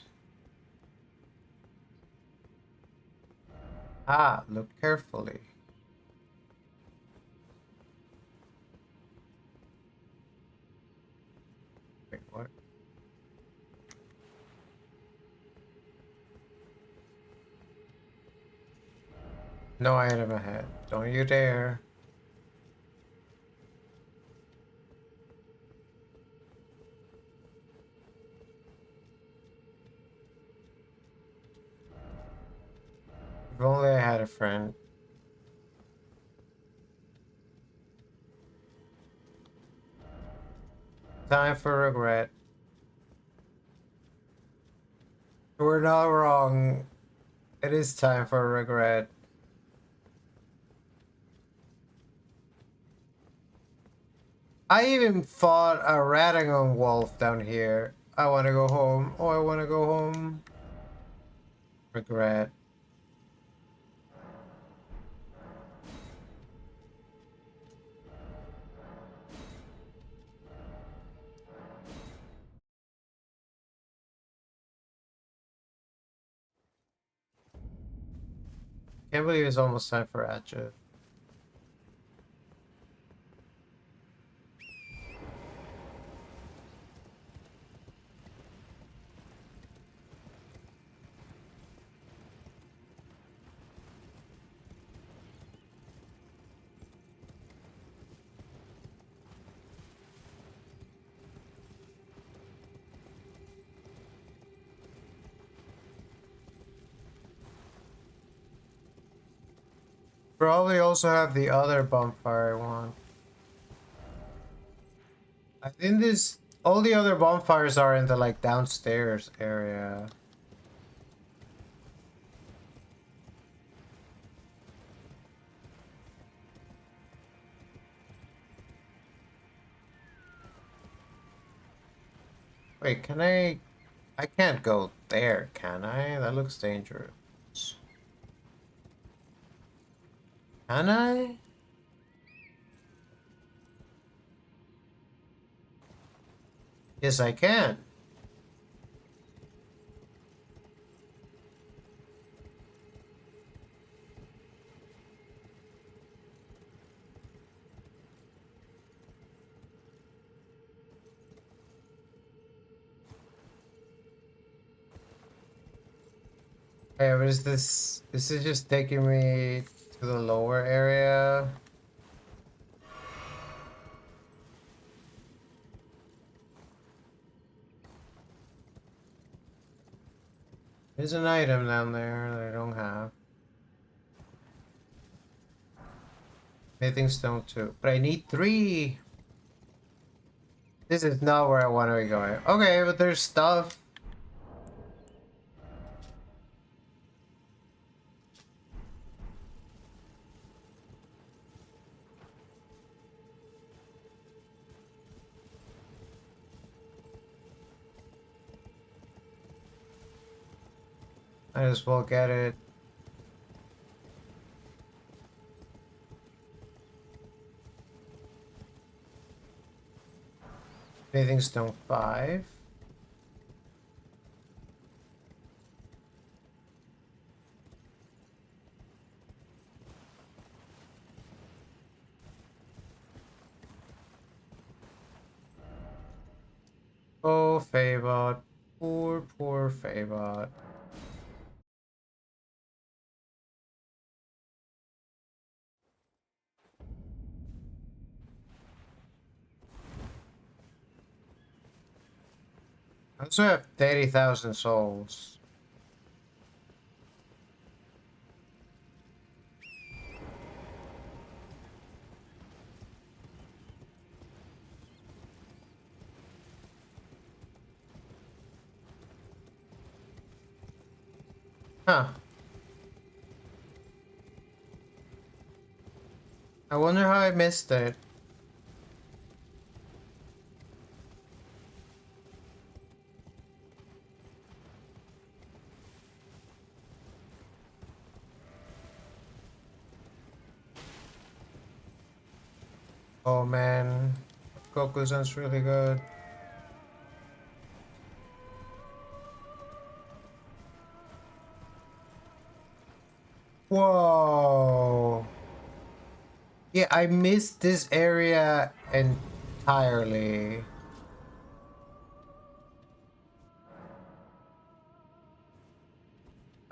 Ah, look carefully. Wait, what? No item ahead. Don't you dare. If only I had a friend. Time for regret. We're not wrong. It is time for regret. I even fought a Radagon wolf down here. I want to go home. Oh, I want to go home. Regret. Can't believe it's almost time for Ratchet. Probably also have the other bonfire one. I think this all the other bonfires are in the like downstairs area. Wait, can I can't go there, can I? That looks dangerous. Can I? Yes, I can. Hey, what is this? This is just taking me to the lower area. There's an item down there that I don't have. Anything stone too, but I need 3. This is not where I want to be going. Okay, but there's stuff. Might as well get it. Anything stone 5. Oh, Faebot. Poor Faebot. I also have 30,000 souls. Huh. I wonder how I missed it. Oh man, Goku sounds really good. Whoa. Yeah, I missed this area entirely.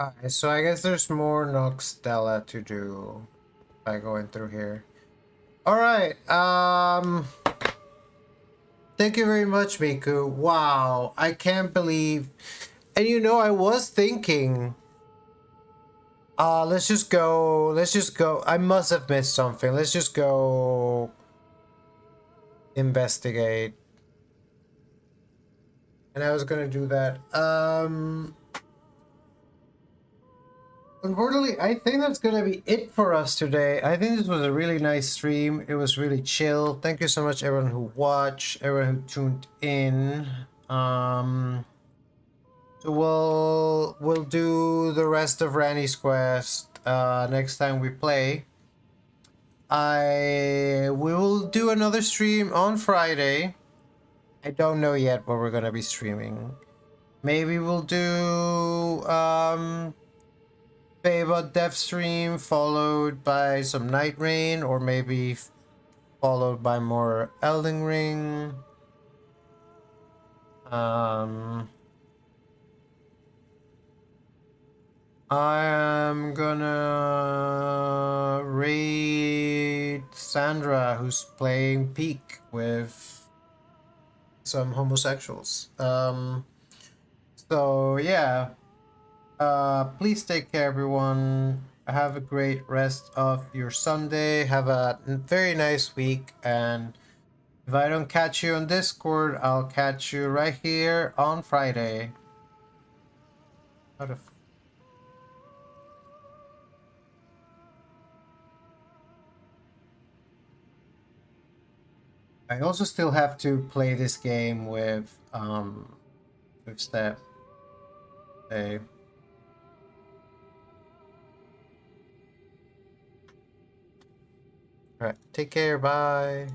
Alright, so I guess there's more Noxtella to do by going through here. Alright, thank you very much, Miku. Wow, I can't believe... And you know, I was thinking... let's just go. I must have missed something. Let's just go... investigate. And I was gonna do that. Unfortunately, I think that's gonna be it for us today. I think this was a really nice stream. It was really chill. Thank you so much, everyone who watched, everyone who tuned in. So we'll do the rest of Randy's Quest next time we play. We will do another stream on Friday. I don't know yet what we're gonna be streaming. Maybe we'll do Faebot Death Stream followed by some Night Rain, or maybe followed by more Elden Ring. I am gonna raid Sandra, who's playing Peak with some homosexuals. So yeah. Please take care, everyone. Have a great rest of your Sunday. Have a very nice week. And if I don't catch you on Discord, I'll catch you right here on Friday. How the I also still have to play this game with Steph. Okay. Alright, take care, bye.